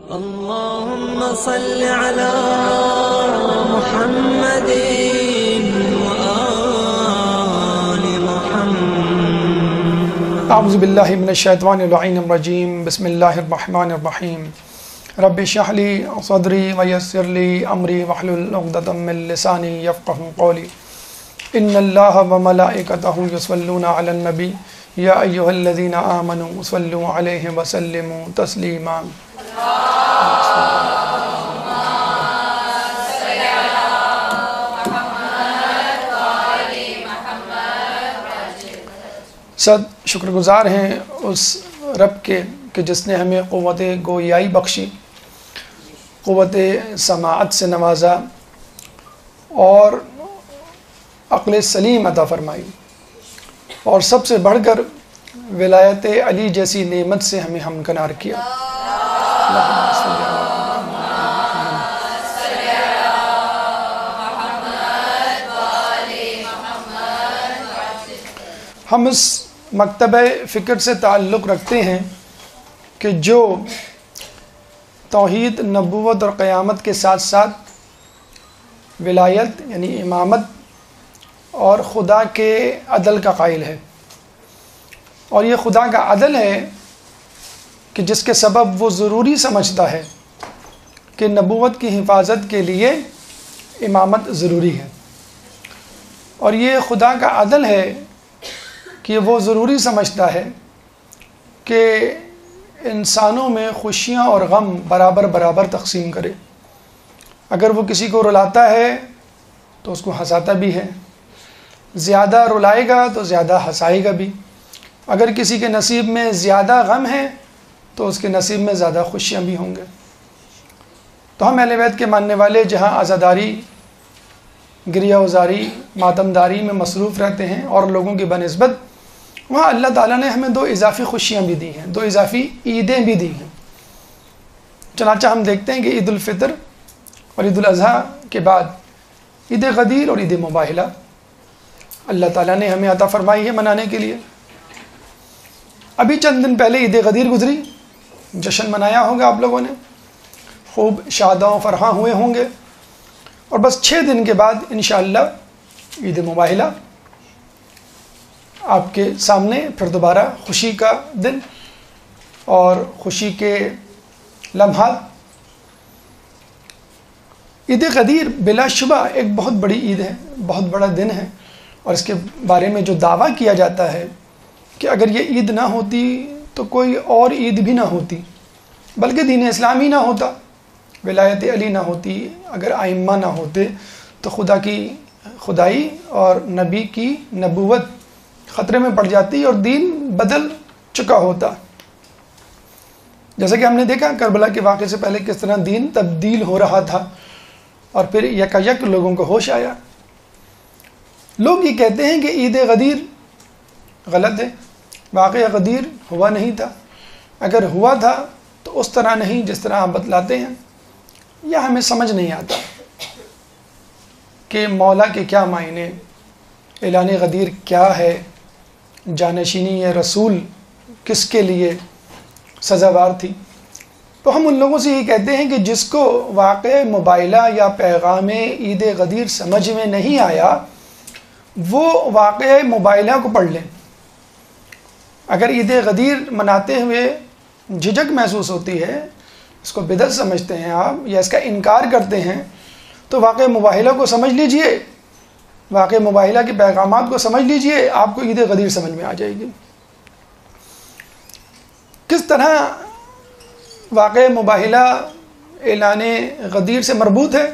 اللهم صل على محمد وآل محمد. اعوذ باللہ من الشیطان اللعین الرجیم. بسم اللہ الرحمن الرحیم. رب اشرح لی صدری ویسر لی امری واحلل عقدۃ من لسانی یفقهوا قولی. ان اللہ وملائکتہ یصلون علی النبی یا ایھا الذین آمنوا صلوا علیہ وسلموا تسلیما. صد شکر گزار ہیں اس رب کے کہ جس نے ہمیں قوت گویائی بخشی، قوت سماعت سے نوازا اور عقل سلیم عطا فرمائی، اور سب سے بڑھ کر ولایت علی جیسی نعمت سے ہمیں ہمکنار کیا. ہم اس مکتبہ فکر سے تعلق رکھتے ہیں کہ جو توحید، نبوت اور قیامت کے ساتھ ساتھ ولایت یعنی امامت اور خدا کے عدل کا قائل ہے. اور یہ خدا کا عدل ہے کہ جس کے سبب وہ ضروری سمجھتا ہے کہ نبوت کی حفاظت کے لیے امامت ضروری ہے، اور یہ خدا کا عدل ہے کہ وہ ضروری سمجھتا ہے کہ انسانوں میں خوشیاں اور غم برابر برابر تقسیم کرے. اگر وہ کسی کو رلاتا ہے تو اس کو ہنساتا بھی ہے، زیادہ رلائے گا تو زیادہ ہنسائے گا بھی. اگر کسی کے نصیب میں زیادہ غم ہے تو اس کے نصیب میں زیادہ خوشیاں بھی ہوں گے. تو ہم اہل بیت کے ماننے والے جہاں عزاداری، گریہ وزاری، ماتمداری میں مصروف رہتے ہیں اور لوگوں کی بنسبت، وہاں اللہ تعالیٰ نے ہمیں 2 اضافی خوشیاں بھی دی ہیں، 2 اضافی عیدیں بھی دی ہیں. چنانچہ ہم دیکھتے ہیں کہ عید الفطر اور عید الاضحیٰ کے بعد عید غدیر اور عید مباہلہ اللہ تعالیٰ نے ہمیں عطا فرمائی ہے منانے کے لیے. ابھی چند دن پہلے عید غدیر گزری، جشن منایا ہوگا آپ لوگوں نے، خوب شاداں و فرحاں ہوئے ہوں گے. اور بس 6 دن کے بعد انشاءاللہ عید مباہلہ آپ کے سامنے، پھر دوبارہ خوشی کا دن اور خوشی کے لمحات. عید غدیر بلا شبہ ایک بہت بڑی عید ہے، بہت بڑا دن ہے، اور اس کے بارے میں جو دعویٰ کیا جاتا ہے کہ اگر یہ عید نہ ہوتی تو کوئی اور عید بھی نہ ہوتی، بلکہ دین اسلام ہی نہ ہوتا، ولایت علی نہ ہوتی، اگر ائمہ نہ ہوتے تو خدا کی خدائی اور نبی کی نبوت خطرے میں پڑ جاتی اور دین بدل چکا ہوتا. جیسا کہ ہم نے دیکھا کربلا کے واقعے سے پہلے کس طرح دین تبدیل ہو رہا تھا، اور پھر یکایک لوگوں کو ہوش آیا. لوگ یہ کہتے ہیں کہ عید غدیر غلط ہے، واقعہ غدیر ہوا نہیں تھا، اگر ہوا تھا تو اس طرح نہیں جس طرح آپ بتلاتے ہیں، یا ہمیں سمجھ نہیں آتا کہ مولا کے کیا معنی، اعلان غدیر کیا ہے، جانشینی رسول کس کے لیے سزاوار تھی. تو ہم ان لوگوں سے یہ کہتے ہیں کہ جس کو واقع مباہلہ یا پیغام عید غدیر سمجھ میں نہیں آیا وہ واقع مباہلہ کو پڑھ لیں. اگر عید غدیر مناتے ہوئے جھجک محسوس ہوتی ہے، اس کو بدعت سمجھتے ہیں آپ یا اس کا انکار کرتے ہیں، تو واقع مباہلہ کو سمجھ لیجئے، واقع مباہلہ کے پیغامات کو سمجھ لیجئے، آپ کو عید غدیر سمجھ میں آ جائے گی. کس طرح واقع مباہلہ اعلان غدیر سے مربوط ہے،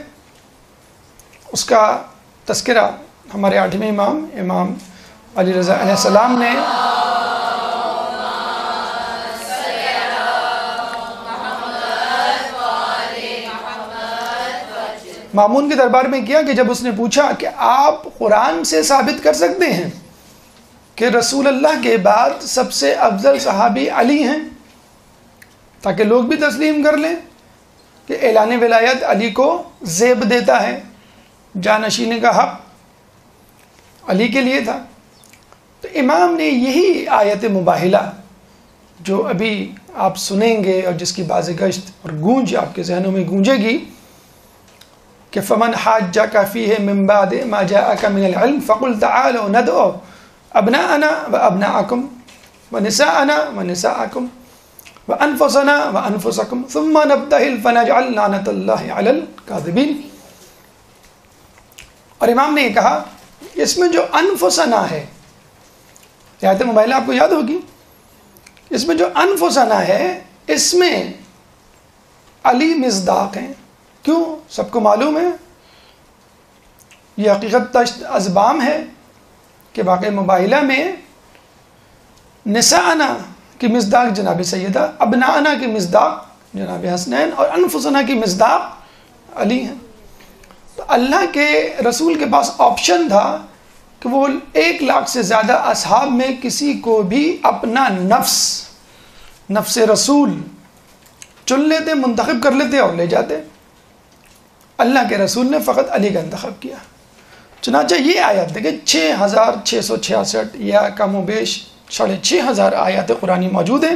اس کا تذکرہ ہمارے 8ویں امام علی رضا علیہ السلام نے مامون کے دربار میں کیا کہ جب اس نے پوچھا کہ آپ قرآن سے ثابت کر سکتے ہیں کہ رسول اللہ کے بعد سب سے افضل صحابی علی ہیں، تاکہ لوگ بھی تسلیم کر لیں کہ اعلان ولایت علی کو زیب دیتا ہے، جانشین کا حق علی کے لیے تھا. تو امام نے یہی آیت مباہلہ جو ابھی آپ سنیں گے اور جس کی بازگشت اور گونج آپ کے ذہنوں میں گونجے گی کہ فمن حاجک فیہ من بعد ما جاءک من العلم فقل تعالوا ندعو ابناءنا وابناءکم ونساءنا ونساءکم وانفسنا وانفسکم ثم نبتہل فنجعل لعنۃ اللہ علی الکاذبین. اور امام نے یہ کہا اس میں جو انفسنا ہے، آیت مباہلہ آپ کو یاد ہوگی، اس میں جو انفسنا ہے اس میں علی مصداق ہیں. کیوں؟ سب کو معلوم ہے، یہ حقیقت تشت ازبام ہے کہ واقع مباہلہ میں نساءنا کی مصداق جناب سیدہ، ابناءنا کی مصداق جناب حسنین، اور انفسنا کی مصداق علی ہیں. تو اللہ کے رسول کے پاس آپشن تھا کہ وہ 1,00,000 سے زیادہ اصحاب میں کسی کو بھی اپنا نفس رسول چن لیتے، منتخب کر لیتے اور لے جاتے. اللہ کے رسول نے فقط علی کا انتخاب کیا. چنانچہ یہ آیت دیکھیں 6,666 یا کم و بیش 6,500 آیات قرآنی موجود ہیں.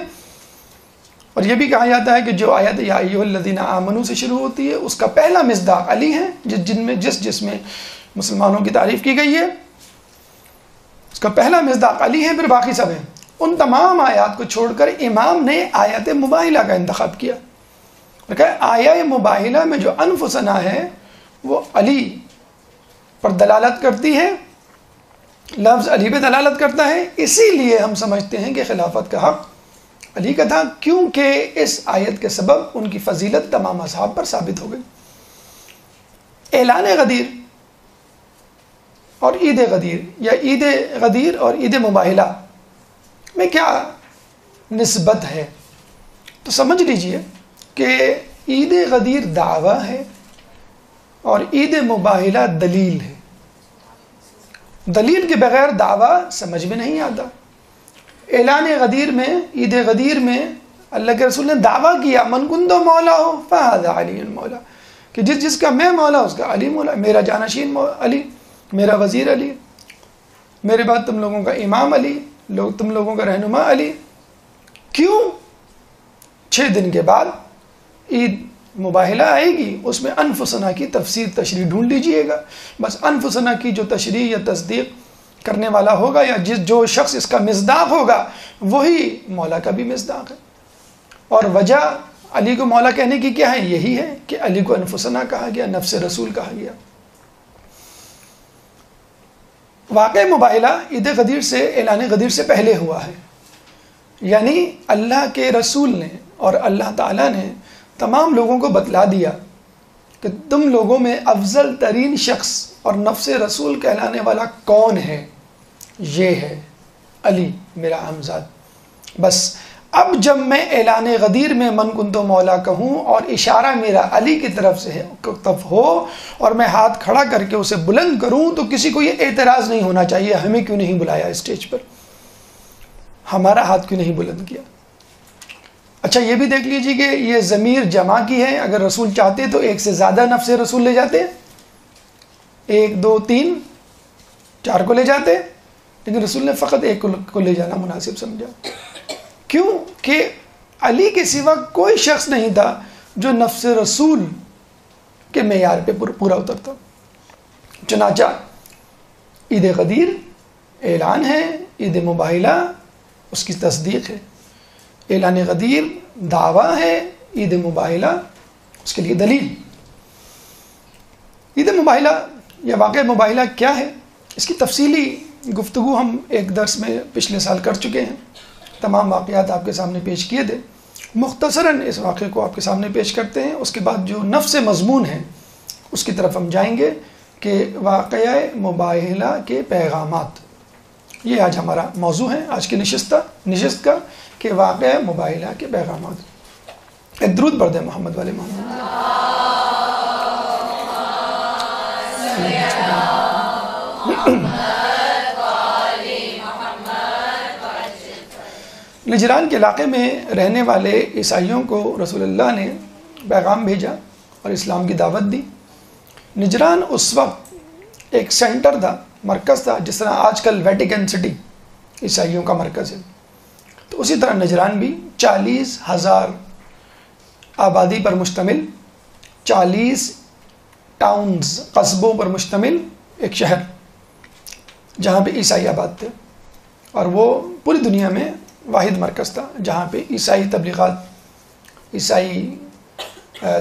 اور یہ بھی کہا جاتا ہے کہ جو آیت یا ایھا الذین آمنوا سے شروع ہوتی ہے اس کا پہلا مصداق علی ہے، جس میں مسلمانوں کی تعریف کی گئی ہے اس کا پہلا مصداق علی ہے، پھر باقی سب ہیں. ان تمام آیات کو چھوڑ کر امام نے آیت مباہلہ کا انتخاب کیا. آیت مباہلہ میں جو انفسنا ہے وہ علی پر دلالت کرتی ہے، لفظ علی پہ دلالت کرتا ہے، اسی لیے ہم سمجھتے ہیں کہ خلافت کا حق علی کا تھا، کیونکہ اس آیت کے سبب ان کی فضیلت تمام اصحاب پر ثابت ہو گئی. اعلان غدیر اور عید غدیر یا عید غدیر اور عید مباہلہ میں کیا نسبت ہے؟ تو سمجھ لیجئے کہ عید غدیر دعویٰ ہے اور عید مباہلہ دلیل ہے. دلیل کے بغیر دعویٰ سمجھ میں نہیں آتا. اعلان غدیر میں، عید غدیر میں اللہ کے رسول نے دعویٰ کیا من کنت مولا ہو فہذا علی مولا، کہ جس کا میں مولا اس کا علی مولا، میرا جانشین علی، میرا وزیر علی، میرے بعد تم لوگوں کا امام علی، تم لوگوں کا رہنما علی. کیوں؟ 6 دن کے بعد عید مباہلہ آئے گی، اس میں انفسنا کی تفسیر تشریح ڈھونڈ لیجئے گا. بس انفسنا کی جو تشریح یا تصدیق کرنے والا ہوگا یا جو شخص اس کا مصداق ہوگا وہی مولا کا بھی مصداق ہے. اور وجہ علی کو مولا کہنے کی کیا ہے؟ یہی ہے کہ علی کو انفسنا کہا گیا، نفس رسول کہا گیا. واقع مباہلہ عید غدیر سے، اعلان غدیر سے پہلے ہوا ہے. یعنی اللہ کے رسول نے اور اللہ تعالیٰ نے تمام لوگوں کو بتلا دیا کہ تم لوگوں میں افضل ترین شخص اور نفس رسول کہلانے والا کون ہے؟ یہ ہے علی میرا ہمزاد. بس اب جب میں اعلان غدیر میں من کنتو مولا کہوں اور اشارہ میرا علی کی طرف سے ہو اور میں ہاتھ کھڑا کر کے اسے بلند کروں تو کسی کو یہ اعتراض نہیں ہونا چاہیے ہمیں کیوں نہیں بلایا اسٹیج پر، ہمارا ہاتھ کیوں نہیں بلند کیا. اچھا یہ بھی دیکھ لیجیے کہ یہ ضمیر جمع کی ہے، اگر رسول چاہتے تو 1 سے زیادہ نفس رسول لے جاتے، 1 2 3 4 کو لے جاتے، لیکن رسول نے فقط 1 کو لے جانا مناسب سمجھا. کیوں؟ کہ علی کے سوا کوئی شخص نہیں تھا جو نفس رسول کے معیار پہ پورا اترتا. چنانچہ عید غدیر اعلان ہے، عید مباہلہ اس کی تصدیق ہے. اعلان غدیر دعویٰ ہے، عید مباہلہ اس کے لیے دلیل. عید مباہلہ یا واقع مباہلہ کیا ہے؟ اس کی تفصیلی گفتگو ہم ایک درس میں پچھلے سال کر چکے ہیں، تمام واقعات آپ کے سامنے پیش کیے تھے. مختصراً اس واقعے کو آپ کے سامنے پیش کرتے ہیں، اس کے بعد جو نفس مضمون ہے اس کی طرف ہم جائیں گے کہ واقعہ مباہلہ کے پیغامات. یہ آج ہمارا موضوع ہے آج کی نشست کا کہ واقعہ مباہلہ کے پیغامات. ایک درود پڑھ دیں محمد والے محمد. نجران کے علاقے میں رہنے والے عیسائیوں کو رسول اللہ نے پیغام بھیجا اور اسلام کی دعوت دی. نجران اس وقت ایک سینٹر تھا، مرکز تھا، جس طرح آج کل ویٹیکن سٹی عیسائیوں کا مرکز ہے. تو اسی طرح نجران بھی 40,000 آبادی پر مشتمل، 40 ٹاؤنز، قصبوں پر مشتمل ایک شہر جہاں پہ عیسائی آباد تھے، اور وہ پوری دنیا میں واحد مرکز تھا جہاں پہ عیسائی تبلیغات، عیسائی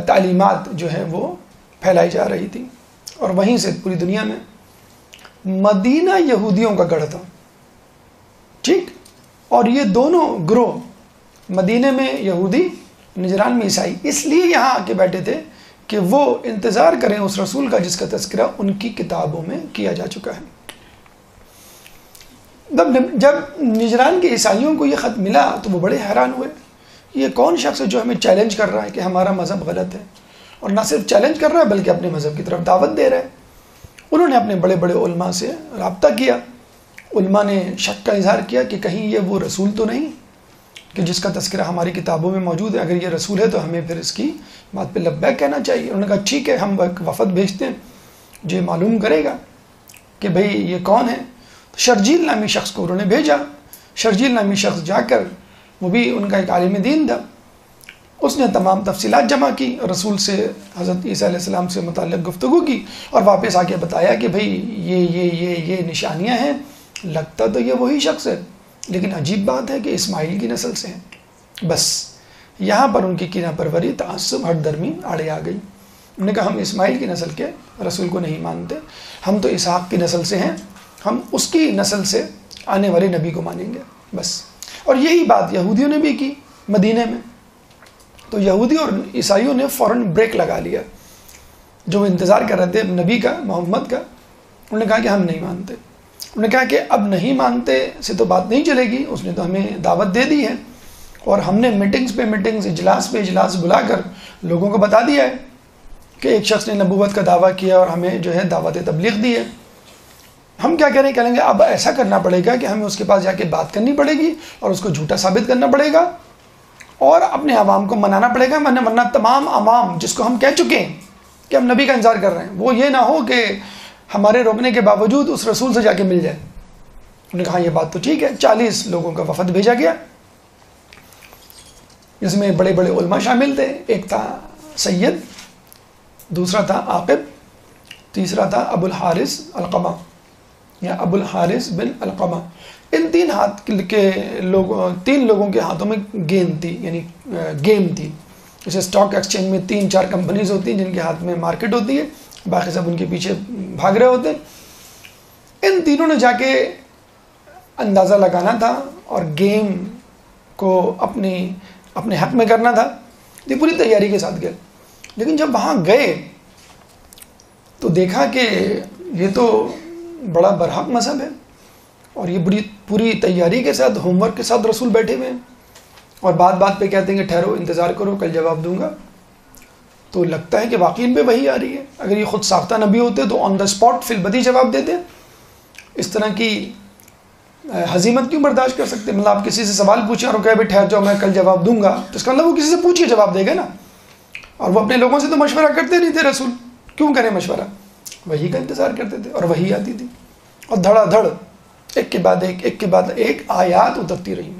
تعلیمات جو ہے وہ پھیلائی جا رہی تھی، اور وہیں سے پوری دنیا میں مدینہ یہودیوں کا گڑھ تھا، ٹھیک، اور یہ دونوں گروہ، مدینہ میں یہودی، نجران میں عیسائی، اس لیے یہاں آ کے بیٹھے تھے کہ وہ انتظار کریں اس رسول کا جس کا تذکرہ ان کی کتابوں میں کیا جا چکا ہے۔ جب نجران کے عیسائیوں کو یہ خط ملا تو وہ بڑے حیران ہوئے، یہ کون شخص ہے جو ہمیں چیلنج کر رہا ہے کہ ہمارا مذہب غلط ہے، اور نہ صرف چیلنج کر رہا ہے بلکہ اپنے مذہب کی طرف دعوت دے رہا ہے۔ انہوں نے اپنے بڑے بڑے علماء سے رابطہ کیا، علماء نے شک کا اظہار کیا کہ کہیں یہ وہ رسول تو نہیں کہ جس کا تذکرہ ہماری کتابوں میں موجود ہے، اگر یہ رسول ہے تو ہمیں پھر اس کی بات پہ لبیک کہنا چاہیے۔ انہوں نے کہا ٹھیک ہے، ہم ایک وفد بھیجتے ہیں جو معلوم کرے گا کہ بھئی یہ کون ہے۔ شرجیل نامی شخص کو انہوں نے بھیجا، شرجیل نامی شخص جا کر، وہ بھی ان کا ایک عالم دین تھا، اس نے تمام تفصیلات جمع کی، رسول سے، حضرت عیسیٰ علیہ السلام سے متعلق گفتگو کی، اور واپس آ کے بتایا کہ بھئی یہ نشانیاں ہیں، لگتا تو یہ وہی شخص ہے، لیکن عجیب بات ہے کہ اسماعیل کی نسل سے ہیں۔ بس یہاں پر ان کی کینہ پروری، تعصب، ہٹ درمی آڑے آ گئی۔ انہوں نے کہا ہم اسماعیل کی نسل کے رسول کو نہیں مانتے، ہم تو اسحاق کی نسل سے ہیں، ہم اس کی نسل سے آنے والے نبی کو مانیں گے، بس۔ اور یہی بات یہودیوں نے بھی کی مدینہ میں، تو یہودی اور عیسائیوں نے فوراً بریک لگا لیا، جو وہ انتظار کر رہے تھے نبی کا، محمد کا۔ انہوں نے کہا کہ ہم نہیں مانتے، انہوں نے کہا کہ اب نہیں مانتے سے تو بات نہیں چلے گی، اس نے تو ہمیں دعوت دے دی ہے، اور ہم نے میٹنگز پہ میٹنگز، اجلاس پہ اجلاس بلا کر لوگوں کو بتا دیا ہے کہ ایک شخص نے نبوت کا دعویٰ کیا اور ہمیں جو ہے دعوت تبلیغ دی ہے۔ ہم کیا کہیں گے اب ایسا کرنا پڑے گا کہ ہمیں اس کے پاس جا کے بات کرنی پڑے گی اور اس کو جھوٹا ثابت کرنا پڑے گا، اور اپنے عوام کو منانا پڑے گا، ورنہ تمام عوام جس کو ہم کہہ چکے ہیں کہ ہم نبی کا انتظار کر رہے ہیں، وہ یہ نہ ہو کہ ہمارے روکنے کے باوجود اس رسول سے جا کے مل جائے۔ انہوں نے کہا یہ بات تو ٹھیک ہے۔ 40 لوگوں کا وفد بھیجا گیا، جس میں بڑے بڑے علماء شامل تھے، ایک تھا سید، دوسرا تھا عاقب، تیسرا تھا ابو الحارث القمہ یا ابو الحارث بن القمہ۔ ان تین لوگوں کے ہاتھوں میں گیند تھی، یعنی گیم تھی، جیسے اسٹاک ایکسچینج میں 3-4 کمپنیز ہوتی ہیں جن کے ہاتھ میں مارکیٹ ہوتی ہے، باقی سب ان کے پیچھے بھاگ رہے ہوتے ہیں۔ ان تینوں نے جا کے اندازہ لگانا تھا اور گیم کو اپنے حق میں کرنا تھا، یہ پوری تیاری کے ساتھ گئے۔ لیکن جب وہاں گئے تو دیکھا کہ یہ تو بڑا برحق مذہب ہے، اور یہ پوری تیاری کے ساتھ، ہوم ورک کے ساتھ رسول بیٹھے ہوئے ہیں، اور بات بات پہ کہتے ہیں کہ ٹھہرو، انتظار کرو، کل جواب دوں گا۔ تو لگتا ہے کہ واقعی ان پہ وحی آ رہی ہے۔ اگر یہ خود ساختہ نبی ہوتے تو آن دا اسپاٹ فی البدی جواب دیتے۔ اس طرح کی ہزیمت کیوں برداشت کر سکتے؟ مطلب آپ کسی سے سوال پوچھیں اور وہ کہے ٹھہر جاؤ میں کل جواب دوں گا، تو اس کا مطلب وہ کسی سے پوچھ کے جواب دے گا نا، اور وہ اپنے لوگوں سے تو مشورہ کرتے نہیں تھے، رسول کیوں کریں مشورہ؟ وحی کا انتظار کرتے تھے، اور وحی آتی تھی، اور دھڑا دھڑ ایک کے بعد ایک آیات اترتی رہی،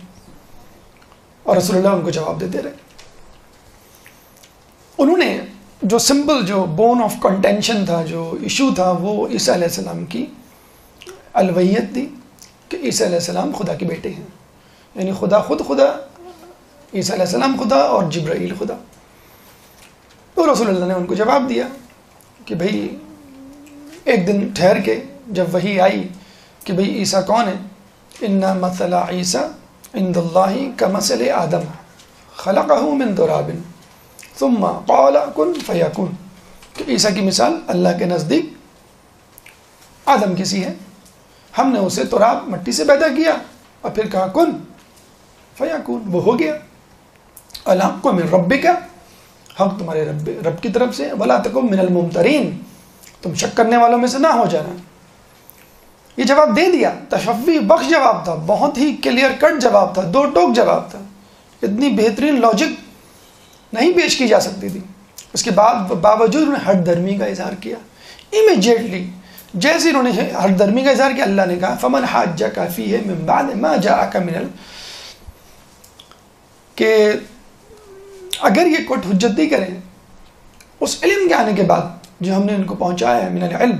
اور رسول اللہ ان کو جواب دیتے رہے۔ انہوں نے جو سمپل، جو بون آف کنٹینشن تھا، جو ایشو تھا، وہ عیسیٰ علیہ السلام کی الوہیت تھی کہ عیسیٰ علیہ السلام خدا کے بیٹے ہیں، یعنی خدا خود خدا، عیسیٰ علیہ السلام خدا اور جبرائیل خدا۔ تو رسول اللہ نے ان کو جواب دیا کہ بھئی ایک دن ٹھہر کے جب وحی آئی کہ بھئی عیسیٰ کون ہے، ان مثل عیسیٰ عند اللہ کمثل آدم خلقہ من تراب ثم قال کن فیکون، کہ عیسیٰ کی مثال اللہ کے نزدیک آدم کی سی ہے، ہم نے اسے تراب، مٹی سے پیدا کیا، اور پھر کہا کن فیکون، وہ ہو گیا۔ الحق من ربک، حق تمہارے رب کی طرف سے، ولا تکن من الممترین، تم شک کرنے والوں میں سے نہ ہو جانا۔ یہ جواب دے دیا، تشفی بخش جواب تھا، بہت ہی کلیئر کٹ جواب تھا، دو ٹوک جواب تھا، اتنی بہترین لاجک نہیں پیش کی جا سکتی تھی۔ اس کے باوجود انہوں نے ہٹ درمی کا اظہار کیا، امیجیٹلی جیسے انہوں نے ہٹ درمی کا اظہار کیا، اللہ نے کہا فمن حاجک فیہ من بعد ما جاءک من کہ اگر یہ کوٹ حجت نہیں کریں اس علم کے آنے کے بعد جو ہم نے ان کو پہنچایا ہے من العلم،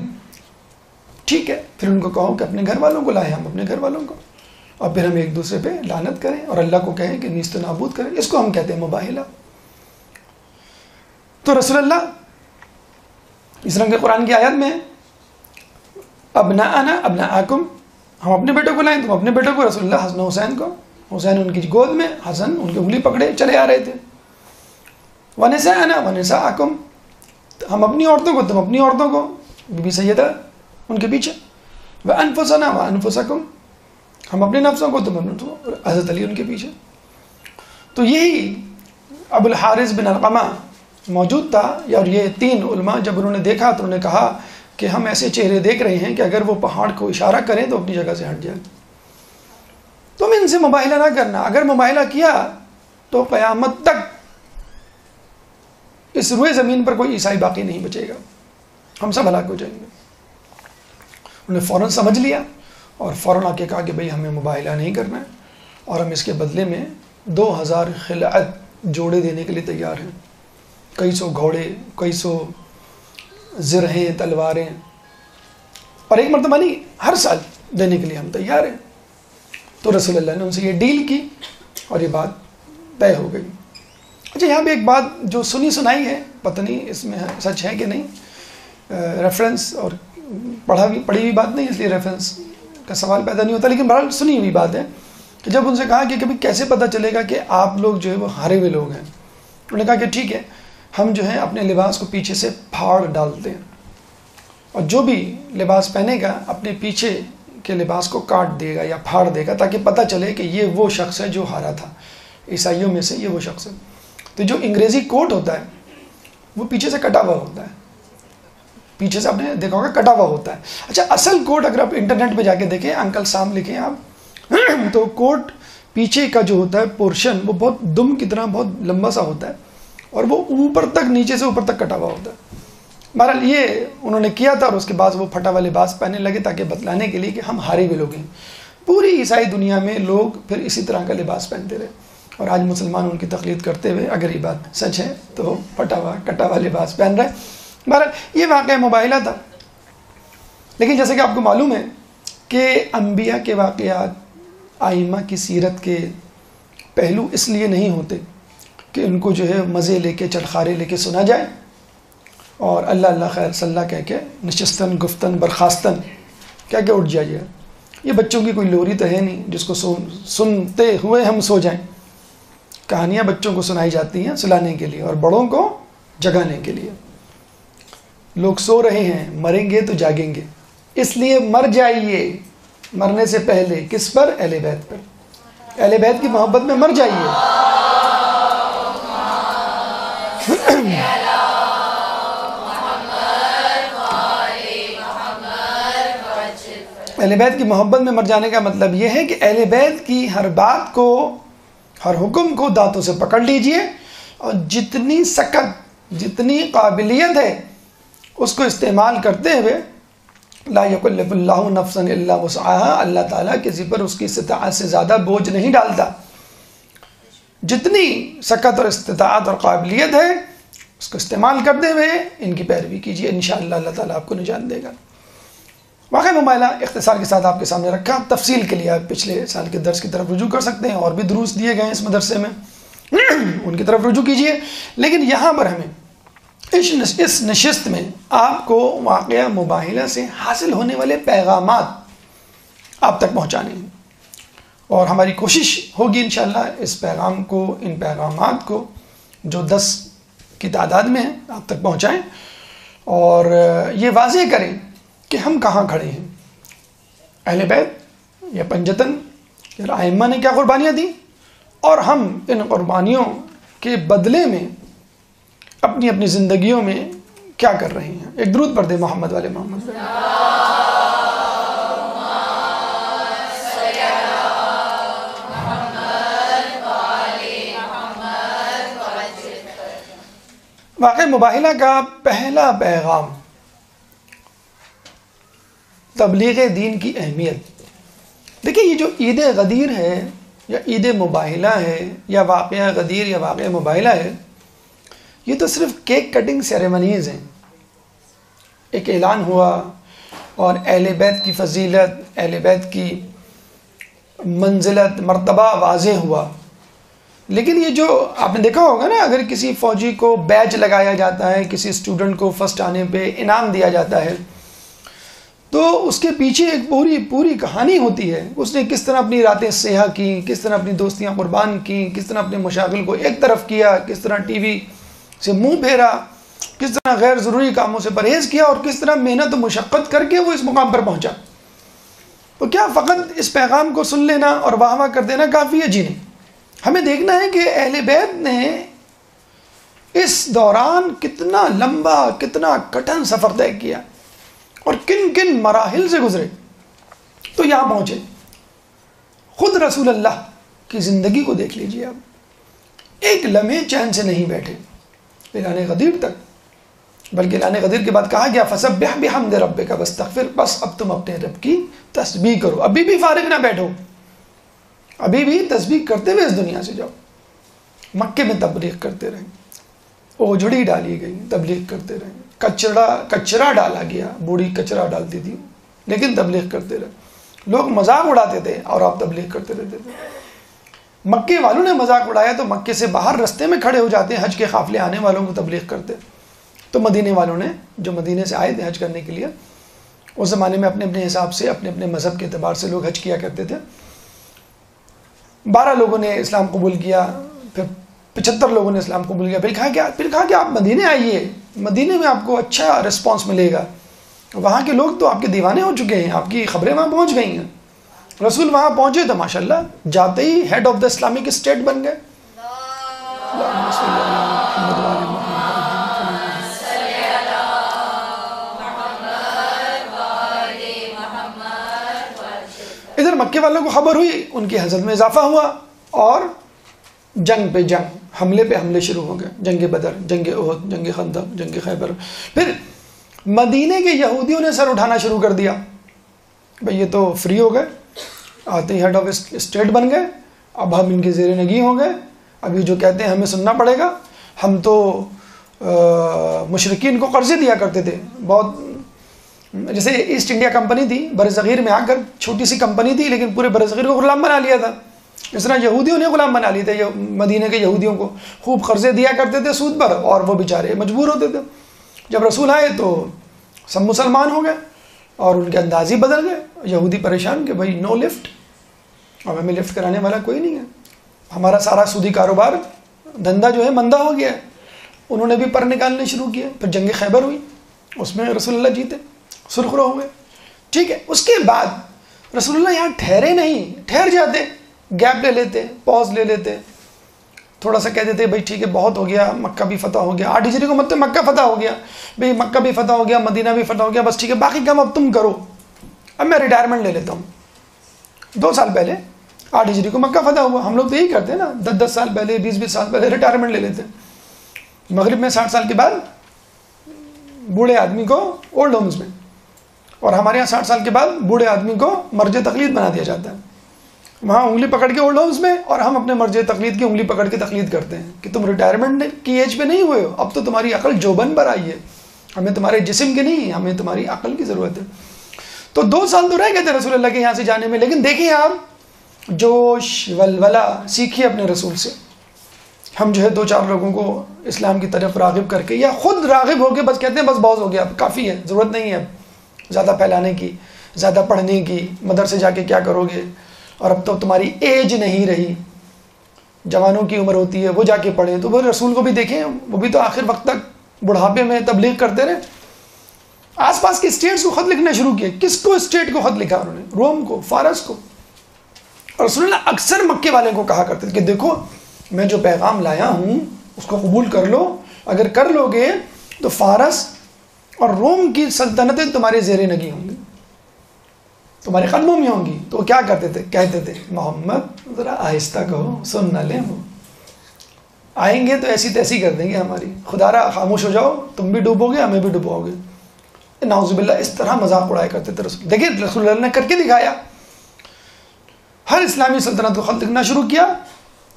ٹھیک ہے، پھر ان کو کہو کہ اپنے گھر والوں کو لائیں، ہم اپنے گھر والوں کو، اور پھر ہم ایک دوسرے پہ لعنت کریں اور اللہ کو کہیں کہ نیست و نابود کریں. اس کو ہم کہتے ہیں مباہلہ. تو رسول اللہ اس رنگ کے قرآن کی آیات میں ابناءنا ابناءکم، ہم اپنے بیٹوں کو لائیں، تم اپنے بیٹوں کو. رسول اللہ حسن و حسین کو، حسین ان کی گود میں، حسن ان کی انگلی پکڑے چلے آ رہے تھے. ونساءنا ونساءکم، ہم اپنی عورتوں کو، تم اپنی عورتوں کو، بی بی سیدہ ان کے پیچھے. وانفسنا وانفسکم، ہم اپنے نفسوں کو، تم اپنے نفسوں کو، حضرت علی ان کے پیچھے. تو یہی ابو الحارث بن علقمہ موجود تھا، اور یہ تین علماء جب انہوں نے دیکھا تو انہوں نے کہا کہ ہم ایسے چہرے دیکھ رہے ہیں کہ اگر وہ پہاڑ کو اشارہ کریں تو اپنی جگہ سے ہٹ جائیں. تم ان سے مباہلہ نہ کرنا، اگر مباہلہ کیا تو قیامت تک اس روئے زمین پر کوئی عیسائی باقی نہیں بچے گا، ہم سب ہلاک ہو جائیں گے. انہوں نے فوراً سمجھ لیا اور فوراً آ کے کہا کہ بھئی ہمیں مباہلہ نہیں کرنا ہے، اور ہم اس کے بدلے میں 2000 خلعت جوڑے دینے کے لیے تیار ہیں. کئی سو گھوڑے، کئی سو زرہیں، تلواریں، اور ایک مرتبہ نہیں، ہر سال دینے کے لیے ہم تیار ہیں. تو رسول اللہ نے ان سے یہ ڈیل کی اور یہ بات طے ہو گئی. اچھا، یہاں پہ ایک بات جو سنی سنائی ہے، پتہ نہیں اس میں سچ ہے کہ نہیں، ریفرنس اور پڑھی ہوئی بات نہیں، اس لیے ریفرنس کا سوال پیدا نہیں ہوتا، لیکن بہرحال سنی ہوئی بات ہے کہ جب ان سے کہا کہ کبھی کیسے پتہ چلے گا کہ آپ لوگ جو ہے وہ ہارے ہوئے لوگ ہیں، انہوں نے کہا کہ ٹھیک ہے، ہم جو ہے اپنے لباس کو پیچھے سے پھاڑ ڈالتے ہیں، اور جو بھی لباس پہنے گا اپنے پیچھے کے لباس کو کاٹ دے گا یا پھاڑ دے گا، تاکہ پتہ چلے کہ یہ وہ شخص ہے جو ہارا تھا، عیسائیوں میں سے یہ وہ شخص ہے. تو جو انگریزی کوٹ ہوتا ہے وہ پیچھے سے کٹا ہوا ہوتا ہے، پیچھے سے آپ نے دیکھا ہوگا کٹا ہوا ہوتا ہے. اچھا، اصل کوٹ اگر آپ انٹرنیٹ پہ جا کے دیکھیں، انکل سام لکھیں آپ تو کوٹ پیچھے کا جو ہوتا ہے پورشن وہ بہت دم کی طرح بہت لمبا سا ہوتا ہے، اور وہ اوپر تک، نیچے سے اوپر تک کٹا ہوا ہوتا ہے. بہرحال یہ انہوں نے کیا تھا، اور اس کے بعد وہ پھٹا ہوا لباس پہننے لگے تاکہ بتلانے کے لیے کہ ہم ہارے ہوئے لوگ ہیں. پوری عیسائی دنیا میں لوگ پھر اسی طرح کا لباس پہنتے رہے، اور آج مسلمان ان کی تقلید کرتے ہوئے اگر یہ بات سچ ہے تو پھٹا ہوا کٹا ہوا لباس پہن رہے. بہرحال یہ واقعہ مباہلہ تھا. لیکن جیسے کہ آپ کو معلوم ہے کہ انبیاء کے واقعات، ائمہ کی سیرت کے پہلو اس لیے نہیں ہوتے کہ ان کو جو ہے مزے لے کے، چٹخارے لے کے سنا جائے اور اللہ اللہ خیر صلی اللہ کہہ کے نشستن گفتن برخاستن کہہ کے اٹھ جائیے. یہ بچوں کی کوئی لوری تو ہے نہیں جس کو سنتے ہوئے ہم سو جائیں. کہانیاں بچوں کو سنائی جاتی ہیں سلانے کے لیے اور بڑوں کو جگانے کے لیے. لوگ سو رہے ہیں، مریں گے تو جاگیں گے، اس لیے مر جائیے مرنے سے پہلے. کس پر؟ اہل بیت پر. اہل بیت کی محبت میں مر جائیے. اہل بیت کی محبت میں مر جانے کا مطلب یہ ہے کہ اہل بیت کی ہر بات کو، ہر حکم کو دانتوں سے پکڑ لیجئے، اور جتنی سکت، جتنی قابلیت ہے اس کو استعمال کرتے ہوئے، لا یکلف اللہ نفسا الا وسعها، اللہ تعالیٰ کسی پر اس کی استطاعت سے زیادہ بوجھ نہیں ڈالتا. جتنی سکت اور استطاعت اور قابلیت ہے اس کو استعمال کرتے ہوئے ان کی پیروی کیجیے، انشاءاللہ اللہ تعالیٰ آپ کو نجات دے گا. واقعہ مباہلہ اختصار کے ساتھ آپ کے سامنے رکھا. تفصیل کے لیے آپ پچھلے سال کے درس کی طرف رجوع کر سکتے ہیں، اور بھی دروس دیے گئے ہیں اس مدرسے میں، ان کی طرف رجوع کیجیے. لیکن یہاں پر ہمیں اس نشست میں آپ کو واقعہ مباہلہ سے حاصل ہونے والے پیغامات آپ تک پہنچانے ہیں، اور ہماری کوشش ہوگی انشاءاللہ اس پیغام کو، ان پیغامات کو جو 10 کی تعداد میں ہیں آپ تک پہنچائیں، اور یہ واضح کریں کہ ہم کہاں کھڑے ہیں. اہل بیت یا پنجتن یا ائمہ نے کیا قربانیاں دی، اور ہم ان قربانیوں کے بدلے میں اپنی اپنی زندگیوں میں کیا کر رہے ہیں. ایک درود پڑھ دیں محمد والے محمد. واقع مباہلہ کا پہلا پیغام تبلیغ دین کی اہمیت. دیکھیں، یہ جو عید غدیر ہے یا عید مباہلہ ہے یا واقعہ غدیر یا واقعہ مباہلہ ہے، یہ تو صرف کیک کٹنگ سیریمنیز ہیں. ایک اعلان ہوا اور اہل بیت کی فضیلت، اہل بیت کی منزلت، مرتبہ واضح ہوا. لیکن یہ جو آپ نے دیکھا ہوگا نا، اگر کسی فوجی کو بیج لگایا جاتا ہے، کسی اسٹوڈنٹ کو فرسٹ آنے پہ انعام دیا جاتا ہے، تو اس کے پیچھے ایک پوری کہانی ہوتی ہے. اس نے کس طرح اپنی راتیں سیاہ کی، کس طرح اپنی دوستیاں قربان کی، کس طرح اپنے مشاغل کو ایک طرف کیا، کس طرح ٹی وی سے منہ پھیرا، کس طرح غیر ضروری کاموں سے پرہیز کیا، اور کس طرح محنت و مشقت کر کے وہ اس مقام پر پہنچا. تو کیا فقط اس پیغام کو سن لینا اور واہ واہ کر دینا کافی ہے؟ جی نہیں. ہمیں دیکھنا ہے کہ اہل بیت نے اس دوران کتنا لمبا، کتنا کٹھن سفر طے کیا اور کن کن مراحل سے گزرے تو یہاں پہنچے. خود رسول اللہ کی زندگی کو دیکھ لیجیے آپ. ایک لمحے چین سے نہیں بیٹھے اعلان غدیر تک، بلکہ اعلان غدیر کے بعد کہا گیا فسبح بحمد ربک واستغفر، بس اب تم اپنے رب کی تسبیح کرو. ابھی بھی فارغ نہ بیٹھو، ابھی بھی تسبیح کرتے ہوئے اس دنیا سے جاؤ. مکے میں تبلیغ کرتے رہے، اوجھڑی ڈالی گئی، تبلیغ کرتے رہے. کچرا ڈالا گیا، بوڑھی کچرا ڈالتی تھی لیکن تبلیغ کرتے رہے. لوگ مذاق اڑاتے تھے اور آپ تبلیغ کرتے رہتے تھے. مکے والوں نے مذاق اڑایا تو مکے سے باہر رستے میں کھڑے ہو جاتے، حج کے قافلے آنے والوں کو تبلیغ کرتے. تو مدینے والوں نے، جو مدینے سے آئے تھے حج کرنے کے لیے، اس زمانے میں اپنے اپنے حساب سے، اپنے اپنے مذہب کے اعتبار سے لوگ حج کیا کرتے تھے. 12 لوگوں نے اسلام قبول کیا، پھر 75 لوگوں نے اسلام قبول کیا. پھر کہا کہ آپ مدینے آئیے، مدینے میں آپ کو اچھا رسپانس ملے گا. وہاں کے لوگ تو آپ کے دیوانے ہو چکے ہیں، آپ کی خبریں وہاں پہنچ گئی ہیں. رسول وہاں پہنچے تو ماشاءاللہ جاتے ہی head of the Islamic State بن گئے. ادھر مکے والوں کو خبر ہوئی، ان کی حضرت میں اضافہ ہوا اور جنگ پہ جنگ، حملے پہ حملے شروع ہو گئے. جنگ بدر، جنگ احد، جنگ خندق، جنگ خیبر. پھر مدینے کے یہودیوں نے سر اٹھانا شروع کر دیا. بھئی یہ تو فری ہو گئے، آتے ہی ہیڈ آف اسٹیٹ بن گئے، اب ہم ان کے زیر نگی ہو گئے، اب یہ جو کہتے ہیں ہمیں سننا پڑے گا. ہم تو مشرکین کو قرضے دیا کرتے تھے بہت، جیسے ایسٹ انڈیا کمپنی تھی برصغیر میں، آ کر چھوٹی سی کمپنی تھی لیکن پورے برصغیر کو غلام بنا لیا تھا. اس طرح یہودیوں نے غلام بنا لیے تھے مدینے کے یہودیوں کو، خوب قرضے دیا کرتے تھے سود پر، اور وہ بیچارے مجبور ہوتے تھے. جب رسول آئے تو سب مسلمان ہو گئے اور ان کے انداز ہی بدل گئے. یہودی پریشان کہ بھائی نو لفٹ، اب ہمیں لفٹ کرانے والا کوئی نہیں ہے، ہمارا سارا سودی کاروبار دھندا جو ہے مندہ ہو گیا ہے. انہوں نے بھی پر نکالنے شروع کیے. پھر جنگ خیبر ہوئی، اس میں رسول اللہ جیتے، سرخرو ہوئے. ٹھیک ہے، اس کے بعد رسول اللہ یہاں ٹھہرے نہیں، ٹھہر جاتے، گیپ لے لیتے، پاز لے لیتے، تھوڑا سا کہہ دیتے بھائی ٹھیک ہے بہت ہو گیا، مکہ بھی فتح ہو گیا. 8 ہجری کو مطلب مکہ فتح ہو گیا، بھائی مکہ بھی فتح ہو گیا، مدینہ بھی فتح ہو گیا، بس ٹھیک ہے باقی کام اب تم کرو، اب میں ریٹائرمنٹ لے لیتا ہوں. 2 سال پہلے 8 ہجری کو مکہ فتح ہوا. ہم لوگ تو یہی کرتے ہیں نا، 10 سال پہلے، 20 سال پہلے ریٹائرمنٹ لے لیتے. مغرب میں 60 سال کے بعد بوڑھے آدمی کو اولڈ ہومز میں، اور ہمارے یہاں 60 سال کے بعد بوڑھے آدمی کو مرجع تقلید بنا دیا جاتا ہے. وہاں انگلی پکڑ کے اولڈ ہومز میں، اور ہم اپنے مرجع تقلید کی انگلی پکڑ کے تقلید کرتے ہیں کہ تم ریٹائرمنٹ کی ایج پہ نہیں ہوئے ہو، اب تو تمہاری عقل جوبن پر آئی ہے، ہمیں تمہارے جسم کی نہیں، ہمیں تمہاری عقل کی ضرورت ہے. تو 2 سال تو رہ گئے تھے رسول اللہ کے یہاں سے جانے میں. لیکن دیکھیں آپ جوش ولولہ سیکھیے اپنے رسول سے. ہم جو ہے 2-4 لوگوں کو اسلام کی طرف راغب کر کے، یا خود راغب ہو کے بس کہتے ہیں بس بہت ہو گیا، اب کافی ہے، ضرورت نہیں ہے اب زیادہ پھیلانے کی، زیادہ پڑھنے کی، مدرسے جا کے کیا کرو گے، اور اب تو تمہاری ایج نہیں رہی، جوانوں کی عمر ہوتی ہے وہ جا کے پڑھیں. تو وہ رسول کو بھی دیکھیں، وہ بھی تو آخر وقت تک بڑھاپے میں تبلیغ کرتے رہے. آس پاس کے اسٹیٹس کو خط لکھنا شروع کیے. کس کو اسٹیٹ کو خط لکھا انہوں نے؟ روم کو، فارس کو. اور رسول اللہ اکثر مکے والے کو کہا کرتے تھے کہ دیکھو میں جو پیغام لایا ہوں اس کو قبول کر لو، اگر کر لو گے تو فارس اور روم کی سلطنتیں تمہارے زیر نگی ہوں گی، تمہارے قدموں میں ہوں گی. تو وہ کیا کرتے تھے؟ کہتے تھے محمد ذرا آہستہ کہو، سن نہ لیں، وہ آئیں گے تو ایسی تیسی کر دیں گے ہماری، خدا را خاموش ہو جاؤ، تم بھی ڈوبو گے ہمیں بھی ڈوباؤ گے. نعوذ باللہ اس طرح مذاق اڑایا کرتے تھے رسول. دیکھیں رسول اللہ نے کر کے دکھایا. ہر اسلامی سلطنت کو خط لکھنا شروع کیا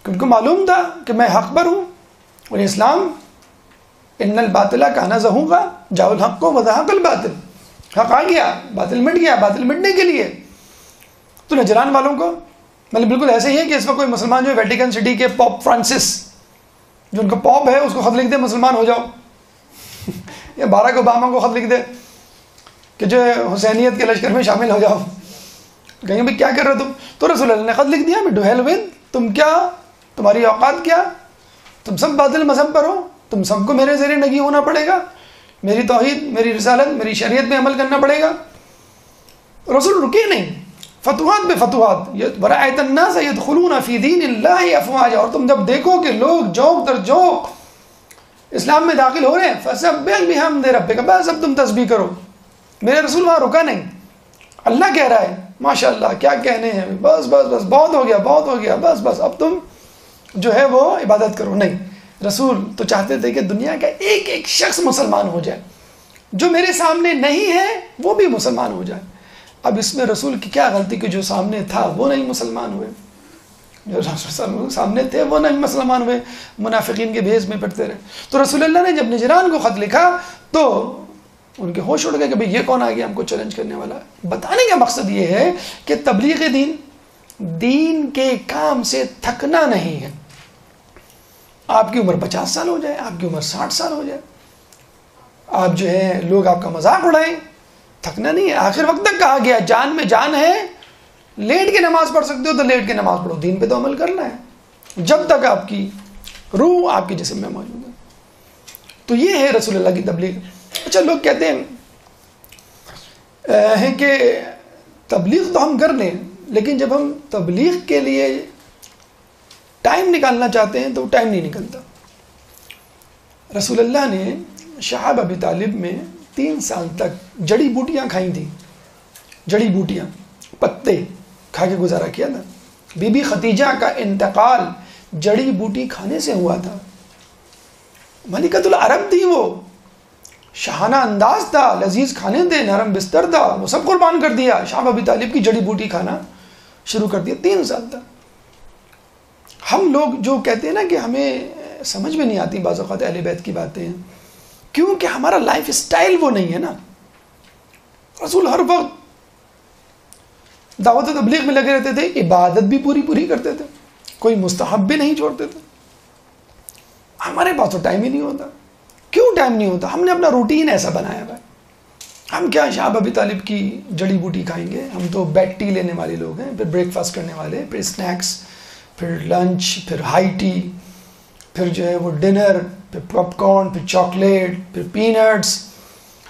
کہ ان کو معلوم تھا کہ میں حق پر ہوں، اور اسلام ان الباطل کان زہوقا جاء الحق وزهق الباطل، حق آ گیا، باطل مٹ گیا، باطل مٹنے کے لیے. تو نجران والوں کو مطلب بالکل ایسے ہی ہے کہ اس وقت کوئی مسلمان جو ہے ویٹیکن سٹی کے پوپ فرانسس جو ان کا پوپ ہے اس کو خط لکھ دے مسلمان ہو جاؤ یا باراک اوباما کو خط لکھ دے کہ جو حسینیت کے لشکر میں شامل ہو جاؤ، کہیں بھائی کیا کر رہے تم؟ تو رسول اللہ نے خط لکھ دیا ٹو ہیل ود، تم کیا، تمہاری اوقات کیا، تم سب باطل مذہب پر ہو، تم سب کو میرے زیر نگی ہونا پڑے گا، میری توحید، میری رسالت، میری شریعت پہ عمل کرنا پڑے گا. رسول رکے نہیں، فتوحات پہ فتوحات. وَرَأَيْتَ النَّاسَ يَدْخُلُونَ فِي دِينِ اللَّهِ أَفْوَاجًا، اور تم جب دیکھو کہ لوگ جوق در جوق اسلام میں داخل ہو رہے ہیں، فَسَبِّحْ بِحَمْدِ رَبِّكَ، بس اب تم تسبیح کرو. میرے رسول وہاں رکا نہیں، اللہ کہہ رہا ہے ماشاء اللہ کیا کہنے ہیں، بس بس بس بہت ہو گیا، بہت ہو گیا، بس بس اب تم جو ہے وہ عبادت کرو. نہیں، رسول تو چاہتے تھے کہ دنیا کا ایک ایک شخص مسلمان ہو جائے، جو میرے سامنے نہیں ہے وہ بھی مسلمان ہو جائے. اب اس میں رسول کی کیا غلطی کہ جو سامنے تھا وہ نہیں مسلمان ہوئے، جو رسول سامنے تھے وہ نہیں مسلمان ہوئے، منافقین کے بھیس میں پڑتے رہے. تو رسول اللہ نے جب نجران کو خط لکھا تو ان کے ہوش اڑ گئے کہ بھئی یہ کون آ گیا ہم کو چیلنج کرنے والا. بتانے کا مقصد یہ ہے کہ تبلیغ دین کے کام سے تھکنا نہیں ہے. آپ کی عمر 50 سال ہو جائے، آپ کی عمر 60 سال ہو جائے، آپ جو ہے لوگ آپ کا مذاق اڑائیں، تھکنا نہیں ہے. آخر وقت تک کہا گیا جان میں جان ہے، لیٹ کے نماز پڑھ سکتے ہو تو لیٹ کے نماز پڑھو، دین پہ تو عمل کرنا ہے جب تک آپ کی روح آپ کے جسم میں موجود ہے. تو یہ ہے رسول اللہ کی تبلیغ. اچھا لوگ کہتے ہیں کہ تبلیغ تو ہم کر لیں، لیکن جب ہم تبلیغ کے لیے ٹائم نکالنا چاہتے ہیں تو ٹائم نہیں نکلتا. رسول اللہ نے شہاب ابی طالب میں 3 سال تک جڑی بوٹیاں کھائی تھیں، جڑی بوٹیاں، پتے کھا کے گزارا کیا تھا. بی بی ختیجہ کا انتقال جڑی بوٹی کھانے سے ہوا تھا. ملکۃ العرب تھی، وہ شاہانہ انداز تھا، لذیذ کھانے تھے، نرم بستر تھا، وہ سب قربان کر دیا. شہاب ابی طالب کی جڑی بوٹی کھانا شروع کر دیا 3 سال تک. ہم لوگ جو کہتے ہیں نا کہ ہمیں سمجھ میں نہیں آتی بعض اوقات اہل بیت کی باتیں، کیونکہ ہمارا لائف سٹائل وہ نہیں ہے نا. رسول ہر وقت دعوت و تبلیغ میں لگے رہتے تھے، عبادت بھی پوری کرتے تھے، کوئی مستحب بھی نہیں چھوڑتے تھے. ہمارے پاس تو ٹائم ہی نہیں ہوتا. کیوں ٹائم نہیں ہوتا؟ ہم نے اپنا روٹین ایسا بنایا ہوا ہے. ہم کیا شہاب ابی طالب کی جڑی بوٹی کھائیں گے؟ ہم تو بیک ٹی لینے والے لوگ ہیں، پھر بریک فاسٹ کرنے والے، پھر اسنیکس، پھر لنچ، پھر ہائی ٹی، پھر جو ہے وہ ڈنر، پھر پاپ کارن، پھر چاکلیٹ، پھر پینٹس.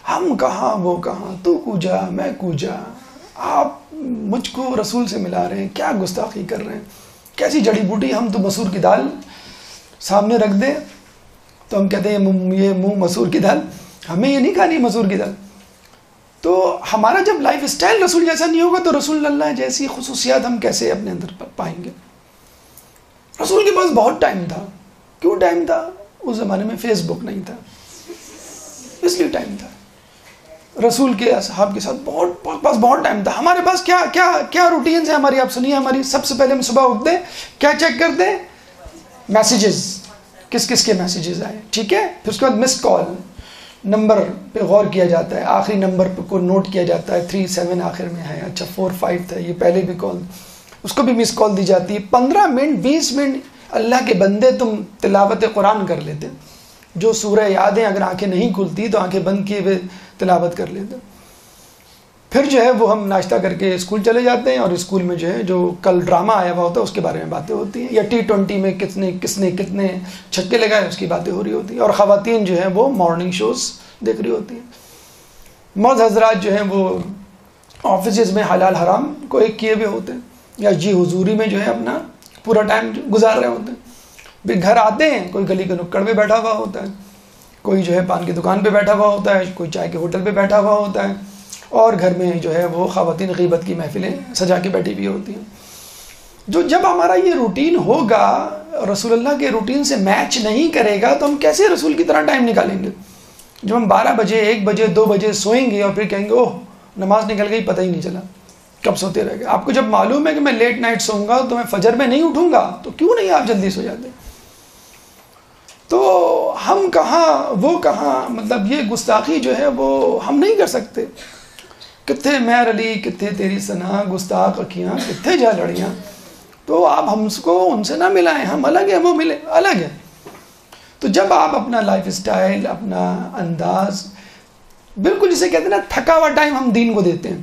ہم کہاں وہ کہاں، تو کوجا میں کوجا. آپ مجھ کو رسول سے ملا رہے ہیں، کیا گستاخی کر رہے ہیں. کیسی جڑی بوٹی؟ ہم تو مسور کی دال سامنے رکھ دیں تو ہم کہتے ہیں یہ منہ مسور کی دال، ہمیں یہ نہیں کھانی مسور کی دال. تو ہمارا جب لائف اسٹائل رسول جیسا نہیں ہوگا تو رسول اللہ جیسی خصوصیات ہم کیسے اپنے اندر پائیں گے؟ رسول کے پاس بہت ٹائم تھا. کیوں ٹائم تھا؟ اس زمانے میں فیس بک نہیں تھا، اس لیے ٹائم تھا. رسول کے اصحاب کے ساتھ پاس بہت ٹائم تھا. ہمارے پاس کیا روٹینز ہیں ہماری؟ آپ سنیے ہماری. سب سے پہلے ہم صبح اٹھتے ہیں، کیا چیک کرتے ہیں؟ میسیجز، کس کے میسیجز آئے، ٹھیک ہے. پھر اس کے بعد مس کال، نمبر پہ غور کیا جاتا ہے، آخری نمبر پہ کو نوٹ کیا جاتا ہے، 37 آخر میں ہے، اچھا 45 تھا، یہ پہلے بھی کال، اس کو بھی مس کال دی جاتی ہے. 15 منٹ 20 منٹ اللہ کے بندے تم تلاوت قرآن کر لیتے، جو سورہ یاد ہیں، اگر آنکھیں نہیں کھلتی تو آنکھیں بند کیے ہوئے تلاوت کر لیتے. پھر جو ہے وہ ہم ناشتہ کر کے اسکول چلے جاتے ہیں، اور اسکول میں جو ہے جو کل ڈرامہ آیا ہوا ہوتا ہے اس کے بارے میں باتیں ہوتی ہیں، یا T20 میں کس نے کتنے چھکے لگائے اس کی باتیں ہو رہی ہوتی ہیں. اور خواتین جو ہیں وہ مارننگ شوز دیکھ رہی ہوتی ہیں. مرد حضرات جو ہیں وہ آفیسز میں حلال حرام کو ایک کیے ہوئے ہوتے ہیں، یا جی حضوری میں جو ہے اپنا پورا ٹائم گزار رہے ہوتے ہیں. پھر گھر آتے ہیں، کوئی گلی کے نکڑ پہ بیٹھا ہوا ہوتا ہے، کوئی جو ہے پان کی دکان پہ بیٹھا ہوا ہوتا ہے، کوئی چائے کے ہوٹل پہ بیٹھا ہوا ہوتا ہے، اور گھر میں جو ہے وہ خواتین غیبت کی محفلیں سجا کے بیٹھی ہوئی ہوتی ہیں. جب ہمارا یہ روٹین ہوگا، رسول اللہ کے روٹین سے میچ نہیں کرے گا تو ہم کیسے رسول کی طرح ٹائم نکالیں گے؟ جب ہم 12 بجے 1 بجے 2 بجے سوئیں گے اور پھر کہیں گے اوہ نماز نکل گئی، پتہ ہی نہیں چلا. کب سوتے رہ گئے؟ آپ کو جب معلوم ہے کہ میں لیٹ نائٹ سوؤں گا تو میں فجر میں نہیں اٹھوں گا، تو کیوں نہیں آپ جلدی سو جاتے؟ تو ہم کہاں وہ کہاں، مطلب یہ گستاخی جو ہے وہ ہم نہیں کر سکتے. کتنے مہر علی کتنے تیری سنا گستاخ اکھیاں کتنے جا لڑیاں. تو آپ ہم کو ان سے نہ ملائیں، ہم الگ ہیں وہ ملے الگ ہیں. تو جب آپ اپنا لائف اسٹائل، اپنا انداز بالکل جسے کہتے ہیں نا تھکا ہوا ٹائم ہم دین کو دیتے ہیں.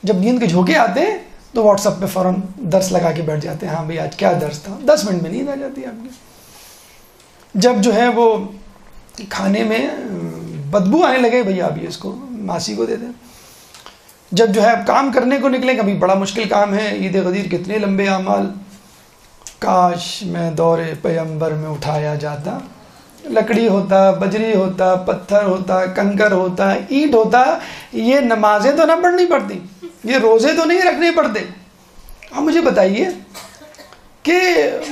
جب نیند کے جھونکے آتے ہیں تو واٹس ایپ پہ فوراً درس لگا کے بیٹھ جاتے ہیں. ہاں بھائی آج کیا درس تھا، 10 منٹ میں نیند آ جاتی ہے آپ کی. جب جو ہے وہ کھانے میں بدبو آنے لگے، بھئی آپ یہ اس کو ماسی کو دے دیں. جب جو ہے کام کرنے کو نکلیں، کبھی بڑا مشکل کام ہے، عید غدیر کتنے لمبے اعمال، کاش میں دور پیغمبر میں اٹھایا جاتا. لکڑی ہوتا، بجری ہوتا، پتھر ہوتا، کنکر ہوتا، اینٹ ہوتا. یہ نمازیں تو نہ پڑھنی پڑتی، یہ روزے تو نہیں رکھنے پڑتے. اب مجھے بتائیے کہ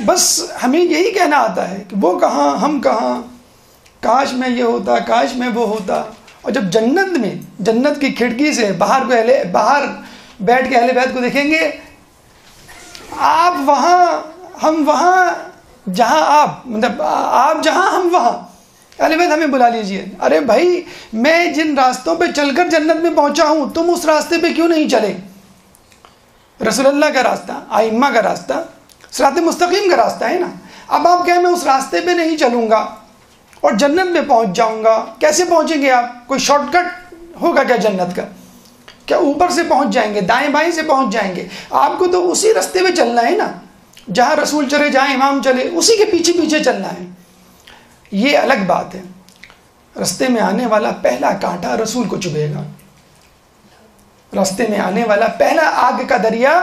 بس ہمیں یہی کہنا آتا ہے کہ وہ کہاں ہم کہاں، کاش میں یہ ہوتا، کاش میں وہ ہوتا. اور جب جنت میں، جنت کی کھڑکی سے باہر بیٹھ کے اہل بیت کو دیکھیں گے، آپ وہاں ہم وہاں، جہاں آپ مطلب آپ جہاں ہم وہاں. اہل بیت ہمیں بلا لیجئے. ارے بھائی میں جن راستوں پہ چل کر جنت میں پہنچا ہوں تم اس راستے پہ کیوں نہیں چلے؟ رسول اللہ کا راستہ، ائمہ کا راستہ، صراط مستقیم کا راستہ ہے نا. اب آپ کہیں میں اس راستے پہ نہیں چلوں گا اور جنت میں پہنچ جاؤں گا. کیسے پہنچیں گے آپ؟ کوئی شارٹ کٹ ہوگا کیا جنت کا؟ کیا اوپر سے پہنچ جائیں گے، دائیں بائیں سے پہنچ جائیں گے؟ آپ کو تو اسی راستے پہ چلنا ہے نا، جہاں رسول چلے، جہاں امام چلے، اسی کے پیچھے پیچھے چلنا ہے. یہ الگ بات ہے. راستے میں آنے والا پہلا کانٹا رسول کو چبھے گا. راستے میں آنے والا پہلا آگ کا دریا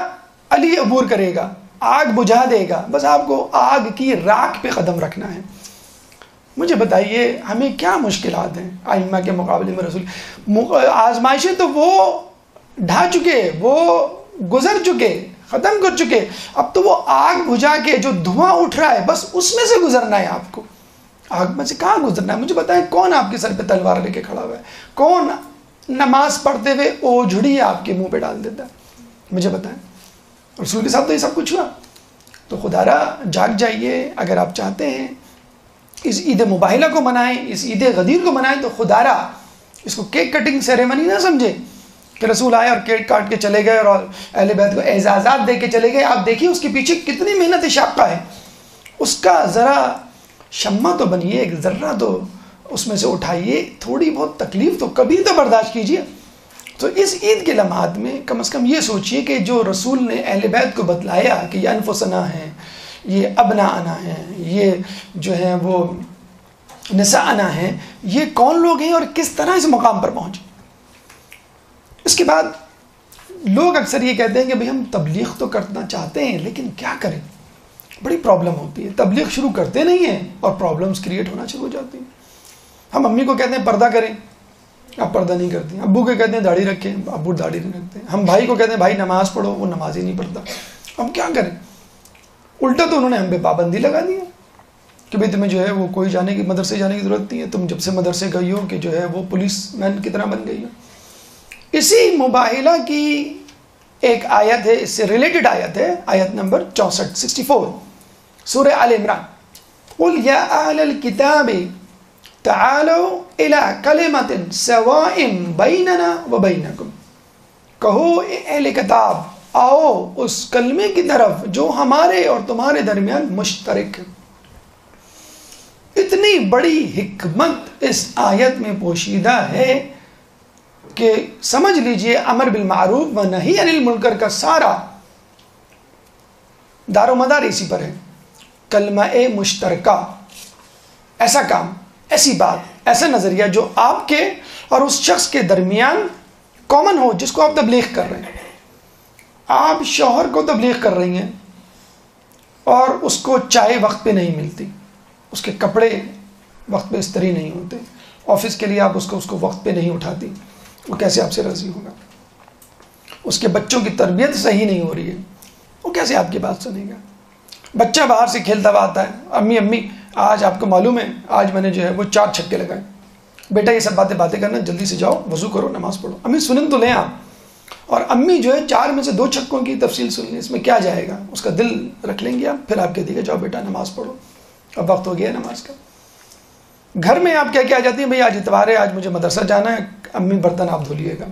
علی عبور کرے گا، آگ بجھا دے گا. بس آپ کو آگ کی راکھ پہ قدم رکھنا ہے. مجھے بتائیے ہمیں کیا مشکلات ہیں ائمہ کے مقابلے میں؟ رسول آزمائشیں تو وہ ڈھا چکے، وہ گزر چکے، ختم کر چکے. اب تو وہ آگ بجھا کے جو دھواں اٹھ رہا ہے بس اس میں سے گزرنا ہے آپ کو. آگ میں سے کہاں گزرنا ہے؟ مجھے بتائیں کون آپ کے سر پہ تلوار لے کے کھڑا ہوا ہے؟ کون نماز پڑھتے ہوئے اوجھڑی آپ کے منہ پہ ڈال دیتا ہے؟ مجھے بتائیں. رسول کے ساتھ تو یہ سب کچھ ہوا. تو خدا را جاگ جائیے. اگر آپ چاہتے ہیں اس عید مباہلہ کو منائیں، اس عید غدیر کو منائیں، تو خدا را اس کو کیک کٹنگ سیریمنی نہ سمجھے کہ رسول آئے اور کیک کاٹ کے چلے گئے اور اہل بیت کو اعزازات دے کے چلے گئے. آپ دیکھیے اس کے پیچھے کتنی محنت شاقہ ہے. اس کا ذرا شمع تو بنیے، ایک ذرہ تو اس میں سے اٹھائیے. تھوڑی بہت تکلیف تو کبھی تو برداشت کیجیے. تو اس عید کے لمحات میں کم از کم یہ سوچیے کہ جو رسول نے اہل بیت کو بتلایا کہ یہ انفسنا ہیں، یہ ابناءنا ہیں، یہ جو ہے وہ نساءنا ہیں، یہ کون لوگ ہیں اور کس طرح اس مقام پر پہنچے. اس کے بعد لوگ اکثر یہ کہتے ہیں کہ بھئی ہم تبلیغ تو کرنا چاہتے ہیں لیکن کیا کریں، بڑی پرابلم ہوتی ہے. تبلیغ شروع کرتے نہیں ہیں اور پرابلمز کریٹ ہونا شروع ہو جاتی ہیں. ہم امی کو کہتے ہیں پردہ کریں، آپ پردہ نہیں کرتے ہیں. ابو کو کہتے ہیں داڑھی رکھیں، ابو داڑھی نہیں رکھتے ہیں. ہم بھائی کو کہتے ہیں بھائی نماز پڑھو، وہ نماز ہی نہیں پڑھتا. ہم کیا کریں؟ الٹا تو انہوں نے ہم پہ پابندی لگا دی ہے کہ بھئی تمہیں جو ہے وہ کوئی جانے کی، مدرسے جانے کی ضرورت نہیں ہے. تم جب سے مدرسے گئی ہو کہ جو ہے وہ پولیس مین کی طرح بن گئی ہو. اسی مباہلہ کی ایک آیت ہے، اس سے ریلیٹڈ آیت ہے، آیت نمبر 64 سورہ آل عمران. قل یا اہل الکتاب تعالوا الى کلمۃ سواء بیننا وبینکم. کہو اے اہل کتاب آؤ اس کلمے کی طرف جو ہمارے اور تمہارے درمیان مشترک ہے. اتنی بڑی حکمت اس آیت میں پوشیدہ ہے کہ سمجھ لیجئے امر بالمعروف و نہی عن المنکر کا سارا دار و مدار اسی پر ہے. کلمہ مشترکہ، ایسا کام، ایسی بات، ایسا نظریہ جو آپ کے اور اس شخص کے درمیان کامن ہو، جس کو آپ تبلیغ کر رہے ہیں. آپ شوہر کو تبلیغ کر رہی ہیں اور اس کو چائے وقت پہ نہیں ملتی، اس کے کپڑے وقت پہ استری نہیں ہوتے، آفس کے لیے آپ اس کو وقت پہ نہیں اٹھاتی، وہ کیسے آپ سے راضی ہوگا؟ اس کے بچوں کی تربیت صحیح نہیں ہو رہی ہے، وہ کیسے آپ کی بات سنے گا؟ بچہ باہر سے کھیلتا ہوا آتا ہے، امی آج آپ کو معلوم ہے آج میں نے جو ہے وہ 4 چھکے لگائے. بیٹا یہ سب باتیں کرنا، جلدی سے جاؤ وضو کرو نماز پڑھو. امی سنن تو لیں آپ. اور امی جو ہے 4 میں سے 2 چھکوں کی تفصیل سن لیں، اس میں کیا جائے گا، اس کا دل رکھ لیں گے آپ، پھر آپ کہتے ہیں جاؤ بیٹا نماز پڑھو، اب وقت ہو گیا نماز کا۔ گھر میں آپ کیا جاتی ہیں، بھئی آج اتوار ہے، آج مجھے مدرسہ جانا ہے، امی برتن آپ دھو لیے گا،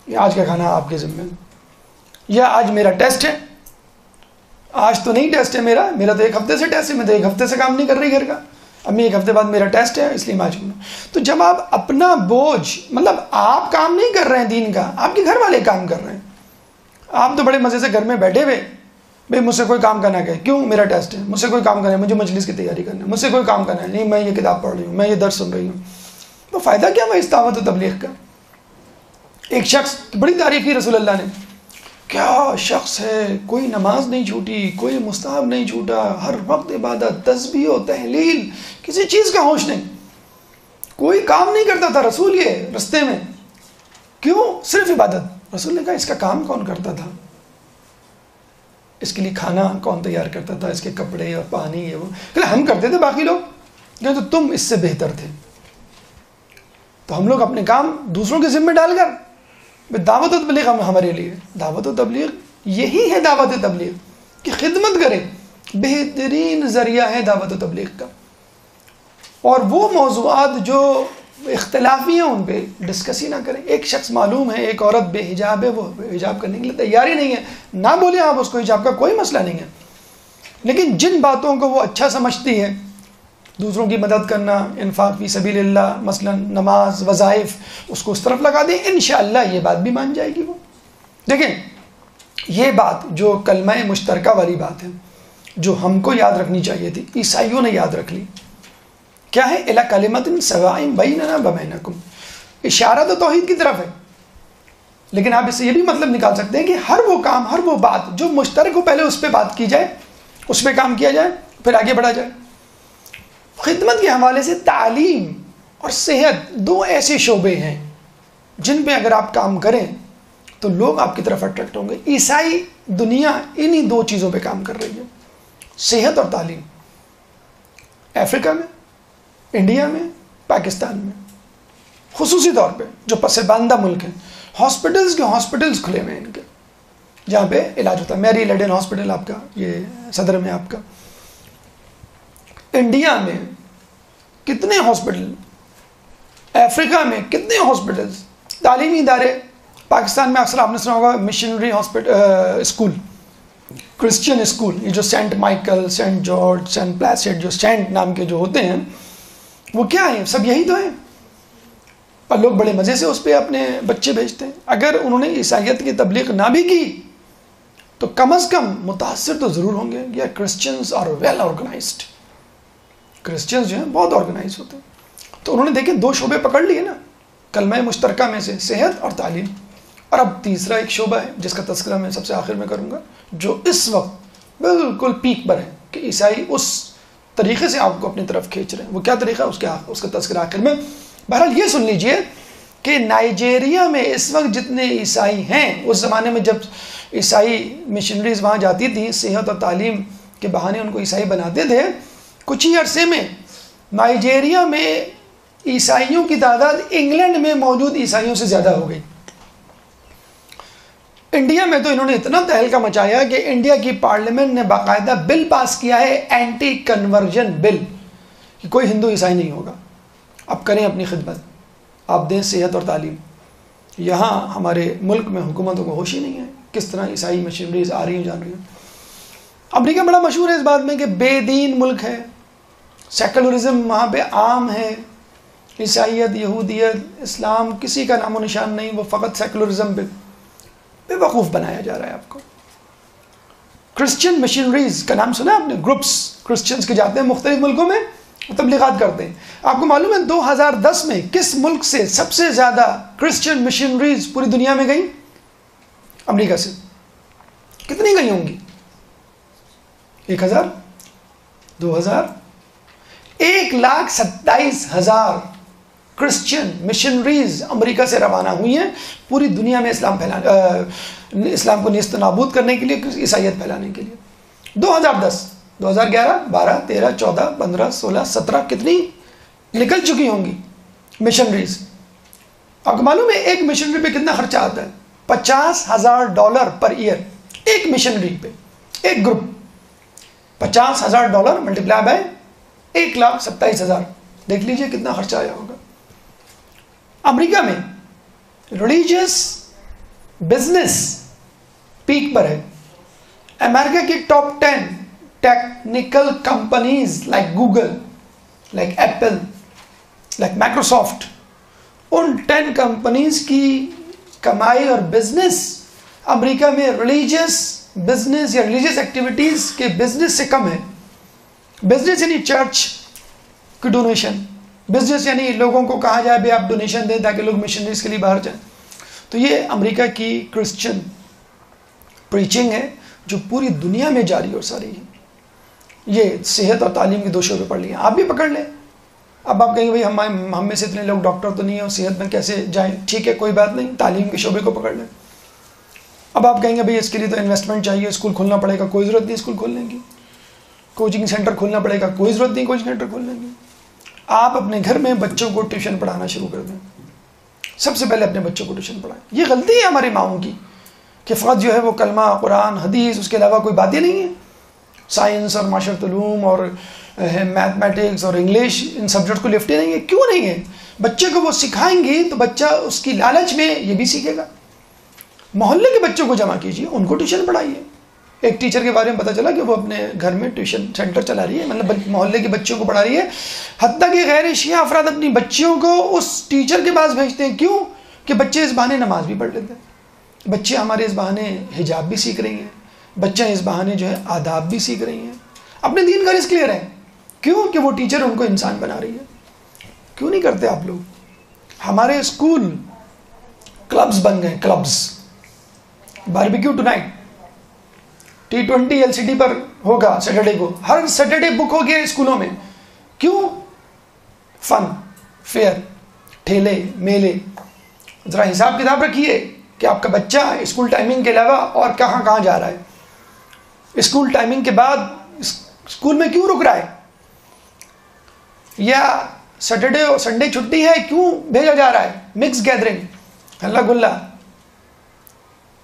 یا آج کا کھانا آپ کے ذمہ، یا آج میرا ٹیسٹ ہے، آج تو نہیں ٹیسٹ ہے میرا تو 1 ہفتے سے ٹیسٹ ہے، میں تو 1 ہفتے سے کام نہیں کر رہی گھر کا، امی 1 ہفتے بعد میرا ٹیسٹ ہے اس لیے میں آج کروں۔ تو جب آپ اپنا بوجھ، مطلب آپ کام نہیں کر رہے ہیں دین کا، آپ کے گھر والے کام کر رہے ہیں، آپ تو بڑے مزے سے گھر میں بیٹھے ہوئے، بھئی مجھ سے کوئی کام کرنا کہ کیوں، میرا ٹیسٹ ہے، مجھ سے کوئی کام کرنا ہے، مجھے مجلس کی تیاری کرنا ہے، مجھ سے کوئی کام کرنا ہے نہیں، میں یہ کتاب پڑھ رہی ہوں، میں یہ درس سن رہی ہوں، تو فائدہ کیا میں اس دعوت و تبلیغ کا۔ ایک شخص بڑی تعریف کی رسول اللہ نے، کیا شخص ہے، کوئی نماز نہیں چھوٹی، کوئی مستحب نہیں چھوٹا، ہر وقت عبادت، تسبیح و تحلیل، کسی چیز کا ہوش نہیں، کوئی کام نہیں کرتا تھا رسول یہ رستے میں، کیوں، صرف عبادت۔ رسول نے کہا اس کا کام کون کرتا تھا، اس کے لیے کھانا کون تیار کرتا تھا، اس کے کپڑے اور پانی یہ وہ، کہ ہم کرتے تھے، باقی لوگ کہ تو تم اس سے بہتر تھے۔ تو ہم لوگ اپنے کام دوسروں کے ذمہ ڈال کر، دعوت و تبلیغ ہمارے لیے، دعوت و تبلیغ یہی ہے، دعوت و تبلیغ کہ خدمت کرے، بہترین ذریعہ ہے دعوت و تبلیغ کا۔ اور وہ موضوعات جو اختلافی ہیں ان پہ ڈسکس ہی نہ کریں۔ ایک شخص معلوم ہے، ایک عورت بے حجاب ہے، وہ حجاب کرنے کے لیے تیار ہی نہیں ہے، نہ بولیں آپ اس کو، حجاب کا کوئی مسئلہ نہیں ہے، لیکن جن باتوں کو وہ اچھا سمجھتی ہے، دوسروں کی مدد کرنا، انفاق فی سبیل اللہ، مثلا نماز، وظائف، اس کو اس طرف لگا دیں، انشاءاللہ یہ بات بھی مان جائے گی وہ۔ دیکھیں یہ بات جو کلمہ مشترکہ والی بات ہے، جو ہم کو یاد رکھنی چاہیے تھی، عیسائیوں نے یاد رکھ لی، کیا ہے، الی کلمۃ سواء بیننا وبینکم، اشارہ تو توحید کی طرف ہے، لیکن آپ اس سے یہ بھی مطلب نکال سکتے ہیں کہ ہر وہ کام، ہر وہ بات جو مشترک ہو، پہلے اس پہ بات کی جائے، اس پہ کام کیا جائے، پھر آگے بڑھا جائے۔ خدمت کے حوالے سے تعلیم اور صحت 2 ایسے شعبے ہیں جن پہ اگر آپ کام کریں تو لوگ آپ کی طرف اٹریکٹ ہوں گے۔ عیسائی دنیا انہی 2 چیزوں پہ کام کر رہی ہے، صحت اور تعلیم، افریقہ میں، انڈیا میں، پاکستان میں، خصوصی طور پہ جو پسماندہ ملک ہیں، ہاسپٹلز کھلے ہوئے ہیں ان کے، جہاں پہ علاج ہوتا ہے۔ میری لیڈن ہاسپٹل آپ کا، یہ صدر میں آپ کا، انڈیا میں کتنے ہاسپٹل، افریقہ میں کتنے ہاسپٹلز، تعلیمی ادارے، پاکستان میں اکثر آپ نے سنا ہوگا مشنری اسکول، کرسچین اسکول، یہ جو saint Michael, saint George, saint Placid, جو سینٹ نام کے جو ہوتے ہیں، وہ کیا ہیں، سب یہی تو ہیں، اور لوگ بڑے مزے سے اس پہ اپنے بچے بھیجتے ہیں۔ اگر انہوں نے عیسائیت کی تبلیغ نہ بھی کی تو کم از کم متاثر تو ضرور ہوں گے۔ یا Christians are well organised, Christians جو ہیں بہت آرگنائز ہوتے ہیں۔ تو انہوں نے دیکھیں 2 شعبے پکڑ لیے نا کلمہ مشترکہ میں سے، صحت اور تعلیم۔ اور اب تیسرا ایک شعبہ ہے جس کا تذکرہ میں سب سے آخر میں کروں گا، جو اس وقت بالکل پیک پر ہے کہ عیسائی اس طریقے سے آپ کو اپنی طرف کھینچ رہے ہیں۔ وہ کیا طریقہ ہے، اس کا تذکرہ آخر میں۔ بہرحال یہ سن لیجئے کہ نائجیریا میں اس وقت جتنے عیسائی ہیں، اس زمانے میں جب عیسائی مشنریز وہاں جاتی تھیں، صحت اور تعلیم کے بہانے ان کو عیسائی بناتے تھے، کچھ ہی عرصے میں نائجیریا میں عیسائیوں کی تعداد انگلینڈ میں موجود عیسائیوں سے زیادہ ہو گئی۔ انڈیا میں تو انہوں نے اتنا تہلکہ مچایا کہ انڈیا کی پارلیمنٹ نے باقاعدہ بل پاس کیا ہے، اینٹی کنورژن بل، کہ کوئی ہندو عیسائی نہیں ہوگا، اب کریں اپنی خدمت، آپ دیں صحت اور تعلیم۔ یہاں ہمارے ملک میں حکومتوں کو ہوش ہی نہیں ہے کس طرح عیسائی مشنریز آ رہی ہیں جان رہی ہیں۔ امریکہ بڑا مشہور ہے اس بات میں کہ بے دین ملک ہے، سیکولرزم وہاں پہ عام ہے، عیسائیت، یہودیت، اسلام کسی کا نام و نشان نہیں، وہ فقط سیکولرزم پہ بے وقوف بنایا جا رہا ہے آپ کو۔ کرسچین مشنریز کا نام سنا آپ نے، گروپس کرسچنز کے جاتے ہیں مختلف ملکوں میں، تبلیغات کرتے ہیں۔ آپ کو معلوم ہے 2010 میں کس ملک سے سب سے زیادہ کرسچین مشنریز پوری دنیا میں گئیں؟ امریکہ سے۔ کتنی گئی ہوں گی؟ 1000، 2000، 1,27,000 کرسچین مشنریز امریکہ سے روانہ ہوئی ہیں پوری دنیا میں اسلام کو نیست نابود کرنے کے لیے، عیسائیت پھیلانے کے لیے۔ 2010، 2011، 12، 13، 14، 15، 16، 17 کتنی نکل چکی ہوں گی مشنریز۔ آپ کو معلوم ہے ایک مشنری پہ کتنا خرچہ آتا ہے؟ $50,000 پر ایئر ایک مشنری پہ، ایک گروپ. $50,000 multiply by 1,27,000. دیکھ لیجئے کتنا خرچہ آیا ہوگا. امریکہ میں ریلیجیس بزنس پیک پر ہے. امریکہ کی top 10 technical companies like Google, like Apple, like Microsoft, ان 10 کمپنیز کی کمائی اور بزنس امریکہ میں ریلیجیس بزنس یا ریلیجیس ایکٹیویٹیز کے بزنس سے کم ہے. بزنس یعنی چرچ کی ڈونیشن، بزنس یعنی لوگوں کو کہا جائے بھی آپ ڈونیشن دیں تاکہ لوگ مشنریز کے لیے باہر جائیں. تو یہ امریکہ کی کرسچن پریچنگ ہے جو پوری دنیا میں جاری اور ساری ہے. یہ صحت اور تعلیم کے 2 شعبے پڑھ لیے، آپ بھی پکڑ لیں. اب آپ کہیں گے بھائی ہم میں سے اتنے لوگ ڈاکٹر تو نہیں ہیں اور صحت میں کیسے جائیں؟ ٹھیک ہے، کوئی بات نہیں، تعلیم کے شعبے کو پکڑ لیں. اب آپ کہیں گے بھائی اس کے لیے تو انویسٹمنٹ چاہیے، اسکول کھولنا پڑے گا. کوئی ضرورت نہیں اسکول کھولنے کی. کوچنگ سینٹر کھولنا پڑے گا. کوئی ضرورت نہیں کوچنگ سینٹر کھولنے کی. آپ اپنے گھر میں بچوں کو ٹیوشن پڑھانا شروع کر دیں. سب سے پہلے اپنے بچوں کو ٹیوشن پڑھائیں. یہ غلطی ہے ہماری ماؤں کی کہ فقط جو ہے وہ کلمہ، قرآن، حدیث، اس کے علاوہ کوئی باتیں نہیں ہیں. سائنس اور معاشرت علوم اور میتھمیٹکس اور انگلش، ان سبجیکٹ کو لفٹ نہیں ہے. کیوں نہیں ہے؟ بچے کو وہ سکھائیں گی تو بچہ اس کی لالچ میں یہ بھی سیکھے گا. محلے کے بچوں کو جمع کیجیے، ان کو ٹیوشن پڑھائیے. ایک ٹیچر کے بارے میں پتہ چلا کہ وہ اپنے گھر میں ٹیوشن سینٹر چلا رہی ہے، مطلب محلے کے بچوں کو پڑھا رہی ہے. حتیٰ کہ غیر شیعہ افراد اپنی بچیوں کو اس ٹیچر کے پاس بھیجتے ہیں. کیوں؟ کہ بچے اس بہانے نماز بھی پڑھ لیتے ہیں، بچے ہمارے اس بہانے حجاب بھی سیکھ رہی ہیں، بچے اس بہانے جو ہے آداب بھی سیکھ رہی ہیں، اپنے دین کا رزق لے رہے ہیں. کیوں؟ کہ وہ ٹیچر ان کو انسان بنا رہی ہے. کیوں نہیں کرتے آپ لوگ؟ ہمارے اسکول کلبز بن گئے، clubs. Barbecue tonight, T20 LCD پر ہوگا سیٹرڈے کو، ہر سیٹرڈے بک ہو گیا اسکولوں میں. کیوں؟ فن، فیئر، ٹھیلے، میلے. ذرا حساب کتاب رکھیے کہ آپ کا بچہ اسکول ٹائمنگ کے علاوہ اور کہاں کہاں جا رہا ہے. اسکول ٹائمنگ کے بعد اسکول میں کیوں رک رہا ہے؟ یا سیٹرڈے اور سنڈے چھٹی ہے کیوں بھیجا جا رہا ہے؟ مکس گیدرنگ، ہلا گلا،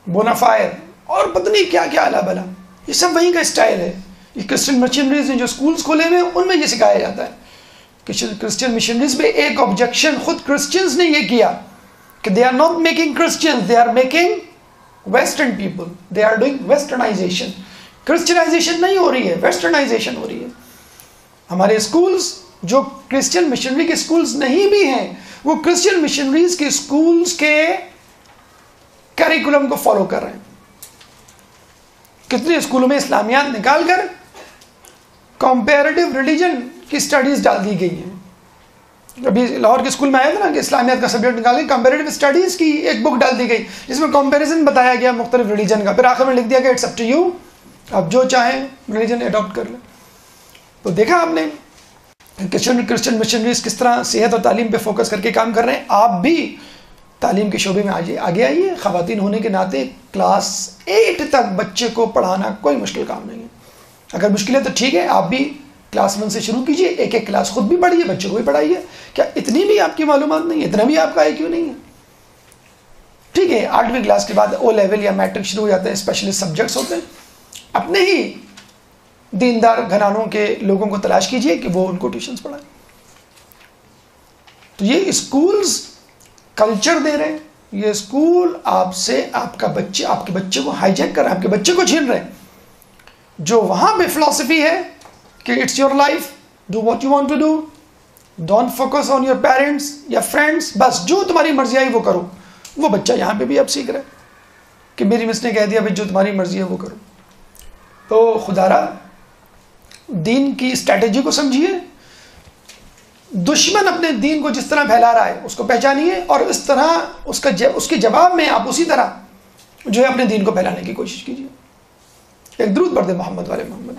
بونافائر اور پتہ نہیں کیا کیا الا بلا. یہ سب وہیں کا اسٹائل ہے. یہ کرسچن مشنریز نے جو اسکولز کھولے ہوئے ہیں ان میں یہ سکھایا جاتا ہے. کرسچن مشنریز پہ ایک آبجیکشن خود کرسچنز نے یہ کیا کہ they are not making Christians, they are making western people, they are doing westernisation. Christianisation نہیں ہو رہی ہے، ویسٹرنائزیشن ہو رہی ہے. ہمارے اسکولز جو کرسچن مشنری کے اسکولز نہیں بھی ہیں، وہ کرسچن مشنریز کے اسکولز کے کیریکولم کو فالو کر رہے ہیں. کتنے اسکولوں میں اسلامیات نکال کر کمپیریٹیو ریلیجن کی سٹڈیز ڈال دی گئی ہیں. ابھی لاہور کے اسکول میں آیا تھا نا کہ اسلامیات کا سبجیکٹ نکال کے کمپیریٹیو اسٹڈیز کی ایک بک ڈال دی گئی جس میں کمپیریزن بتایا گیا مختلف ریلیجن کا. پھر آخر میں لکھ دیا کہ اٹس اپ ٹو یو، آپ جو چاہیں ریلیجن اڈاپٹ کر لیں. تو دیکھا آپ نے کرسچن مشنریز کس طرح صحت اور تعلیم پہ فوکس کر کے کام کر رہے ہیں. آپ بھی تعلیم کے شعبے میں آگے آئیے. خواتین ہونے کے ناطے کلاس 8 تک بچے کو پڑھانا کوئی مشکل کام نہیں ہے. اگر مشکل ہے تو ٹھیک ہے، آپ بھی کلاس 1 سے شروع کیجئے، ایک ایک کلاس خود بھی پڑھیے، بچوں کو بھی پڑھائیے. کیا اتنی بھی آپ کی معلومات نہیں ہے؟ اتنا بھی آپ کا IQ نہیں ہے؟ ٹھیک ہے، 8ویں کلاس کے بعد او لیول یا میٹرک شروع ہو جاتے ہیں، اسپیشلسٹ سبجیکٹس ہوتے ہیں. اپنے ہی دیندار گھرانوں کے لوگوں کو تلاش کیجئے کہ وہ ان کو ٹیوشنز پڑھائیں. تو یہ اسکولز کلچر دے رہے ہیں. یہ اسکول آپ سے آپ کے بچے کو ہائی جیک کر رہے ہیں، آپ کے بچے کو چھین رہے ہیں. جو وہاں پہ فلسفی ہے کہ it's your life, do what you want to do, don't focus on your parents یا فرینڈس، بس جو تمہاری مرضی آئی وہ کرو. وہ بچہ یہاں پہ بھی اب سیکھ رہا ہے کہ میری مس نے کہہ دیا بھائی جو تمہاری مرضی ہے وہ کرو. تو خدا را دین کی اسٹریٹجی کو سمجھیے. دشمن اپنے دین کو جس طرح پھیلا رہا ہے اس کو پہچانیے، اور اس طرح اس کے جواب میں آپ اسی طرح جو ہے اپنے دین کو پھیلانے کی کوشش کیجیے. ایک درود پڑھ دیں محمد والے محمد.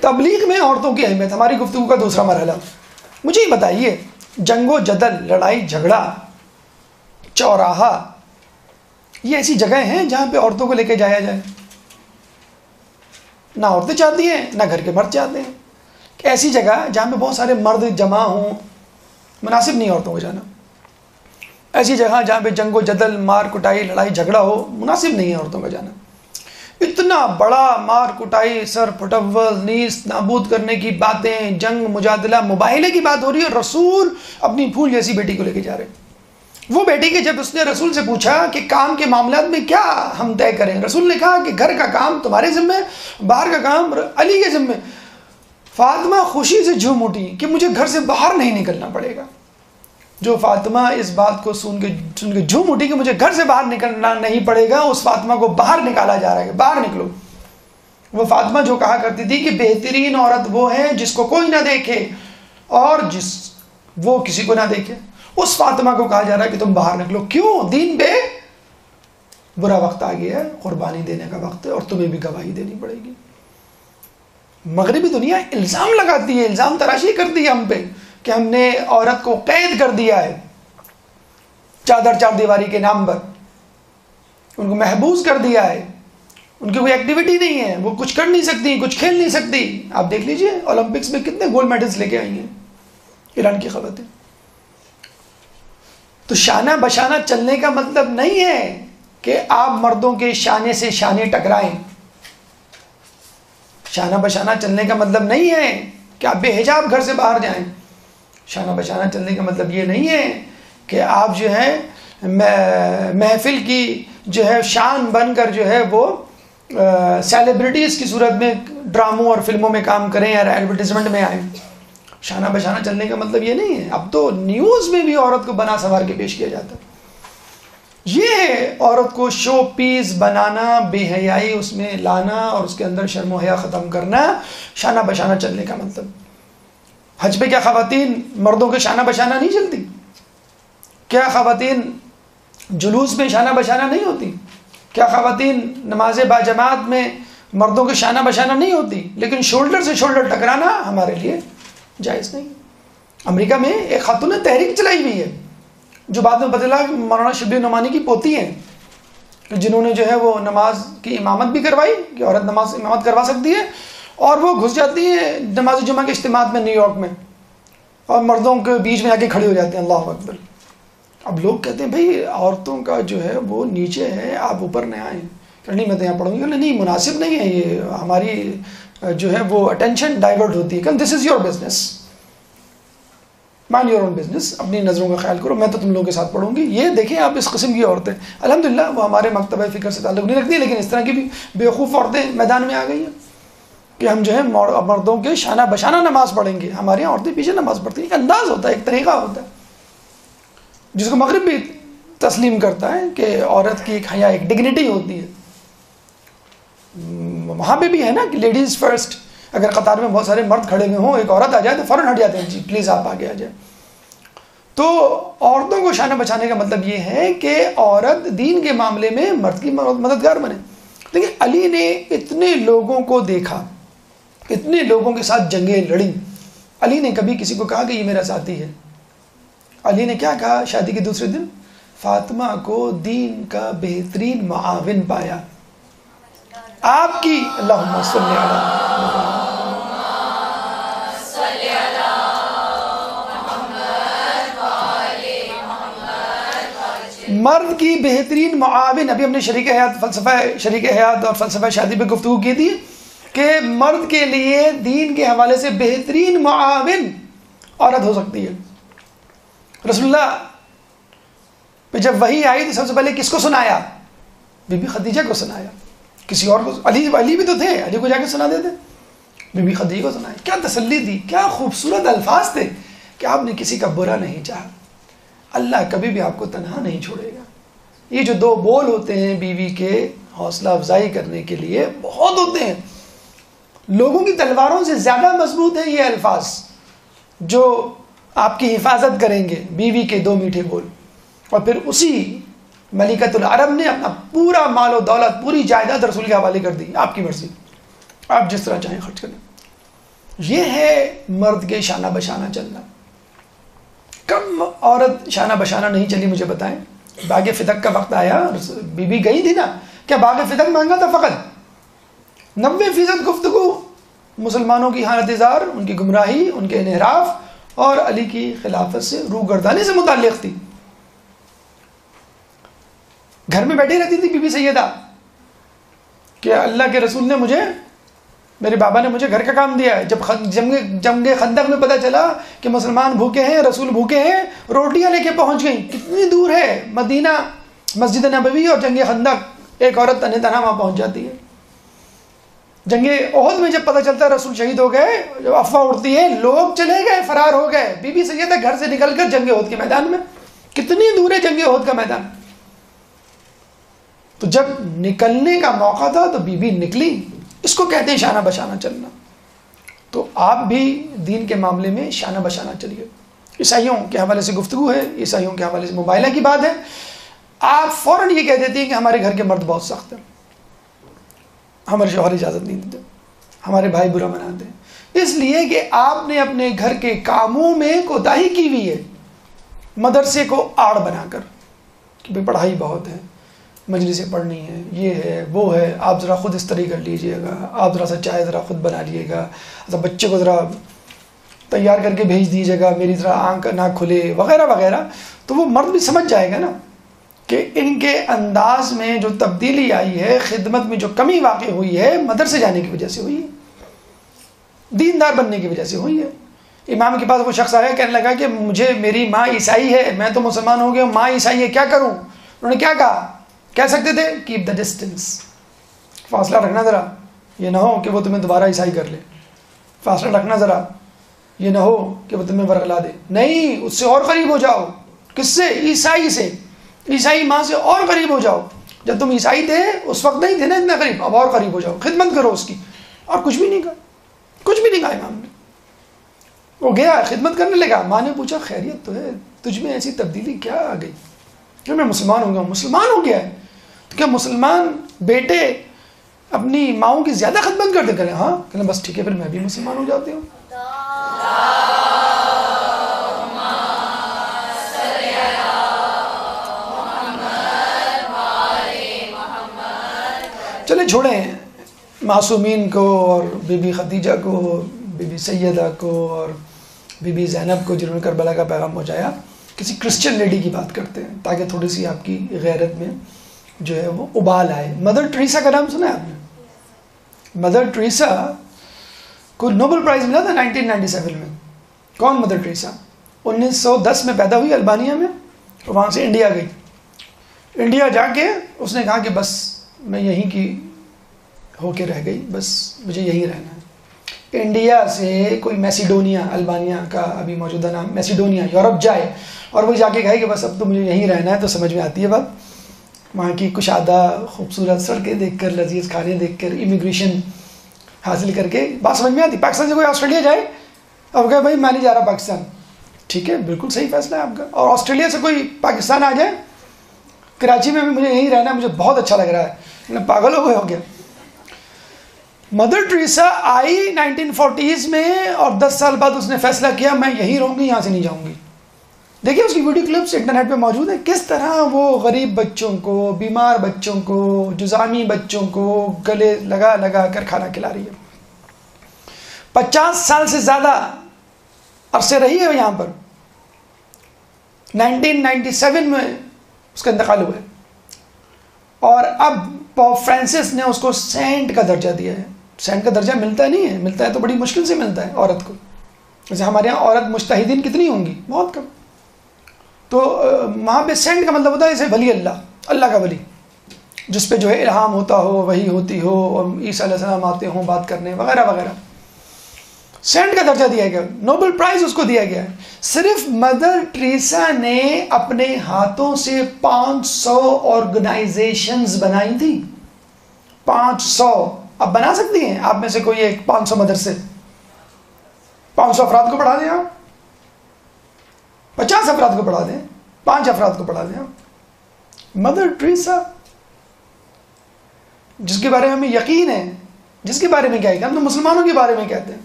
تبلیغ میں عورتوں کی اہمیت، ہماری گفتگو کا دوسرا مرحلہ. مجھے یہ بتائیے، جنگ و جدل، لڑائی جھگڑا، چوراہا، یہ ایسی جگہیں ہیں جہاں پہ عورتوں کو لے کے جایا جائے؟ نہ عورتیں چاہتی ہیں، نہ گھر کے مرد چاہتے ہیں. کہ ایسی جگہ جہاں پہ بہت سارے مرد جمع ہوں، مناسب نہیں عورتوں کو جانا. ایسی جگہ جہاں پہ جنگ و جدل، مار کٹائی، لڑائی جھگڑا ہو، مناسب نہیں ہے عورتوں کا جانا. اتنا بڑا مار کٹائی، سر پھٹول، نیست نابود کرنے کی باتیں، جنگ، مجادلہ، مباہلے کی بات ہو رہی ہے. رسول اپنی پھول جیسی بیٹی کو لے کے جا رہے ہیں. وہ بیٹی کہ جب اس نے رسول سے پوچھا کہ کام کے معاملات میں کیا ہم طے کریں، رسول نے کہا کہ گھر کا کام تمہارے ذمہ، باہر کا کام علی کے ذمہ. فاطمہ خوشی سے جھوم اٹھی کہ مجھے گھر سے باہر نہیں نکلنا پڑے گا. جو فاطمہ اس بات کو سن کے جھوم اٹھی کہ مجھے گھر سے باہر نکلنا نہیں پڑے گا، اس فاطمہ کو باہر نکالا جا رہا ہے کہ باہر نکلو. وہ فاطمہ جو کہا کرتی تھی کہ بہترین عورت وہ ہے جس کو کوئی نہ دیکھے اور وہ کسی کو نہ دیکھے، اس فاطمہ کو کہا جا رہا ہے کہ تم باہر نکلو. کیوں؟ دین پہ برا وقت آ گیا ہے، قربانی دینے کا وقت ہے، اور تمہیں بھی گواہی دینی پڑے گی. مغربی دنیا الزام لگاتی ہے، الزام تراشی کرتی ہے ہم پہ کہ ہم نے عورت کو قید کر دیا ہے چادر چار دیواری کے نام پر، ان کو محبوس کر دیا ہے، ان کی کوئی ایکٹیویٹی نہیں ہے، وہ کچھ کر نہیں سکتی، کچھ کھیل نہیں سکتی. آپ دیکھ لیجئے اولمپکس میں کتنے گولڈ میڈلز لے کے آئی ہیں ایران کی خواتین. تو شانہ بشانہ چلنے کا مطلب نہیں ہے کہ آپ مردوں کے شانے سے شانے ٹکرائیں. شانہ بشانہ چلنے کا مطلب نہیں ہے کہ آپ بے حجاب گھر سے باہر جائیں. شانہ بشانہ چلنے کا مطلب یہ نہیں ہے کہ آپ جو ہے محفل کی جو ہے شان بن کر جو ہے وہ سیلیبریٹیز کی صورت میں ڈراموں اور فلموں میں کام کریں یا ایڈورٹیزمنٹ میں آئیں. شانہ بشانہ چلنے کا مطلب یہ نہیں ہے. اب تو نیوز میں بھی عورت کو بنا سنوار کے پیش کیا جاتا ہے. یہ ہے عورت کو شو پیس بنانا، بے حیائی اس میں لانا اور اس کے اندر شرم و حیا ختم کرنا، شانہ بشانہ چلنے کا مطلب. حج پہ کیا خواتین مردوں کے شانہ بشانہ نہیں چلتی؟ کیا خواتین جلوس میں شانہ بشانہ نہیں ہوتی؟ کیا خواتین نماز باجماعت میں مردوں کے شانہ بشانہ نہیں ہوتی؟ لیکن شولڈر سے شولڈر ٹکرانا ہمارے لیے جائز نہیں. امریکہ میں ایک خاتون نے تحریک چلائی ہوئی ہے جو بعد میں بدلا مولانا شبلی نعمانی کی پوتی ہیں، جنہوں نے جو ہے وہ نماز کی امامت بھی کروائی کہ عورت نماز امامت کروا سکتی ہے، اور وہ گھس جاتی ہیں نماز جمعہ کے اجتماعات میں نیو یارک میں اور مردوں کے بیچ میں آ کے کھڑے ہو جاتے ہیں. اللہ اکبر. اب لوگ کہتے ہیں بھائی عورتوں کا جو ہے وہ نیچے ہے، آپ اوپر نہ آئیں. کہ نہیں میں تو یہاں پڑھوں گی. نہیں مناسب نہیں ہے، یہ ہماری جو ہے وہ اٹینشن ڈائیورٹ ہوتی ہے. کہ this is your business, mind your own business, اپنی نظروں کا خیال کرو، میں تو تم لوگوں کے ساتھ پڑھوں گی. یہ دیکھیں آپ اس قسم کی عورتیں الحمدللہ وہ ہمارے مکتبہ فکر سے تعلق نہیں رکھتی، لیکن اس طرح کی بھی بیوقوف عورتیں میدان میں آ گئی ہیں کہ ہم جو ہے مردوں کے شانہ بشانہ نماز پڑھیں گے. ہمارے یہاں عورتیں پیچھے نماز پڑھتی ہیں. ایک انداز ہوتا ہے، ایک طریقہ ہوتا ہے جس کو مغرب بھی تسلیم کرتا ہے کہ عورت کی ایک حیا، ایک ڈگنیٹی ہوتی ہے. وہاں پہ بھی ہے نا کہ لیڈیز فرسٹ. اگر قطار میں بہت سارے مرد کھڑے ہوئے ہوں، ایک عورت آ جائے تو فوراً ہٹ جاتے ہیں، جی پلیز آپ آگے آ جائیں. تو عورتوں کو شانہ بچانے کا مطلب یہ ہے کہ عورت دین کے معاملے میں مرد کی مددگار بنے. لیکن علی نے اتنے لوگوں کو دیکھا، اتنے لوگوں کے ساتھ جنگیں لڑیں. علی نے کبھی کسی کو کہا کہ یہ میرا ساتھی ہے؟ علی نے کیا کہا شادی کے دوسرے دن؟ فاطمہ کو دین کا بہترین معاون پایا. آپ کی اللہم صلی علی مرد کی بہترین معاون. ابھی ہم نے شریک حیات، فلسفہ شریک حیات اور فلسفہ شادی پہ گفتگو کی تھی کہ مرد کے لیے دین کے حوالے سے بہترین معاون عورت ہو سکتی ہے. رسول اللہ پہ جب وحی آئی تو سب سے پہلے کس کو سنایا؟ بی بی خدیجہ کو سنایا. کسی اور کو؟ علی بھی تو تھے، علی کو جا کے سنا دیتے. بی بی خدیجہ کو سنایا. کیا تسلی دی، کیا خوبصورت الفاظ تھے کہ آپ نے کسی کا برا نہیں چاہا. اللہ کبھی بھی آپ کو تنہا نہیں چھوڑے گا. یہ جو دو بول ہوتے ہیں بیوی کے حوصلہ افزائی کرنے کے لیے بہت ہوتے ہیں. لوگوں کی تلواروں سے زیادہ مضبوط ہیں یہ الفاظ جو آپ کی حفاظت کریں گے. بیوی کے دو میٹھے بول. اور پھر اسی ملکۃ العرب نے اپنا پورا مال و دولت، پوری جائیداد رسول کے حوالے کر دی. آپ کی مرضی، آپ جس طرح چاہیں خرچ کریں. یہ ہے مرد کے شانہ بشانہ چلنا. کم عورت شانہ بشانہ نہیں چلی مجھے بتائیں. باغ فتق کا وقت آیا، بی بی گئی تھی نا. کیا باغ فتق مانگا تھا؟ فقط 90% گفتگو مسلمانوں کی حالت زار، ان کی گمراہی، ان کے انحراف اور علی کی خلافت سے روگردانی سے متعلق تھی. گھر میں بیٹھی رہتی تھی بی بی سیدہ کہ اللہ کے رسول نے مجھے، میرے بابا نے مجھے گھر کا کام دیا ہے. جب جنگ خندق میں پتہ چلا کہ مسلمان بھوکے ہیں، رسول بھوکے ہیں، روٹیاں لے کے پہنچ گئیں. کتنی دور ہے مدینہ، مسجد نبوی اور جنگ خندق، ایک عورت تنہا تنہا وہاں پہنچ جاتی ہے. جنگ احد میں جب پتہ چلتا ہے رسول شہید ہو گئے، جب افواہ اڑتی ہے، لوگ چلے گئے، فرار ہو گئے. بی بی سیدہ گھر سے نکل کر جنگ احد کے میدان میں. کتنی دور ہے جنگ احد کا میدان. تو جب نکلنے کا موقع تھا تو بی بی نکلی. اس کو کہتے ہیں شانہ بشانہ چلنا. تو آپ بھی دین کے معاملے میں شانہ بشانہ چلیے. عیسائیوں کے حوالے سے گفتگو ہے، عیسائیوں کے حوالے سے موبائلہ کی بات ہے. آپ فوراً یہ کہہ دیتے ہیں کہ ہمارے گھر کے مرد بہت سخت ہیں، ہمارے شوہر اجازت نہیں دیتے، ہمارے بھائی برا مناتے ہیں. اس لیے کہ آپ نے اپنے گھر کے کاموں میں کوتاہی کی ہوئی ہے، مدرسے کو آڑ بنا کر کہ بھئی پڑھائی بہت ہے، مجلسیں پڑھنی ہے، یہ ہے وہ ہے، آپ ذرا خود استری کر لیجئے گا، آپ ذرا سا چائے ذرا خود بنا لیے گا، بچے کو ذرا تیار کر کے بھیج دیجیے گا، میری ذرا آنکھ نہ کھلے وغیرہ وغیرہ. تو وہ مرد بھی سمجھ جائے گا نا کہ ان کے انداز میں جو تبدیلی آئی ہے، خدمت میں جو کمی واقع ہوئی ہے، مدرسے جانے کی وجہ سے ہوئی ہے، دیندار بننے کی وجہ سے ہوئی ہے. امام کے پاس وہ شخص آیا، کہنے لگا کہ مجھے، میری ماں عیسائی ہے، میں تو مسلمان ہو گیا ہوں، ماں عیسائی ہے، کیا کروں؟ انہوں نے کیا کہا؟ کہہ سکتے تھے کیپ دا ڈسٹینس، فاصلہ رکھنا ذرا، یہ نہ ہو کہ وہ تمہیں دوبارہ عیسائی کر لے. فاصلہ رکھنا ذرا، یہ نہ ہو کہ وہ تمہیں ورغلا دے. نہیں، اس سے اور قریب ہو جاؤ. کس سے؟ عیسائی سے. عیسائی ماں سے اور قریب ہو جاؤ. جب تم عیسائی تھے اس وقت نہیں تھے نا اتنا قریب، اب اور قریب ہو جاؤ، خدمت کرو اس کی. اور کچھ بھی نہیں کہا، کچھ بھی نہیں کہا امام نے. وہ گیا خدمت کرنے لگا. ماں نے پوچھا خیریت تو ہے؟ تجھ میں ایسی تبدیلی کیا آ گئی کہ میں مسلمان ہو گیا ہوں؟ مسلمان ہو گیا ہے تو کیا مسلمان بیٹے اپنی ماؤں کی زیادہ خدمت کرتے؟ کریں ہاں. کہنا بس ٹھیک ہے، پھر میں بھی مسلمان ہو جاتی ہوں. چلے چھوڑیں معصومین کو اور بی بی خدیجہ کو، بی بی سیدہ کو اور بی بی زینب کو جنہوں نے کربلا کا پیغام پہنچایا. کسی کرسچن لیڈی کی بات کرتے ہیں تاکہ تھوڑی سی آپ کی غیرت میں جو ہے وہ ابال آئے. مدر ٹریسا کا نام سنا ہے آپ نے؟ مدر ٹریسا کو نوبل پرائز ملا تھا 1997 میں. کون مدر ٹریسا؟ 1910 میں پیدا ہوئی البانیہ میں، اور وہاں سے انڈیا گئی. انڈیا جا کے اس نے کہا کہ بس میں یہیں کی ہو کے رہ گئی، بس مجھے یہیں رہنا ہے. انڈیا سے کوئی میسیڈونیا، البانیہ کا ابھی موجودہ نام میسیڈونیا، یورپ جائے اور وہ جا کے کہے کہ بس اب تو مجھے یہیں رہنا ہے. تو سمجھ میں آتی ہے بات. وہاں کی کشادہ خوبصورت سڑکیں دیکھ کر، لذیذ کھانے دیکھ کر، امیگریشن حاصل کر کے بات سمجھ میں آتی. پاکستان سے کوئی آسٹریلیا جائے اب کہے بھائی میں نہیں جا رہا پاکستان، ٹھیک ہے بالکل صحیح فیصلہ ہے آپ کا. اور آسٹریلیا سے کوئی پاکستان آ جائے، کراچی میں بھی مجھے یہیں رہنا ہے، مجھے بہت اچھا لگ رہا ہے، پاگل ہو گئے ہو گیا. مدر ٹریسا آئی 1940s میں اور 10 سال بعد اس نے فیصلہ کیا میں یہیں رہوں گی، یہاں سے نہیں جاؤں گی. دیکھیں اس کی ویڈیو کلپس انٹرنیٹ پہ موجود ہیں، کس طرح وہ غریب بچوں کو، بیمار بچوں کو، جزامی بچوں کو گلے لگا لگا کر کھانا کھلا رہی ہے. 50 سال سے زیادہ عرصے رہی ہے یہاں پر. 1997 میں اس کا انتقال ہوا ہے اور اب پوپ فرانسس نے اس کو سینٹ کا درجہ دیا ہے. سینٹ کا درجہ ملتا نہیں ہے، ملتا ہے تو بڑی مشکل سے ملتا ہے عورت کو. جیسے ہمارے یہاں عورت مجتہدین کتنی ہوں گی؟ بہت کم. تو وہاں پہ سینٹ کا مطلب ہوتا ہے جیسے ولی اللہ، اللہ کا ولی، جس پہ جو ہے الہام ہوتا ہو، وحی ہوتی ہو، اور عیسیٰ علیہ السلام آتے ہوں بات کرنے وغیرہ وغیرہ. سینٹ کا درجہ دیا گیا، نوبل پرائز اس کو دیا گیا ہے. صرف مدر ٹریسا نے اپنے ہاتھوں سے 500 آرگنائزیشنز بنائی تھی. 500. اب بنا سکتی ہیں آپ میں سے کوئی ایک 500 مدرسے؟ 500 افراد کو پڑھا دیں آپ، 50 افراد کو پڑھا دیں، 5 افراد کو پڑھا دیں آپ. مدر ٹریسا جس کے بارے میں ہمیں یقین ہے، جس کے بارے میں کیا ہے، ہم تو مسلمانوں کے بارے میں کہتے ہیں،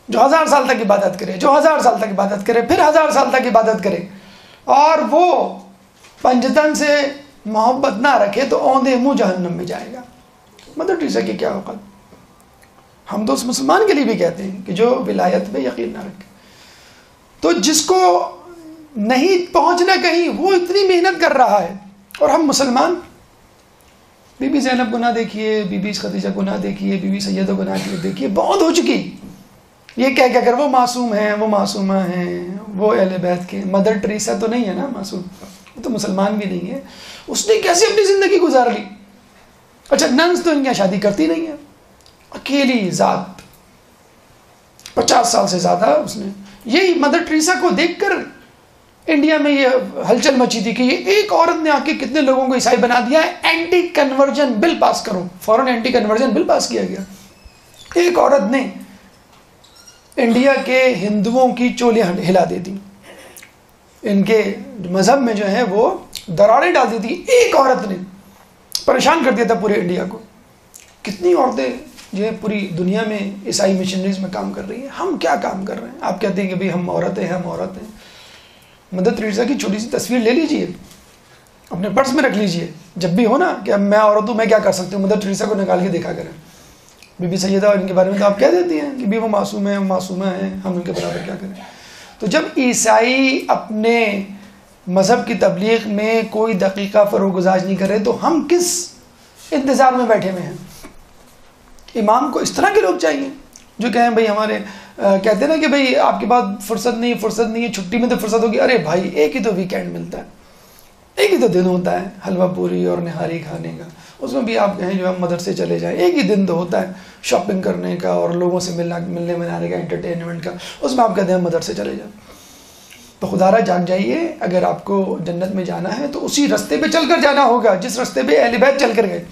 جو 1000 سال تک عبادت کرے، جو 1000 سال تک عبادت کرے، پھر 1000 سال تک عبادت کرے، اور وہ پنجتن سے محبت نہ رکھے تو اوندے منہ جہنم میں جائے گا. مدر ٹریسا کی کیا اوقات. ہم تو اس مسلمان کے لیے بھی کہتے ہیں کہ جو ولایت پہ یقین نہ رکھے. تو جس کو نہیں پہنچنا کہیں وہ اتنی محنت کر رہا ہے، اور ہم مسلمان بی بی زینب گناہ دیکھیے، بی بی خدیجہ گناہ دیکھیے، بی بی سیدہ گناہ دیکھیے، بہت ہو چکی. یہ کہہ کر وہ معصوم ہیں، وہ معصومہ ہیں، وہ اہل بیت کے. مدر ٹریسا تو نہیں ہے نا معصوم، وہ تو مسلمان بھی نہیں ہے. اس نے کیسے اپنی زندگی گزار لی؟ اچھا ننس تو ان کی شادی کرتی نہیں ہے، اکیلی ذات 50 سال سے زیادہ اس نے. یہی مدر ٹریسا کو دیکھ کر انڈیا میں یہ ہلچل مچی تھی کہ یہ ایک عورت نے آ کے کتنے لوگوں کو عیسائی بنا دیا ہے، اینٹی کنورژن بل پاس کرو. فوراً اینٹی کنورژن بل پاس کیا گیا. ایک عورت نے انڈیا کے ہندوؤں کی چولیاں ہلا دی تھی، ان کے مذہب میں جو ہے وہ دراڑیں ڈال دی تھی. ایک عورت نے پریشان کر دیا تھا پورے انڈیا کو. کتنی عورتیں جو ہے پوری دنیا میں عیسائی مشنریز میں کام کر رہی ہیں. ہم کیا کام کر رہے ہیں؟ آپ کہتے ہیں کہ بھئی ہم عورتیں ہیں، ہم عورت ہیں. مدر ٹریسا کی چھوٹی سی تصویر لے لیجئے، اپنے پرس میں رکھ لیجئے. جب بھی ہو نا کہ اب میں عورت ہوں، میں کیا کر سکتی ہوں، مدر ٹریسا کو نکال کے دیکھا کریں. بی بی سیدہ اور ان کے بارے میں تو آپ کہہ دیتی ہیں کہ بھی وہ معصوم ہیں، معصومہ ہیں، ہم ان کے برابر کیا کریں. تو جب عیسائی اپنے مذہب کی تبلیغ میں کوئی دقیقہ فروغ گزاش نہیں کرے تو ہم کس انتظار میں بیٹھے ہوئے ہیں؟ امام کو اس طرح کے لوگ چاہیے جو کہیں بھائی ہمارے کہتے ہیں نا کہ بھائی آپ کے پاس فرصت نہیں ہے، چھٹی میں تو فرصت ہوگی. ارے بھائی ایک ہی تو ویکینڈ ملتا ہے، ایک ہی تو دن ہوتا ہے حلوہ پوری اور نہاری کھانے کا. اس میں بھی آپ کہیں جو ہم مدرسے چلے جائیں، ایک ہی دن تو ہوتا ہے شاپنگ کرنے کا اور لوگوں سے ملنے ملانے کا، انٹرٹینمنٹ کا. اس میں آپ کہتے ہیں ہم مدرسے چلے جائیں. تو خدا را جان جائیے، اگر آپ کو جنت میں جانا ہے تو اسی رستے پہ چل کر جانا ہوگا جس رستے پہ اہل بیت چل کر گئے.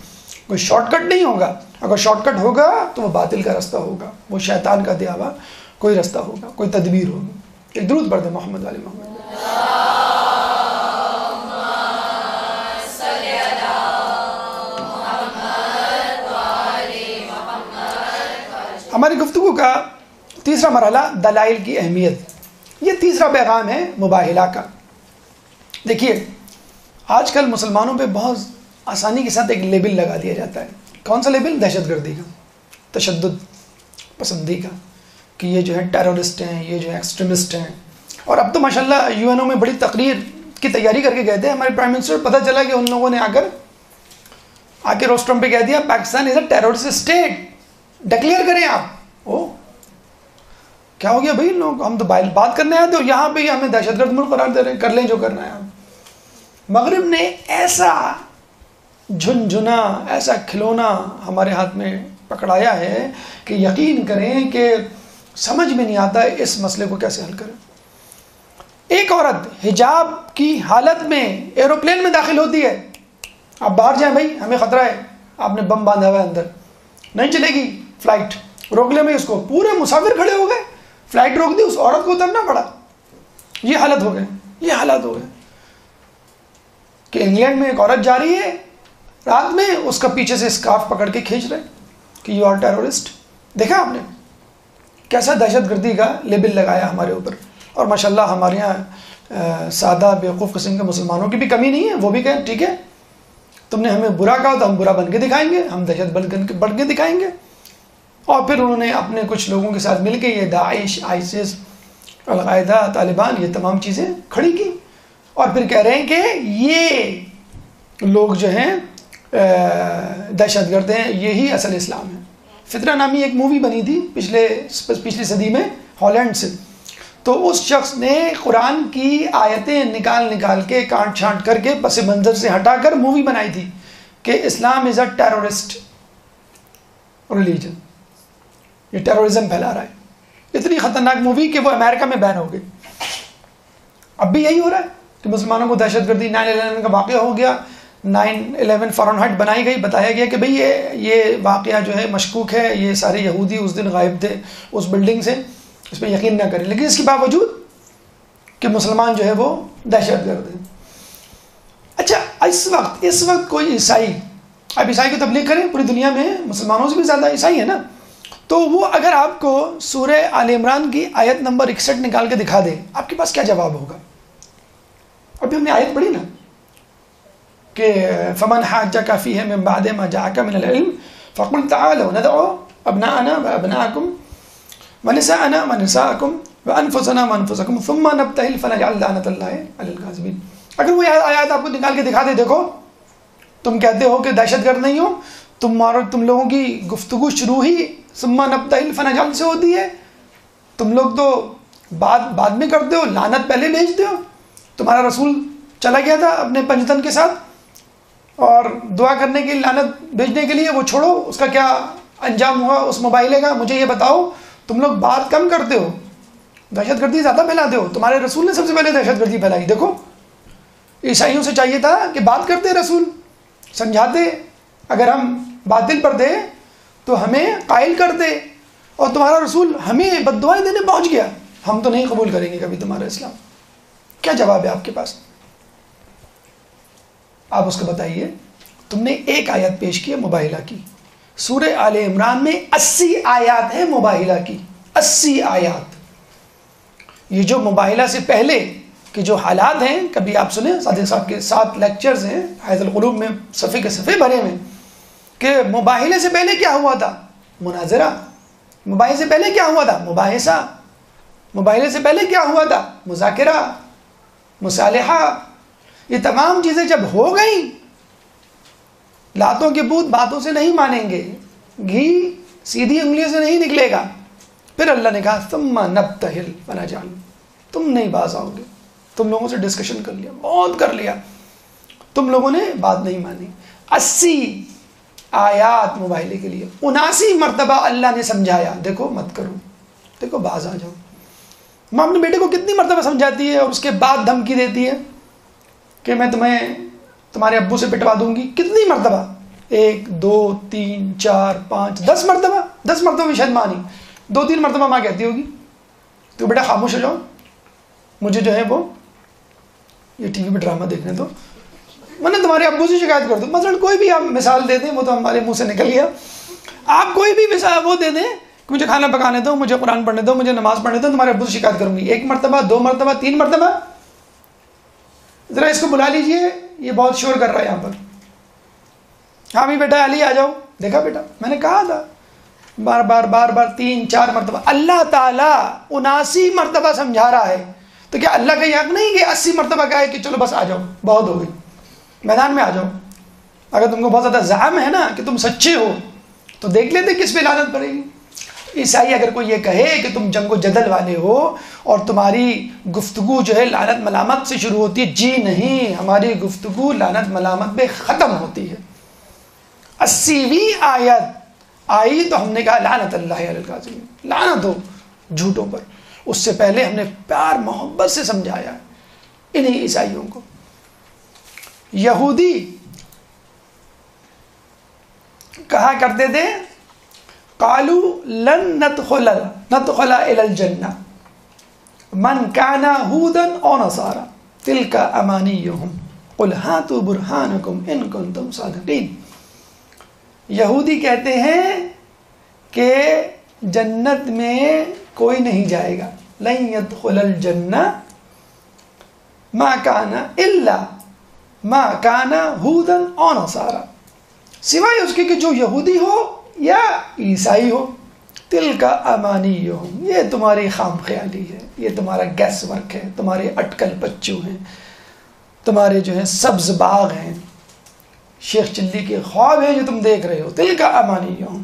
کوئی شارٹ کٹ نہیں ہوگا. اگر شارٹ کٹ ہوگا تو وہ باطل کا رستہ ہوگا، وہ شیطان کا دیا ہوا کوئی رستہ ہوگا، کوئی تدبیر ہوگی. ایک درود پڑھ دیں محمد علی محمد. ہماری گفتگو کا تیسرا مرحلہ دلائل کی اہمیت. یہ تیسرا پیغام ہے مباہلہ کا. دیکھیے آج کل مسلمانوں پہ بہت آسانی کے ساتھ ایک لیبل لگا دیا جاتا ہے. کون سا لیبل؟ دہشت گردی کا، تشدد پسندی کا، کہ یہ جو ہے ٹیرورسٹ ہیں، یہ جو ہے ایکسٹریمسٹ ہیں. اور اب تو ماشاءاللہ یو این او میں بڑی تقریر کی تیاری کر کے گئے تھے ہمارے پرائم منسٹر. پتہ چلا کہ ان لوگوں نے آ کے روسٹرم پہ کہہ دیا پاکستان از اے ٹیرورسٹ اسٹیٹ، ڈکلیئر کریں آپ. او کیا ہو گیا بھائی؟ لوگ ہم تو بات کرنے آئے تھے اور یہاں پہ ہمیں دہشت گرد ملک قرار دے رہے ہیں، کر لیں جو کرنا ہے. مغرب نے ایسا جھنجھنا، ایسا کھلونا ہمارے ہاتھ میں پکڑایا ہے کہ یقین کریں کہ سمجھ میں نہیں آتا ہے اس مسئلے کو کیسے حل کریں. ایک عورت حجاب کی حالت میں ایروپلین میں داخل ہوتی ہے. آپ باہر جائیں بھائی، ہمیں خطرہ ہے، آپ نے بم باندھا ہوا ہے اندر، نہیں چلے گی فلائٹ، روک لیں بھائی اس کو. پورے مسافر کھڑے ہو گئے، فلائٹ روک دی، اس عورت کو اترنا پڑا. یہ حالت ہو گئے، یہ حالات ہو گئے کہ انگلینڈ میں ایک عورت جا رہی ہے رات میں، اس کا پیچھے سے اسکارف پکڑ کے کھینچ رہے کہ یو آر ٹیرورسٹ. دیکھا آپ نے کیسا دہشت گردی کا لیبل لگایا ہمارے اوپر. اور ماشاءاللہ ہمارے یہاں سادہ بیوقوف قسم کے مسلمانوں کی بھی کمی نہیں ہے. وہ بھی کہیں ٹھیک ہے تم نے ہمیں برا کہا تو ہم برا بن کے دکھائیں گے، ہم دہشت بن کے دکھائیں گے. اور پھر انہوں نے اپنے کچھ لوگوں کے ساتھ مل کے یہ داعش، آئسس، القاعدہ، طالبان، یہ تمام چیزیں کھڑی کی. اور پھر کہہ رہے ہیں کہ یہ لوگ جو ہیں دہشت گرد ہیں، یہی اصل اسلام ہے. فتنہ نامی ایک مووی بنی تھی پچھلی صدی میں ہالینڈ سے. تو اس شخص نے قرآن کی آیتیں نکال کے کاٹ چھانٹ کر کے پس منظر سے ہٹا کر مووی بنائی تھی کہ اسلام از اے ٹیرورسٹ ریلیجن، یہ ٹیرورزم پھیلا رہا ہے. اتنی خطرناک مووی کہ وہ امریکہ میں بین ہو گئی. اب بھی یہی ہو رہا ہے کہ مسلمانوں کو دہشت گردی 9/11 کا واقعہ ہو گیا، 9/11 فارنہائٹ بنائی گئی، بتایا گیا کہ بھئی یہ واقعہ جو ہے مشکوک ہے، یہ سارے یہودی اس دن غائب تھے اس بلڈنگ سے، اس پہ یقین نہ کریں. لیکن اس کے باوجود کہ مسلمان جو ہے وہ دہشت گرد ہے. اچھا اس وقت کوئی عیسائی، اب عیسائی کو تبلیغ کریں، پوری دنیا میں مسلمانوں سے بھی زیادہ عیسائی ہے نا، تو وہ اگر آپ کو سورہ آل عمران کی آیت نمبر 61 نکال کے دکھا دے، آپ کے پاس کیا جواب ہوگا؟ ابھی ہم نے آیت پڑھی نا کہ فمن حاجک فیہ من بعد ما جاءک من العلم فقل تعالوا ندعو ابناءنا وابناءکم ونساءنا ونساءکم وانفسنا وانفسکم ثم نبتہل فنجعل لعنۃ اللہ علی الکاذبین. اگر وہ آیات آپ کو نکال کے دکھا دے، دیکھو تم کہتے ہو کہ دہشت گرد نہیں ہو، تم لوگوں کی گفتگو شروع ہی ثم نبتہل فنجعل سے ہوتی ہے، تم لوگ تو بعد میں کرتے ہو، لعنت پہلے بھیجتے ہو. تمہارا رسول چلا گیا تھا اپنے پنجتن کے ساتھ اور دعا کرنے کی لعنت بھیجنے کے لیے، وہ چھوڑو، اس کا کیا انجام ہوا اس مباحلے کا؟ مجھے یہ بتاؤ. تم لوگ بات کم کرتے ہو، دہشت گردی زیادہ پھیلاتے ہو. تمہارے رسول نے سب سے پہلے دہشت گردی پھیلائی. دیکھو عیسائیوں سے چاہیے تھا کہ بات کرتے، رسول سمجھاتے، اگر ہم باطل پر دے تو ہمیں قائل کر دے، اور تمہارا رسول ہمیں بد دعائیں دینے پہنچ گیا، ہم تو نہیں قبول کریں گے کبھی تمہارا اسلام. کیا جواب ہے آپ کے پاس؟ آپ اس کو بتائیے. تم نے ایک آیت پیش کی ہے مباحلہ کی. سورہ آل عمران میں 80 آیات ہیں مباحلہ کی، 80 آیات. یہ جو مباحلہ سے پہلے کہ جو حالات ہیں، کبھی آپ سنیں صادق صاحب کے 7 لیکچرز ہیں حیات القلوب میں، صفحے کے صفحے بھرے ہوئے، کہ مباحلے سے پہلے کیا ہوا تھا؟ مناظرہ. مباحلے سے پہلے کیا ہوا تھا؟ مباحثہ. مباحلے سے پہلے کیا ہوا تھا؟ مذاکرہ، مصالحہ. یہ تمام چیزیں جب ہو گئیں، لاتوں کے بت باتوں سے نہیں مانیں گے، گھی سیدھی انگلیوں سے نہیں نکلے گا. پھر اللہ نے کہا ثم نبتہل فنجعل، تم نہیں باز آؤ گے. تم لوگوں سے ڈسکشن کر لیا، بہت کر لیا، تم لوگوں نے بات نہیں مانی. 80 آیات مباحلے کے لیے، 79 مرتبہ اللہ نے سمجھایا، دیکھو مت کرو، دیکھو باز آ جاؤ. ماں اپنے بیٹے کو کتنی مرتبہ سمجھاتی ہے اور اس کے بعد دھمکی دیتی ہے کہ میں تمہیں تمہارے ابو سے پٹوا دوں گی. کتنی مرتبہ؟ 1 2 3 4 5 10 مرتبہ. 10 مرتبہ بھی شاید مانی. 2-3 مرتبہ ماں کہتی ہوگی تو بیٹا خاموش ہو جاؤ، مجھے جو ہے وہ یہ ٹی وی پہ ڈرامہ دیکھنے دو، میں نے تمہارے ابو سے شکایت کر دوں. مثلا کوئی بھی آپ مثال دے دیں، وہ تو ہمارے منہ سے نکل گیا. آپ کوئی بھی مثال وہ دے دیں کہ مجھے کھانا پکانے دو، مجھے قرآن پڑھنے دو، مجھے نماز پڑھنے دو، تمہارے ابو سے شکایت کروں گی. 1 مرتبہ 2 مرتبہ 3 مرتبہ. ذرا اس کو بلا لیجئے، یہ بہت شور کر رہا ہے یہاں پر. ہاں بھی بیٹا علی آ جاؤ. دیکھا بیٹا میں نے کہا تھا، بار بار 3-4 مرتبہ. اللہ تعالیٰ 79 مرتبہ سمجھا رہا ہے، تو کیا اللہ کا یہ حق نہیں کہ 80 مرتبہ کہا ہے کہ چلو بس آ جاؤ، بہت ہو گئی، میدان میں آ جاؤ. اگر تم کو بہت زیادہ زعم ہے نا کہ تم سچے ہو تو دیکھ لیتے کس پہ لعنت پڑے گی. عیسائی اگر کوئی یہ کہے کہ تم جنگ و جدل والے ہو اور تمہاری گفتگو جو ہے لعنت ملامت سے شروع ہوتی ہے، جی نہیں، ہماری گفتگو لعنت ملامت پہ ختم ہوتی ہے. 80ویں آیت آئی تو ہم نے کہا لعنت اللہ علی الکاذبین، لعنت ہو جھوٹوں پر. اس سے پہلے ہم نے پیار محبت سے سمجھایا انہیں عیسائیوں کو. یہودی کہا کرتے تھے قالوا لن ندخل الى الجنہ من كان هودا او نصارى تلك امانيهم قل هاتوا برهانكم ان كنتم صادقين. یہودی کہتے ہیں کہ جنت میں کوئی نہیں جائے گا، لن يدخل الجنہ ما كان الا ما كان هودا او نصارى، سوائے اس کے کہ جو یہودی ہو یا عیسائی ہو. تلک امانیہم، یہ تمہاری خام خیالی ہے، یہ تمہارا گیس ورک ہے، تمہارے اٹکل بچوں ہیں، تمہارے جو ہیں سبز باغ ہیں، شیخ چلی کے خواب ہیں جو تم دیکھ رہے ہو. تلک امانیہم.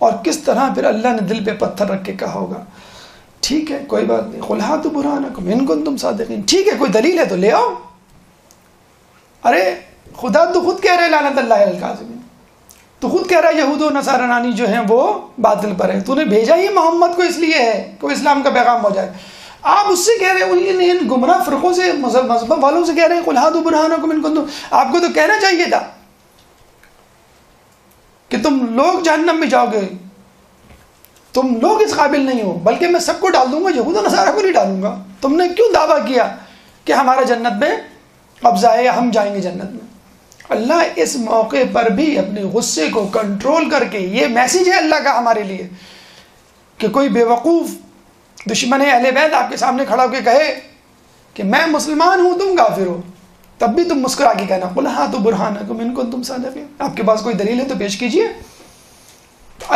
اور کس طرح پھر اللہ نے دل پہ پتھر رکھ کے کہا ہوگا ٹھیک ہے کوئی بات نہیں، قل ہاتوا برہانکم ان کنتم صادقین، ٹھیک ہے کوئی دلیل ہے تو لے آؤ. ارے خدا تو خود کہہ رہے لعنت اللہ علی الکاذبین، تو خود کہہ رہا ہے یہود و نصارانی جو ہیں وہ باطل پر ہیں، تو نے بھیجا ہی محمد کو اس لیے ہے کہ اسلام کا پیغام ہو جائے. آپ اس سے کہہ رہے ہیں، ان گمراہ فرقوں سے، مذہب والوں سے کہہ رہے ہیں قل ہاتوا برہانکم ان کنتم. آپ کو تو کہنا چاہیے تھا کہ تم لوگ جہنم میں جاؤ گے، تم لوگ اس قابل نہیں ہو، بلکہ میں سب کو ڈال دوں گا، یہود و نصارہ کو نہیں ڈالوں گا. تم نے کیوں دعویٰ کیا کہ ہمارا جنت میں قبضہ ہے یا ہم جائیں گے جنت میں؟ اللہ اس موقع پر بھی اپنے غصے کو کنٹرول کر کے، یہ میسیج ہے اللہ کا ہمارے لیے کہ کوئی بیوقوف دشمن اہل بیت آپ کے سامنے کھڑا ہو کے کہے کہ میں مسلمان ہوں تم کافر ہو، تب بھی تم مسکرا کے کہنا قل ہاتوا برہانکم ان کنتم صادقین. آپ کے پاس کوئی دلیل ہے تو پیش کیجئے.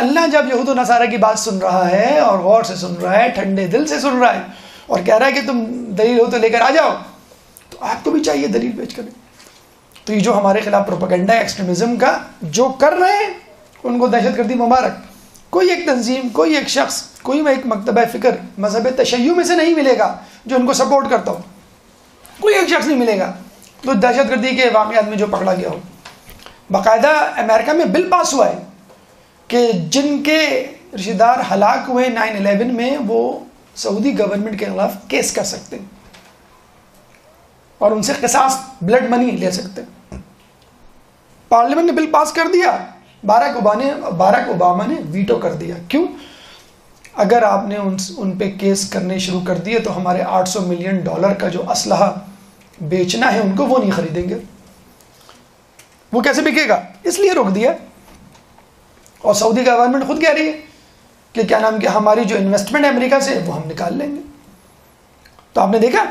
اللہ جب یہود و نصارہ کی بات سن رہا ہے اور غور سے سن رہا ہے، ٹھنڈے دل سے سن رہا ہے اور کہہ رہا ہے کہ تم دلیل ہو تو لے کر آ جاؤ، تو آپ کو بھی چاہیے دلیل پیش کریں. تو یہ جو ہمارے خلاف پروپیگنڈا ہے ایکسٹریمزم کا جو کر رہے ہیں ان کو دہشت گردی مبارک. کوئی ایک تنظیم، کوئی ایک شخص، کوئی ایک مکتبہ فکر مذہب تشیع میں سے نہیں ملے گا جو ان کو سپورٹ کرتا ہو. کوئی ایک شخص نہیں ملے گا تو دہشت گردی کے واقعات میں جو پکڑا گیا ہو. باقاعدہ امریکہ میں بل پاس ہوا ہے کہ جن کے رشتہ دار ہلاک ہوئے 9/11 میں وہ سعودی گورنمنٹ کے خلاف کیس کر سکتے ہیں اور ان سے قصاص بلڈ منی لے سکتے ہیں. پارلیمنٹ نے بل پاس کر دیا، باراک اوباما نے ویٹو کر دیا. کیوں؟ اگر آپ نے ان پہ کیس کرنے شروع کر دیے تو ہمارے $800 ملین کا جو اسلحہ بیچنا ہے ان کو وہ نہیں خریدیں گے. وہ کیسے بکے گا؟ اس لیے روک دیا. اور سعودی گورنمنٹ خود کہہ رہی ہے کہ کیا نام کہ ہماری جو انویسٹمنٹ ہے امریکہ سے وہ ہم نکال لیں گے. تو آپ نے دیکھا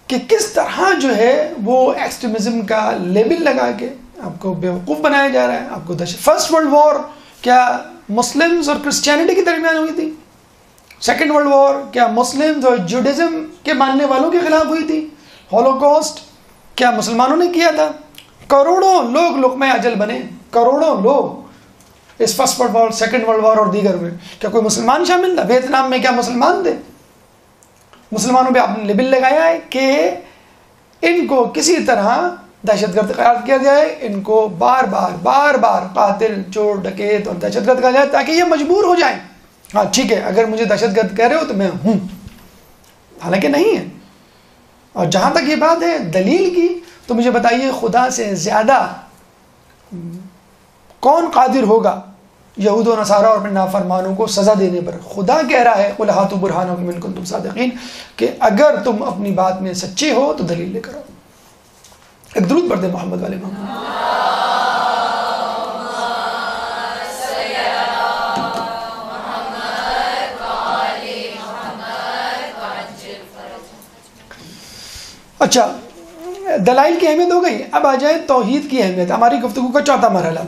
کہ کس طرح جو ہے وہ ایکسٹریمزم کا لیبل لگا کے آپ کو بیوقوف بنایا جا رہا ہے. آپ کو فرسٹ ورلڈ وار کیا مسلمز اور کرسچینٹی کے درمیان ہوئی تھی؟ سیکنڈ ورلڈ وار کیا مسلمز اور جوڈازم کے ماننے والوں کے خلاف ہوئی تھی؟ ہولوکاسٹ کیا مسلمانوں نے کیا تھا؟ کروڑوں لوگ لقمہ اجل بنے، کروڑوں لوگ اس first world war, second world war اور دیگر میں. کیا کوئی مسلمان شامل تھا؟ ویتنام میں کیا مسلمان تھے؟ مسلمانوں پہ آپ نے لیبل لگایا ہے کہ ان کو کسی طرح دہشت گرد قرار کیا جائے، ان کو بار بار قاتل، چور، ڈکیت اور دہشت گرد کہا جائے تاکہ یہ مجبور ہو جائیں. ہاں ٹھیک ہے، اگر مجھے دہشت گرد کہہ رہے ہو تو میں ہوں، حالانکہ نہیں ہے. اور جہاں تک یہ بات ہے دلیل کی، تو مجھے بتائیے خدا سے زیادہ کون قادر ہوگا یہود و نصارہ اور نافرمانوں کو سزا دینے پر؟ خدا کہہ رہا ہے قُلْ هَاتُوا بُرْهَانَكُمْ إِن كُنتُمْ صَادِقِينَ کہ اگر تم اپنی بات میں سچے ہو تو دلیل لے کر آؤ. ایک درود پڑھ دیں محمد والے محمد. اچھا، دلائل کی اہمیت ہو گئی. اب آ جائے توحید کی اہمیت، ہماری گفتگو کا چوتھا مرحلہ.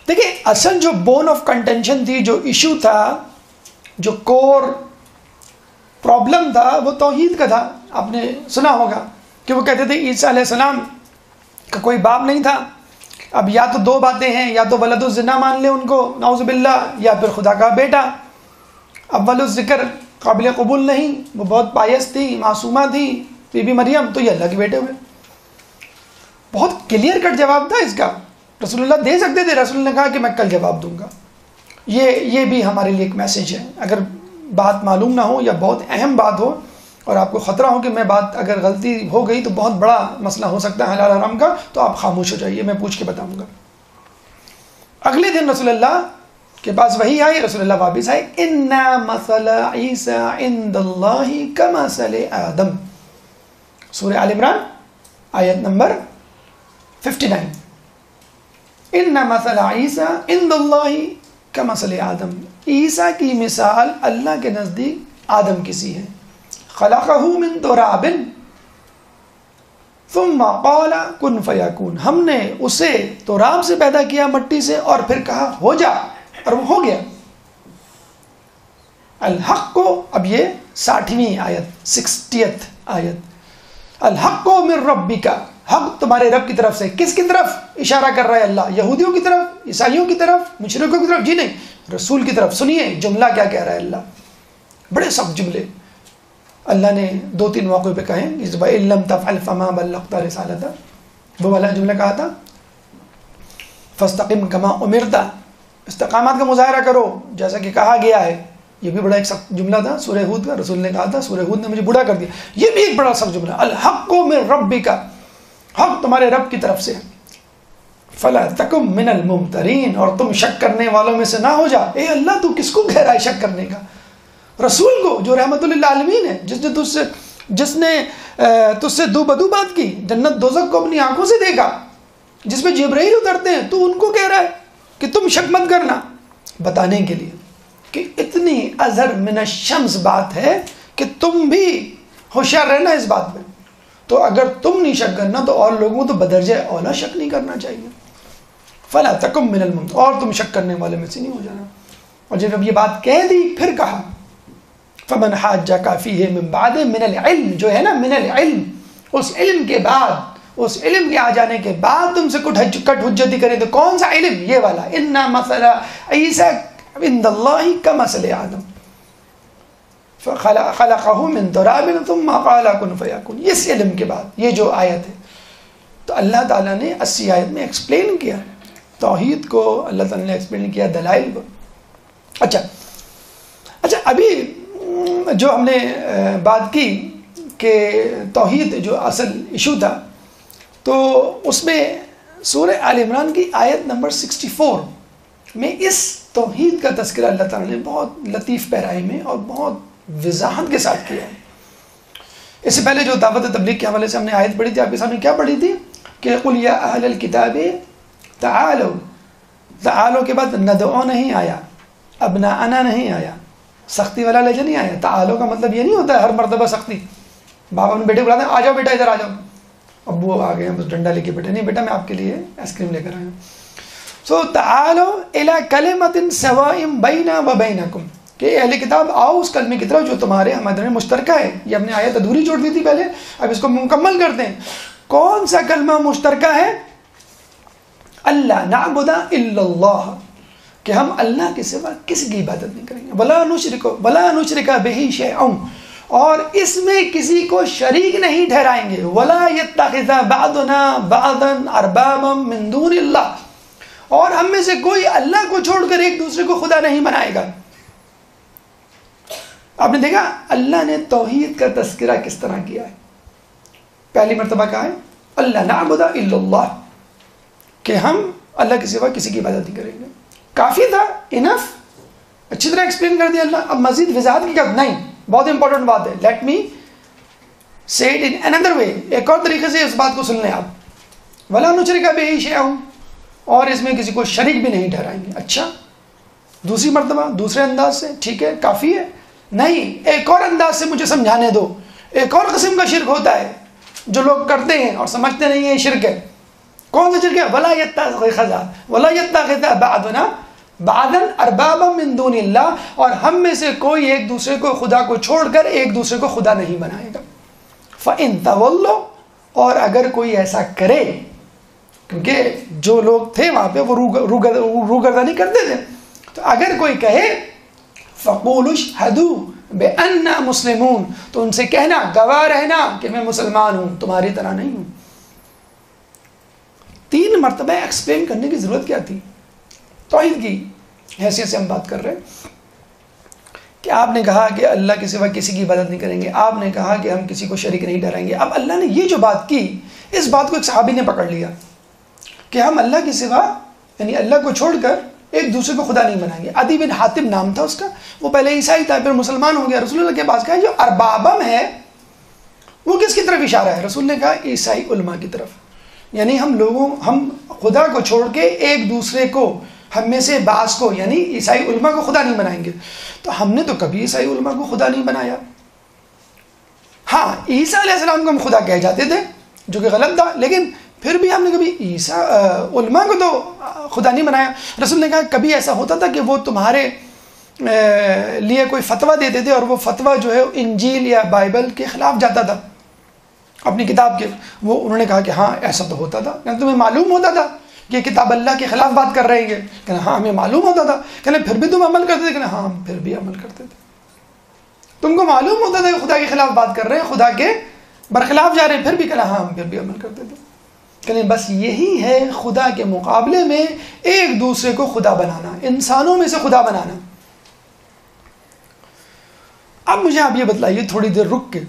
دیکھیں اصل جو بون آف کنٹینشن تھی، جو ایشو تھا، جو کور پرابلم تھا، وہ توحید کا تھا. آپ نے سنا ہوگا کہ وہ کہتے تھے عیسیٰ علیہ السلام کا کوئی باپ نہیں تھا. اب یا تو دو باتیں ہیں، یا تو ولد الزنا مان لیں ان کو نعوذ باللہ، یا پھر خدا کا بیٹا. اول الذکر قابل قبول نہیں، وہ بہت پائس تھی، معصومہ تھی بی بی مریم، تو یہ اللہ کے بیٹے ہوئے. بہت کلیئر کٹ جواب تھا اس کا. رسول اللہ دے سکتے تھے، رسول اللہ نے کہا کہ میں کل جواب دوں گا. یہ بھی ہمارے لیے ایک میسج ہے. اگر بات معلوم نہ ہو یا بہت اہم بات ہو اور آپ کو خطرہ ہو کہ میں بات اگر غلطی ہو گئی تو بہت بڑا مسئلہ ہو سکتا ہے حلال حرام کا، تو آپ خاموش ہو جائیے، میں پوچھ کے بتاؤں گا. اگلے دن رسول اللہ کے پاس وحی آئی، رسول اللہ واپس آئے. اِنَّا مَثَلَ عِيسَىٰ عِنْدَ اللَّهِ كَمَثَلِ آدَمَ، سورہ آل عمران آیت نمبر 59. اِنَّ مَثَلَ عِيسَىٰ عِنْدَ اللَّهِ كَمَثَلِ آدَمَ، عیسیٰ کی مثال اللہ کے نزدیک آدم کی سی ہے. خلقه من تراب ثم قال كن فيكون، ہم نے اسے تراب سے پیدا کیا، مٹی سے، اور پھر کہا ہو جا، اور وہ ہو گیا. الحق کو، اب یہ 60ویں آیت، 60th آیت. الحق من ربک، حق تمہارے رب کی طرف سے. کس کی طرف اشارہ کر رہا ہے اللہ؟ یہودیوں کی طرف، عیسائیوں کی طرف، مشرکوں کی طرف؟ جی نہیں، رسول کی طرف. سنیے جملہ کیا کہہ رہا ہے اللہ، بڑے سخت جملے اللہ نے 2-3 موقعوں پہ کہیں. وَإِن لَمْ تَفْعَلْ فَمَا بَلَّغْتَ رِسَالَتَهُ، وہ والا جملہ کہا تھا فَاسْتَقِمْ كَمَا أُمِرْتَ، استقامت کا مظاہرہ کرو جیسا کہ کہا گیا ہے. یہ بھی بڑا ایک سخت جملہ تھا سورہ ہود کا. رسول نے کہا تھا سورہ ہود نے مجھے بوڑھا کر دیا. یہ بھی ایک بڑا سخت جملہ. الحق من ربک، حق تمہارے رب کی طرف سے. فَلَا تَكُن مِّنَ الْمُمْتَرِينَ، اور تم شک کرنے والوں میں سے نہ ہو جا. اے اللہ تو کس کو کہہ رہا ہے شک کرنے کا؟ رسول کو جو رحمت للعالمین ہے، جس نے تجھ سے دو بدو بات کی، جنت دوزخ کو اپنی آنکھوں سے دیکھا، جس میں جبرائیل اترتے ہیں، تو ان کو کہہ رہا ہے کہ تم شک مت کرنا. بتانے کے لیے کہ اتنی ازہر من الشمس بات ہے کہ تم بھی ہوشیار رہنا اس بات میں. تو اگر تم نہیں شک کرنا تو اور لوگوں کو تو بدرجہ اولا شک نہیں کرنا چاہیے. فلا تکم من الممترین، اور تم شک کرنے والے میں سے نہیں ہو جانا. اور جب یہ بات کہہ دی پھر کہا فمن حاجک فیہ من بعد من العلم، جو ہے نا من العلم، اس علم کے بعد، اس علم کے آ جانے کے بعد تم سے کٹ حجتی کرے تو کون سا علم؟ یہ والا، ان مثل عیسی عند اللہ کمثل آدم خلقہ من تراب ثم قال کن فیکون. اس علم کے بعد یہ جو آیت ہے، تو اللہ تعالیٰ نے 80 آیت میں ایکسپلین کیا توحید کو، اللہ تعالیٰ نے ایکسپلین کیا دلائل کو. اچھا ابھی جو ہم نے بات کی کہ توحید جو اصل ایشو تھا، تو اس میں سورہ آل عمران کی آیت نمبر 64 میں اس توحید کا تذکرہ اللہ تعالیٰ نے بہت لطیف پیرائی میں اور بہت وضاحت کے ساتھ کیا ہے. اس سے پہلے جو دعوت تبلیغ کے حوالے سے ہم نے آیت پڑھی تھی، آپ کے سامنے کیا پڑھی تھی کہ قل یا اہل الکتاب تعالوا، تعالوا کے بعد ندعو نہیں آیا، ابناءنا نہیں آیا، سختی والا لہجہ نہیں آیا. تعالوا کا مطلب یہ نہیں ہوتا ہے ہر مرتبہ سختی. باپ اپنے بیٹے بلاتے ہیں آ جاؤ بیٹا ادھر آ جاؤ، ابو آ گئے بس ڈنڈا لے کے بیٹے، نہیں بیٹا میں آپ کے لیے آئس کریم لے کر آیا ہوں. سو تعالوا الی کلمۃ سواء بینا و بینکم، کہ اہل کتاب آؤ اس کلمے کی طرف جو تمہارے ہمارے درمیان مشترکہ ہے. یہ ہم نے آیت ادھوری چھوڑ دی تھی پہلے، اب اس کو مکمل کرتے ہیں. کون سا کلمہ مشترکہ ہے؟ اللہ نعبد الا اللہ، کہ ہم اللہ کے سوا کسی کی عبادت نہیں کریں گے. ولا نشرک بہ شیئا، اور اس میں کسی کو شریک نہیں ٹھہرائیں گے. ولا یتخذ بعضنا بعضا اربابا من دون اللہ، اور ہم میں سے کوئی اللہ کو چھوڑ کر ایک دوسرے کو خدا نہیں بنائے گا. آپ نے دیکھا اللہ نے توحید کا تذکرہ کس طرح کیا ہے. پہلی مرتبہ کہا ہے اللہ نعبد الا اللہ، کہ ہم اللہ کے سوا کسی کی عبادت نہیں کریں گے. کافی تھا، انف، اچھی طرح ایکسپلین کر دیا اللہ. اب مزید وضاحت کی کیا؟ نہیں، بہت امپورٹنٹ بات ہے. لیٹ می سے اٹ ان انادر وے، ایک اور طریقے سے اس بات کو سن لیں آپ. ولا نشرک بہ شیئا، اور اس میں کسی کو شریک بھی نہیں ٹھہرائیں گے. اچھا، دوسری مرتبہ دوسرے انداز سے، ٹھیک ہے کافی ہے؟ نہیں، ایک اور انداز سے مجھے سمجھانے دو. ایک اور قسم کا شرک ہوتا ہے جو لوگ کرتے ہیں اور سمجھتے نہیں ہیں شرک ہے. کون سا شرک ہے؟ ولا یتخذ بعضنا بعضا اربابا من دون اللہ، اور ہم میں سے کوئی ایک دوسرے کو خدا کو چھوڑ کر ایک دوسرے کو خدا نہیں بنائے گا. فَإِن تَوَلُّوا، اور اگر کوئی ایسا کرے، کیونکہ جو لوگ تھے وہاں پہ وہ روگردانی کرتے تھے، تو اگر کوئی کہے فَقُولُوا اشْهَدُوا بِأَنَّا مُسْلِمُونَ، تو ان سے کہنا، گواہ رہنا کہ میں مسلمان ہوں، تمہاری طرح نہیں ہوں. 3 مرتبہ ایکسپلین کرنے کی ضرورت کیا تھی؟ توحید کی حیثیت سے ہم بات کر رہے ہیں کہ آپ نے کہا کہ اللہ کے سوا کسی کی عبادت نہیں کریں گے، آپ نے کہا کہ ہم کسی کو شریک نہیں ٹھہرائیں گے. اب اللہ نے یہ جو بات کی، اس بات کو ایک صحابی نے پکڑ لیا کہ ہم اللہ کے سوا، یعنی اللہ کو چھوڑ کر ایک دوسرے کو خدا نہیں بنائیں گے. عدی بن حاتم نام تھا اس کا، وہ پہلے عیسائی تھا، پھر مسلمان ہو گیا. رسول اللہ کے پاس کہا جو اربابم ہے وہ کس کی طرف اشارہ ہے؟ رسول نے کہا عیسائی علماء کی طرف. یعنی ہم خدا کو چھوڑ کے ایک دوسرے کو، ہم میں سے بعض کو، یعنی عیسائی علماء کو خدا نہیں بنائیں گے. تو ہم نے تو کبھی عیسائی علماء کو خدا نہیں بنایا. ہاں، عیسیٰ علیہ السلام کو ہم خدا کہہ جاتے تھے جو کہ غلط تھا، لیکن پھر بھی ہم نے کبھی عیسیٰ علماء کو تو خدا نہیں بنایا. رسول نے کہا کبھی ایسا ہوتا تھا کہ وہ تمہارے لیے کوئی فتویٰ دیتے تھے، اور وہ فتویٰ جو ہے انجیل یا بائبل کے خلاف جاتا تھا اپنی کتاب کے. وہ انہوں نے کہا کہ ہاں ایسا تو ہوتا تھا. کہنا تمہیں معلوم ہوتا تھا کہ کتاب اللہ کے خلاف بات کر رہے ہیں؟ کہنا ہاں ہمیں معلوم ہوتا تھا. کہنا پھر بھی تم عمل کرتے تھے؟ کہنا ہاں ہم پھر بھی عمل کرتے تھے. تم کو معلوم ہوتا تھا کہ خدا کے خلاف بات کر رہے ہیں، خدا کے برخلاف جا رہے ہیں، پھر بھی کہنا ہاں ہم پھر بھی عمل کرتے تھے. کہنا بس یہی ہے خدا کے مقابلے میں ایک دوسرے کو خدا بنانا، انسانوں میں سے خدا بنانا. اب مجھے آپ یہ بتلائیے تھوڑی دیر رک کے،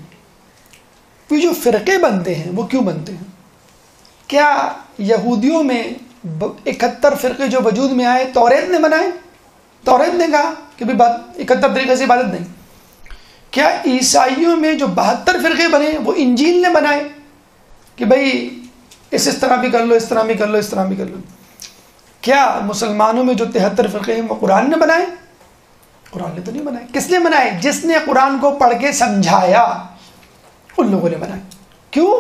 یہ جو فرقے بنتے ہیں وہ کیوں بنتے ہیں؟ کیا یہودیوں میں 71 فرقے جو وجود میں آئے توریت نے بنائے؟ توریت نے کہا کہ بھی 71 طریقے سے عبادت نہیں. کیا عیسائیوں میں جو 72 فرقے بنے وہ انجیل نے بنائے کہ بھئی اس طرح بھی کر لو، اس طرح بھی کر لو، اس طرح بھی کر لو؟ کیا مسلمانوں میں جو 73 فرقے ہیں وہ قرآن نے بنائے؟ قرآن نے تو نہیں بنائے. کس نے بنائے؟ جس نے قرآن کو پڑھ کے سمجھایا، ان لوگوں نے بنائے. کیوں؟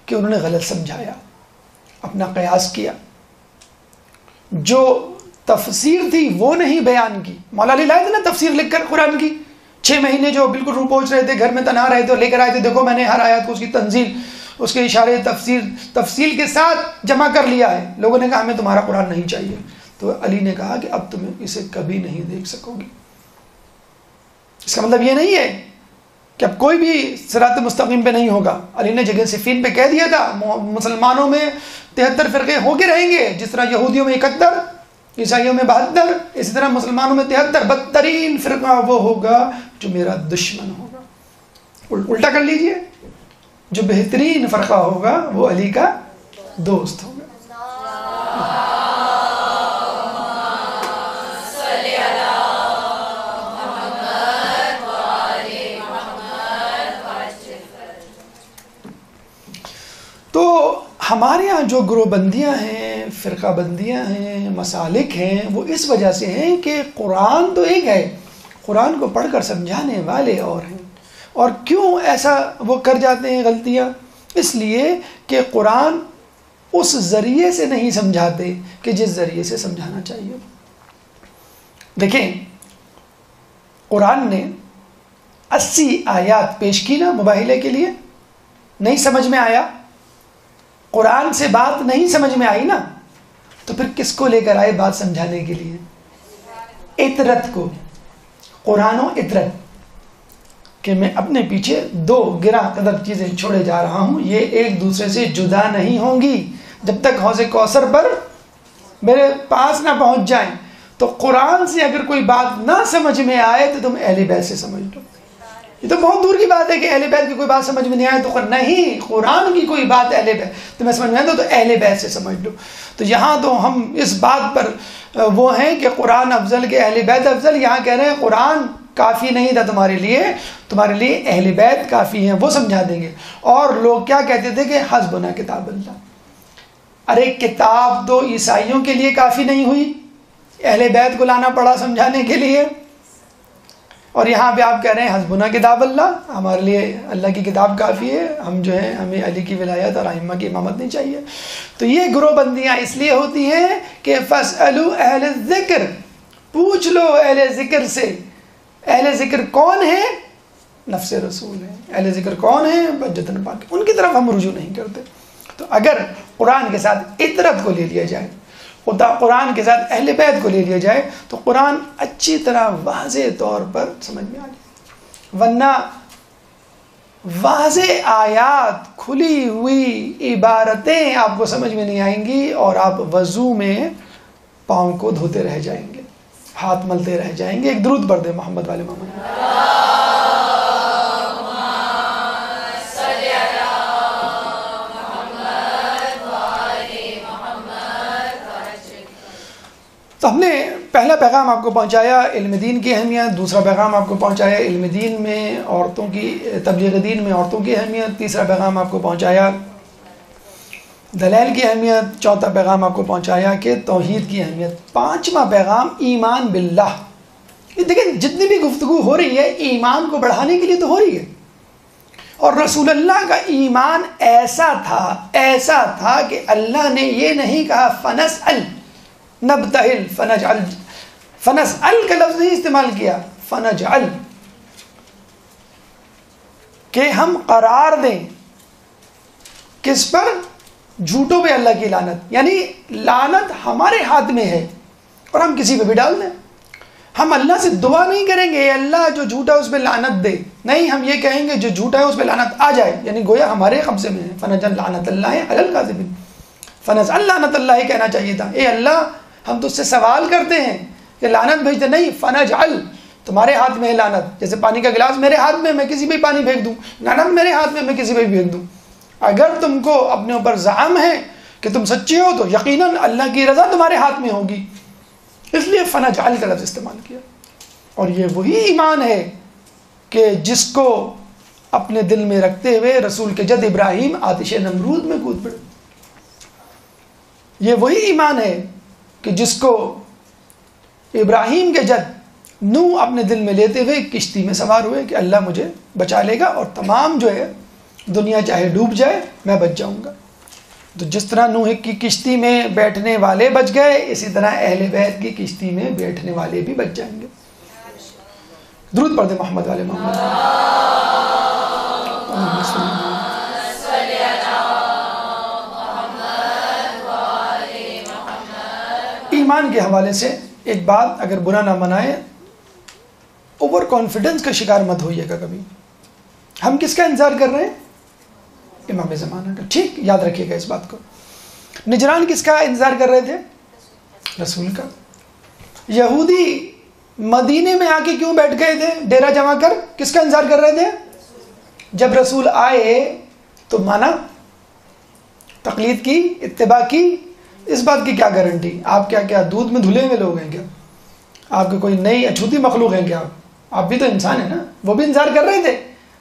کہ انہوں نے غلط سمجھایا، اپنا قیاس کیا. جو تفسیر تھی وہ نہیں بیان کی. مولا علی لائے تھے نا تفسیر لکھ کر قرآن کی, 6 مہینے جو بالکل رو پہنچ رہے تھے, گھر میں تنہا رہے تھے, لے کر آئے تھے, دیکھو میں نے ہر آیات کو اس کی تنزیل, اس کے اشارے, تفصیل کے ساتھ جمع کر لیا ہے. لوگوں نے کہا ہمیں تمہارا قرآن نہیں چاہیے. تو علی نے کہا کہ اب تم اسے کبھی نہیں دیکھ سکو گی. اس کا مطلب یہ نہیں ہے کہ اب کوئی بھی صراط مستقیم پہ نہیں ہوگا. علی نے جگہ صفین پہ کہہ دیا تھا مسلمانوں میں 73 فرقے ہو کے رہیں گے, جس طرح یہودیوں میں 71, عیسائیوں میں 72, اسی طرح مسلمانوں میں 73. بدترین فرقہ وہ ہوگا جو میرا دشمن ہوگا. الٹا کر لیجئے, جو بہترین فرقہ ہوگا وہ علی کا دوست ہوگا. تو ہمارے یہاں جو گروہ بندیاں ہیں, فرقہ بندیاں ہیں, مسالک ہیں, وہ اس وجہ سے ہیں کہ قرآن تو ایک ہے, قرآن کو پڑھ کر سمجھانے والے اور ہیں. اور کیوں ایسا وہ کر جاتے ہیں غلطیاں؟ اس لیے کہ قرآن اس ذریعے سے نہیں سمجھاتے کہ جس ذریعے سے سمجھانا چاہیے. دیکھیں, قرآن نے 80 آیات پیش کی نا مباہلے کے لیے, نہیں سمجھ میں آیا, قرآن سے بات نہیں سمجھ میں آئی نا, تو پھر کس کو لے کر آئے بات سمجھانے کے لیے؟ اطرت کو. قرآن و اطرت, کہ میں اپنے پیچھے 2 گراں قدر چیزیں چھوڑے جا رہا ہوں, یہ ایک دوسرے سے جدا نہیں ہوں گی جب تک حوض کوثر پر میرے پاس نہ پہنچ جائیں. تو قرآن سے اگر کوئی بات نہ سمجھ میں آئے تو تم اہل بیت سے سمجھ لو. یہ تو بہت دور کی بات ہے کہ اہل بیت کی کوئی بات سمجھ میں نہیں آئے تو نہیں, قرآن کی کوئی بات اہل بیت تمہیں سمجھ میں آئے تو اہل بیت سے سمجھ لو. تو یہاں تو ہم اس بات پر وہ ہیں کہ قرآن افضل کہ اہل بیت افضل. یہاں کہہ رہے ہیں قرآن کافی نہیں تھا تمہارے لیے اہل بیت کافی ہیں, وہ سمجھا دیں گے. اور لوگ کیا کہتے تھے کہ حسبنا کتاب اللہ. ارے کتاب تو عیسائیوں کے لیے کافی نہیں ہوئی, اہل بیت کو لانا پڑا سمجھانے کے لیے. اور یہاں پہ آپ کہہ رہے ہیں حسبنا کتاب اللہ, ہمارے لیے اللہ کی کتاب کافی ہے, ہم جو ہیں ہمیں علی کی ولایت اور ائمہ کی امامت نہیں چاہیے. تو یہ گروہ بندیاں اس لیے ہوتی ہیں کہ فاسألوا اہل الذکر, پوچھ لو اہل ذکر سے. اہل ذکر کون ہے؟ نفس رسول ہے. اہل ذکر کون ہے؟ بجتن پاک. ان کی طرف ہم رجوع نہیں کرتے. تو اگر قرآن کے ساتھ اطرت کو لے لیا جائے, قرآن کے ساتھ اہل بیت کو لے لیا جائے, تو قرآن اچھی طرح واضح طور پر سمجھ میں آ جائے. ورنہ واضح آیات, کھلی ہوئی عبارتیں آپ کو سمجھ میں نہیں آئیں گی, اور آپ وضو میں پاؤں کو دھوتے رہ جائیں گے, ہاتھ ملتے رہ جائیں گے. ایک درود پڑھ دیں محمد والے محمد. تو ہم نے پہلا پیغام آپ کو پہنچایا علم دین کی اہمیت, دوسرا پیغام آپ کو پہنچایا علم دین میں عورتوں کی, تبلیغ دین میں عورتوں کی اہمیت, تیسرا پیغام آپ کو پہنچایا دلائل کی اہمیت, چوتھا پیغام آپ کو پہنچایا کہ توحید کی اہمیت, پانچواں پیغام ایمان باللہ. یہ دیکھیں جتنی بھی گفتگو ہو رہی ہے ایمان کو بڑھانے کے لیے تو ہو رہی ہے. اور رسول اللہ کا ایمان ایسا تھا کہ اللہ نے یہ نہیں کہا فنسأل نبتہل فنسأل کا لفظ نہیں استعمال کیا, فنجعل, کہ ہم قرار دیں کس پر؟ جھوٹوں پہ اللہ کی لعنت. یعنی لعنت ہمارے ہاتھ میں ہے اور ہم کسی پہ بھی ڈال دیں. ہم اللہ سے دعا نہیں کریں گے اللہ جو جھوٹا ہے اس پہ لعنت دے, نہیں, ہم یہ کہیں گے جو جھوٹا ہے اس پہ لعنت آ جائے. یعنی گویا ہمارے قبضے میں ہے. فنجعل لعنت اللہ علی الکاذبین, فنجعل لعنت اللہ کہنا چاہیے تھا. اے اللہ ہم تو اس سے سوال کرتے ہیں کہ لعنت بھیج دے, نہیں, فنجعل تمہارے ہاتھ میں ہے لعنت. جیسے پانی کا گلاس میرے ہاتھ میں, میں کسی پہ پانی پھینک دوں, لعنت میرے ہاتھ میں کسی پہ پھینک دوں. اگر تم کو اپنے اوپر زعم ہے کہ تم سچے ہو تو یقیناً اللہ کی رضا تمہارے ہاتھ میں ہوگی, اس لیے فنجعل کا لفظ استعمال کیا. اور یہ وہی ایمان ہے کہ جس کو اپنے دل میں رکھتے ہوئے رسول کے جد ابراہیم آتش نمرود میں کود پڑے. یہ وہی ایمان ہے کہ جس کو ابراہیم کے جد نوح اپنے دل میں لیتے ہوئے کشتی میں سوار ہوئے کہ اللہ مجھے بچا لے گا اور تمام جو ہے دنیا چاہے ڈوب جائے میں بچ جاؤں گا. تو جس طرح نوح کی کشتی میں بیٹھنے والے بچ گئے، اسی طرح اہل بیت کی کشتی میں بیٹھنے والے بھی بچ جائیں گے۔ درود پڑھ دیں محمد والے محمد۔ ایمان کے حوالے سے ایک بات، اگر برا نہ منائے، اوور کانفیڈنس کا شکار مت ہوئیے گا کبھی۔ ہم کس کا انتظار کر رہے ہیں؟ امام زمانہ کا۔ ٹھیک، یاد رکھیے گا اس بات کو۔ نجران کس کا انتظار کر رہے تھے؟ رسول کا۔ یہودی مدینے میں آ کے کیوں بیٹھ گئے تھے ڈیرا جما کر؟ کس کا انتظار کر رہے تھے؟ جب رسول آئے تو مانا، تقلید کی، اتباع کی۔ اس بات کی کیا گارنٹی؟ آپ کیا دودھ میں دھلے ہوئے لوگ ہیں کیا؟ آپ کے کوئی نئی اچھوتی مخلوق ہیں کیا؟ آپ بھی تو انسان ہیں نا۔ وہ بھی انتظار کر رہے تھے،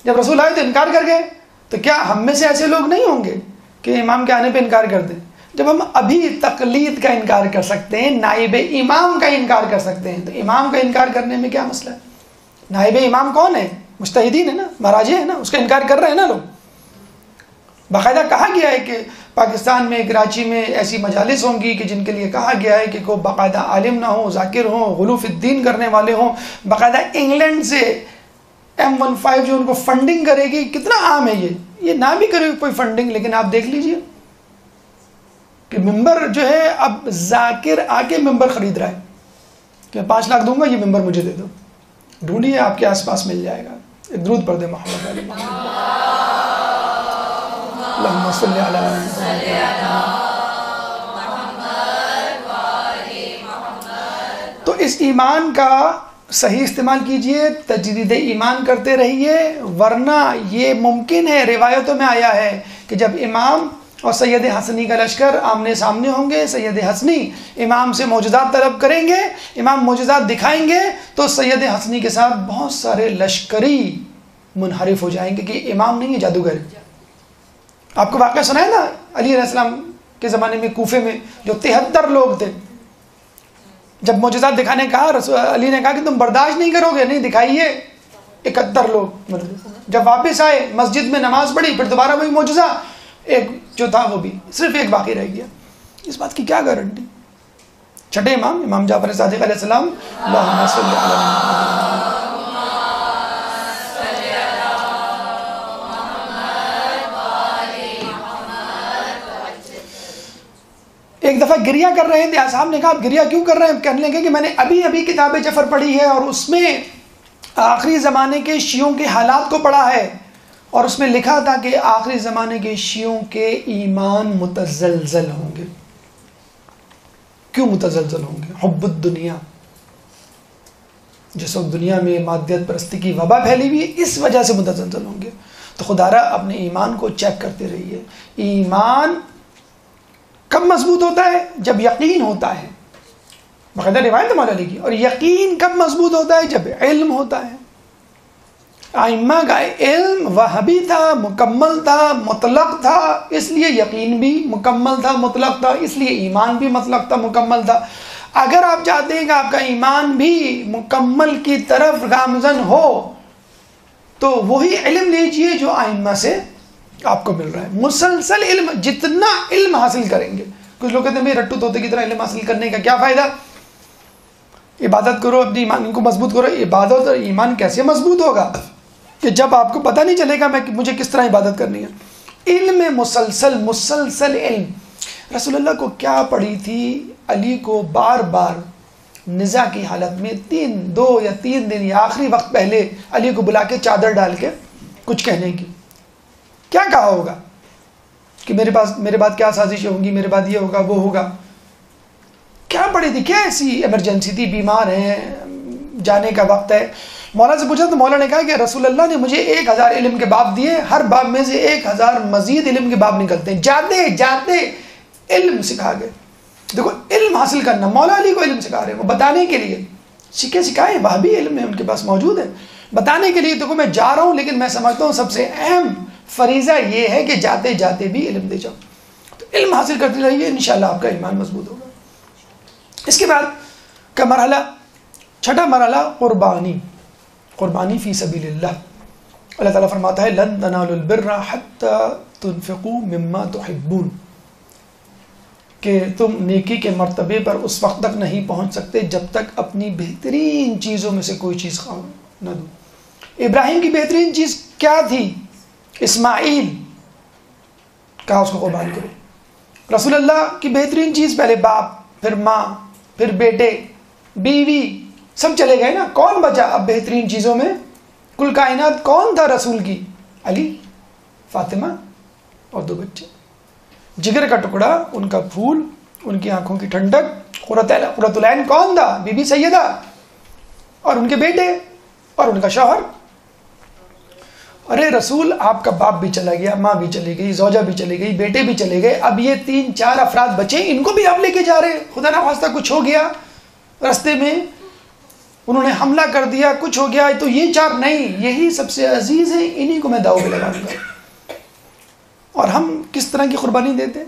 جب رسول آئے تو انکار کر گئے۔ تو کیا ہم میں سے ایسے لوگ نہیں ہوں گے کہ امام کے آنے پہ انکار کر دیں؟ جب ہم ابھی تقلید کا انکار کر سکتے ہیں، نائب امام کا انکار کر سکتے ہیں، تو امام کا انکار کرنے میں کیا مسئلہ ہے؟ نائب امام کون ہے؟ مجتہدین ہے نا، مراجع ہے نا، اس کا انکار کر رہے ہیں نا لوگ۔ باقاعدہ کہا گیا ہے کہ پاکستان میں، کراچی میں ایسی مجالس ہوں گی کہ جن کے لیے کہا گیا ہے کہ کوئی باقاعدہ عالم نہ ہو، ذاکر ہوں، غلو فی الدین کرنے والے ہوں۔ باقاعدہ انگلینڈ سے M15 جو ان کو فنڈنگ کرے گی، کتنا عام ہے یہ نہ بھی کرے کوئی فنڈنگ، لیکن آپ دیکھ لیجئے کہ ممبر جو ہے اب ذاکر آ کے ممبر خرید رہا ہے کہ 5 لاکھ دوں گا، یہ ممبر مجھے دے دو۔ ڈھونڈیے، آپ کے آس پاس مل جائے گا۔ ایک درود پڑھ دے محمد علیہ محمد۔ اللہم صلی علی محمد۔ تو اس ایمان کا صحیح استعمال کیجئے، تجدید ایمان کرتے رہیے، ورنہ یہ ممکن ہے، روایتوں میں آیا ہے کہ جب امام اور سید حسنی کا لشکر آمنے سامنے ہوں گے، سید حسنی امام سے معجزات طلب کریں گے، امام معجزات دکھائیں گے تو سید حسنی کے ساتھ بہت سارے لشکری منحرف ہو جائیں گے کہ امام نہیں ہے، جادوگر۔ آپ کو واقعہ سنا ہے نا علی علیہ السلام کے زمانے میں کوفے میں جو 73 لوگ تھے، جب معجزات دکھانے کہا، علی نے کہا کہ تم برداشت نہیں کرو گے، نہیں دکھائیے۔ 71 لوگ جب واپس آئے، مسجد میں نماز پڑھی، پھر دوبارہ وہی معجزہ، ایک جو تھا وہ بھی صرف ایک باقی رہ گیا۔ اس بات کی کیا گارنٹی؟ چھٹے امام، امام جعفر صادق علیہ السلام، اللہم صلی علی محمد۔ ایک دفعہ گریہ کر رہے تھے، اصحاب نے کہا آپ گریہ کیوں کر رہے ہیں؟ کہنے لگے کہ میں نے ابھی کتاب جعفر پڑھی ہے اور اس میں آخری زمانے کے شیعوں کے حالات کو پڑھا ہے، اور اس میں لکھا تھا کہ آخری زمانے کے شیعوں کے ایمان متزلزل ہوں گے۔ کیوں متزلزل ہوں گے؟ حب الدنیا، جس وقت دنیا میں مادیت پرستی کی وبا پھیلی ہوئی ہے، اس وجہ سے متزلزل ہوں گے۔ تو خدا را اپنے ایمان کو چیک کرتے رہیے۔ ایمان کب مضبوط ہوتا ہے؟ جب یقین ہوتا ہے، باقاعدہ روایت مولا علی کی۔ اور یقین کب مضبوط ہوتا ہے؟ جب علم ہوتا ہے۔ ائمہ کا علم وہابی تھا، مکمل تھا، مطلق تھا، اس لیے یقین بھی مکمل تھا، مطلق تھا، اس لیے ایمان بھی مطلق تھا، مکمل تھا۔ اگر آپ چاہتے ہیں کہ آپ کا ایمان بھی مکمل کی طرف گامزن ہو تو وہی علم لیجئے جو ائمہ سے آپ کو مل رہا ہے۔ مسلسل علم، جتنا علم حاصل کریں گے۔ کچھ لوگ کہتے ہیں رٹو طوطے کی طرح علم حاصل کرنے کا کیا فائدہ؟ عبادت کرو، اپنی ایمان کو مضبوط کرو۔ عبادت اور ایمان کیسے مضبوط ہوگا کہ جب آپ کو پتہ نہیں چلے گا مجھے کس طرح عبادت کرنی ہے؟ علم مسلسل علم۔ رسول اللہ کو کیا پڑھی تھی؟ علی کو بار بار نزاع کی حالت میں 2 یا 3 دن یا آخری وقت پہلے علی کو بلا کے چادر ڈال کے کچھ کہنے کی۔ کیا کہا ہوگا کہ میرے بعد کیا سازشیں ہوں گی، میرے بعد یہ ہوگا، وہ ہوگا؟ کیا پڑھی تھی؟ کیا ایسی ایمرجنسی تھی؟ بیمار ہیں، جانے کا وقت ہے۔ مولا سے پوچھا تو مولا نے کہا کہ رسول اللہ نے مجھے 1000 علم کے باب دیے، ہر باب میں سے 1000 مزید علم کے باب نکلتے ہیں۔ جاتے جاتے علم سکھا گئے۔ دیکھو علم حاصل کرنا، مولا علی کو علم سکھا رہے ہیں، وہ بتانے کے لیے سکھائے، وہابی علم ہے ان کے پاس موجود ہے، بتانے کے لیے۔ دیکھو میں جا رہا ہوں، لیکن میں سمجھتا ہوں سب سے اہم فریضہ یہ ہے کہ جاتے جاتے بھی علم دے جاؤ۔ تو علم حاصل کرتے رہیے، انشاءاللہ آپ کا ایمان مضبوط ہوگا۔ اس کے بعد کا مرحلہ، چھٹا مرحلہ، قربانی فی سبیل اللہ۔ اللہ تعالیٰ فرماتا ہے لن تنالوا البر حتی تنفقوا مما تحبون۔ کہ تم نیکی کے مرتبے پر اس وقت تک نہیں پہنچ سکتے جب تک اپنی بہترین چیزوں میں سے کوئی چیز کھاؤ نہ دو۔ ابراہیم کی بہترین چیز کیا تھی؟ اسماعیل، کہا اس کو قربان کرو۔ رسول اللہ کی بہترین چیز پہلے باپ، پھر ماں، پھر بیٹے، بیوی، سب چلے گئے نا، کون بچا اب بہترین چیزوں میں؟ کل کائنات کون تھا رسول کی؟ علی، فاطمہ اور 2 بچے، جگر کا ٹکڑا، ان کا پھول، ان کی آنکھوں کی ٹھنڈک، قرۃ العین کون تھا؟ بی بی سیدہ اور ان کے بیٹے اور ان کا شوہر۔ ارے رسول آپ کا باپ بھی چلا گیا، ماں بھی چلی گئی، زوجہ بھی چلی گئی، بیٹے بھی چلے گئے، اب یہ 3-4 افراد بچے، ان کو بھی آپ لے کے جا رہے، خدا نخواستہ کچھ ہو گیا رستے میں، انہوں نے حملہ کر دیا، کچھ ہو گیا تو یہ 4 نہیں، یہی سب سے عزیز ہیں، انہی کو میں داؤ پہ لگاؤں گا۔ اور ہم کس طرح کی قربانی دیتے؟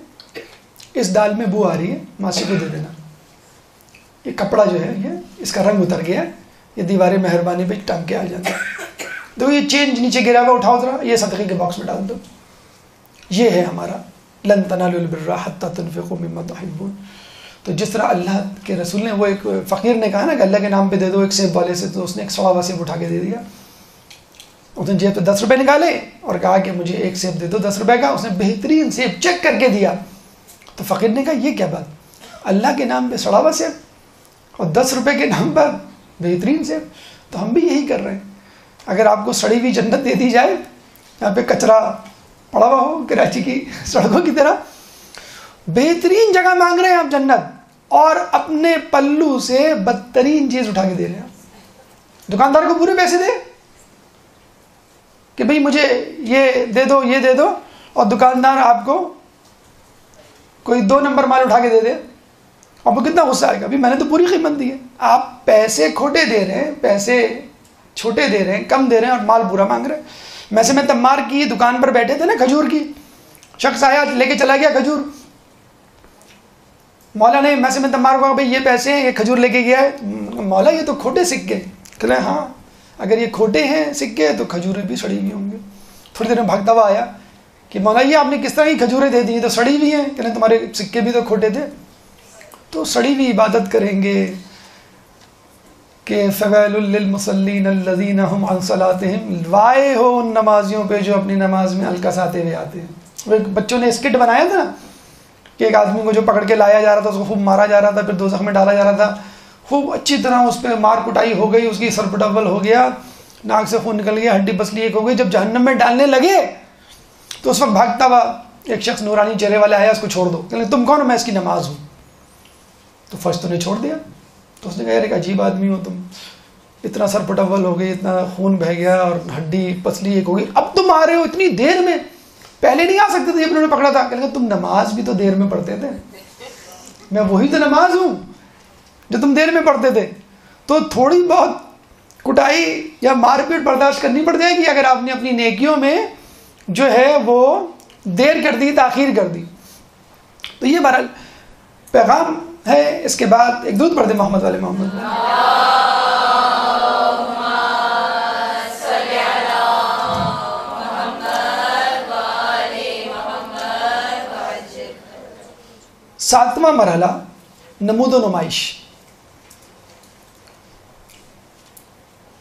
اس دال میں بو آ رہی ہے، ماسی کو دے دینا، یہ کپڑا جو ہے یہ اس کا رنگ اتر گیا، یہ دیوار مہربانی پہ ٹنگ کے آ جاتا ہے، تو یہ چینج نیچے گرا ہوا اٹھاؤ ذرا، یہ صدقے کے باکس میں ڈال دو۔ یہ ہے ہمارا لن تنالوا البر حتى تنفقوا مما تحبون۔ تو جس طرح اللہ کے رسول نے، وہ ایک فقیر نے کہا نا کہ اللہ کے نام پہ دے دو ایک سیب والے سے، تو اس نے ایک سوا سیب اٹھا کے دے دیا، اس نے جیب سے 10 روپے نکالے اور کہا کہ مجھے ایک سیب دے دو 10 روپے کا، اس نے بہترین سیب چیک کر کے دیا، تو فقیر نے کہا یہ کیا بات، اللہ کے نام پہ سڑا ہوا سیب اور 10 روپے کے نام پر بہترین سیب۔ تو ہم بھی یہی کر رہے ہیں، اگر آپ کو سڑی ہوئی جنت دے دی جائے، یہاں پہ کچرا پڑا ہوا ہو کراچی کی سڑکوں کی طرح، بہترین جگہ مانگ رہے ہیں آپ جنت، اور اپنے پلو سے بدترین چیز اٹھا کے دے رہے ہیں، دکاندار کو پورے پیسے دے کہ بھئی مجھے یہ دے دو یہ دے دو، اور دکاندار آپ کو کوئی 2 نمبر مال اٹھا کے دے دے، آپ کو کتنا غصہ آئے گا؟ ابھی میں نے تو پوری قیمت دی ہے، آپ پیسے کھوٹے دے رہے ہیں، پیسے چھوٹے دے رہے ہیں، کم دے رہے ہیں، اور مال پورا مانگ رہے ہیں۔ ویسے میں تمار کی دکان پر بیٹھے تھے نا کھجور کی، شخص آیا لے کے چلا گیا کھجور، مولا نے میں سے میں تمار کو بھائی یہ پیسے ہیں، یہ کھجور لے کے گیا ہے، مولا یہ تو کھوٹے سکے، کہتے ہیں ہاں اگر یہ کھوٹے ہیں سکے تو کھجوریں بھی سڑی ہوئی ہوں گے۔ تھوڑی دیر میں بھاگتا ہوا آیا کہ مولا یہ آپ نے کس طرح کی کھجوریں دے دی، تو سڑی ہوئی ہیں، کہتے ہیں تمہارے سکے بھی تو کھوٹے تھے۔ تو سڑی ہوئی عبادت کریں گے کہ فویل للمصلین الذین هم عن صلاتهم، وائے ہو ان نمازیوں پہ جو اپنی نماز میں الکساتے ہوئے آتے ہیں۔ وہ بچوں نے اسکٹ بنایا تھا کہ ایک آدمی کو جو پکڑ کے لایا جا رہا تھا، اس کو خوب مارا جا رہا تھا، پھر دوزخ میں ڈالا جا رہا تھا، خوب اچھی طرح اس پہ مار کٹائی ہو گئی، اس کی سر پٹول ہو گیا، ناک سے خون نکل گیا، ہڈی پسلی ایک ہو گئی۔ جب جہنم میں ڈالنے لگے تو اس وقت بھاگتا ہوا ایک شخص نورانی چہرے والے آیا، اس کو چھوڑ دو، کہ تم کون ہو؟ میں اس کی نماز ہوں۔ تو فرشتوں نے چھوڑ دیا، تو اس نے کہا یار ایک عجیب آدمی ہو تم، اتنا سر پٹول ہو گئی، اتنا خون بہہ گیا اور ہڈی پسلی ایک ہو گئی، اب تم آ رہے ہو اتنی دیر میں، پہلے نہیں آ سکتے تھے جب انہوں نے پکڑا تھا؟ کہ تم نماز بھی تو دیر میں پڑھتے تھے، میں وہی تو نماز ہوں جو تم دیر میں پڑھتے تھے۔ تو تھوڑی بہت کٹائی یا مار پیٹ برداشت کرنی پڑ جائے گی اگر آپ نے اپنی نیکیوں میں جو ہے وہ دیر کر دی، تاخیر کر دی۔ تو یہ بہرحال پیغام ہے۔ اس کے بعد ایک درود پڑھ دیں محمد والے محمد۔ ساتواں مرحلہ نمود و نمائش،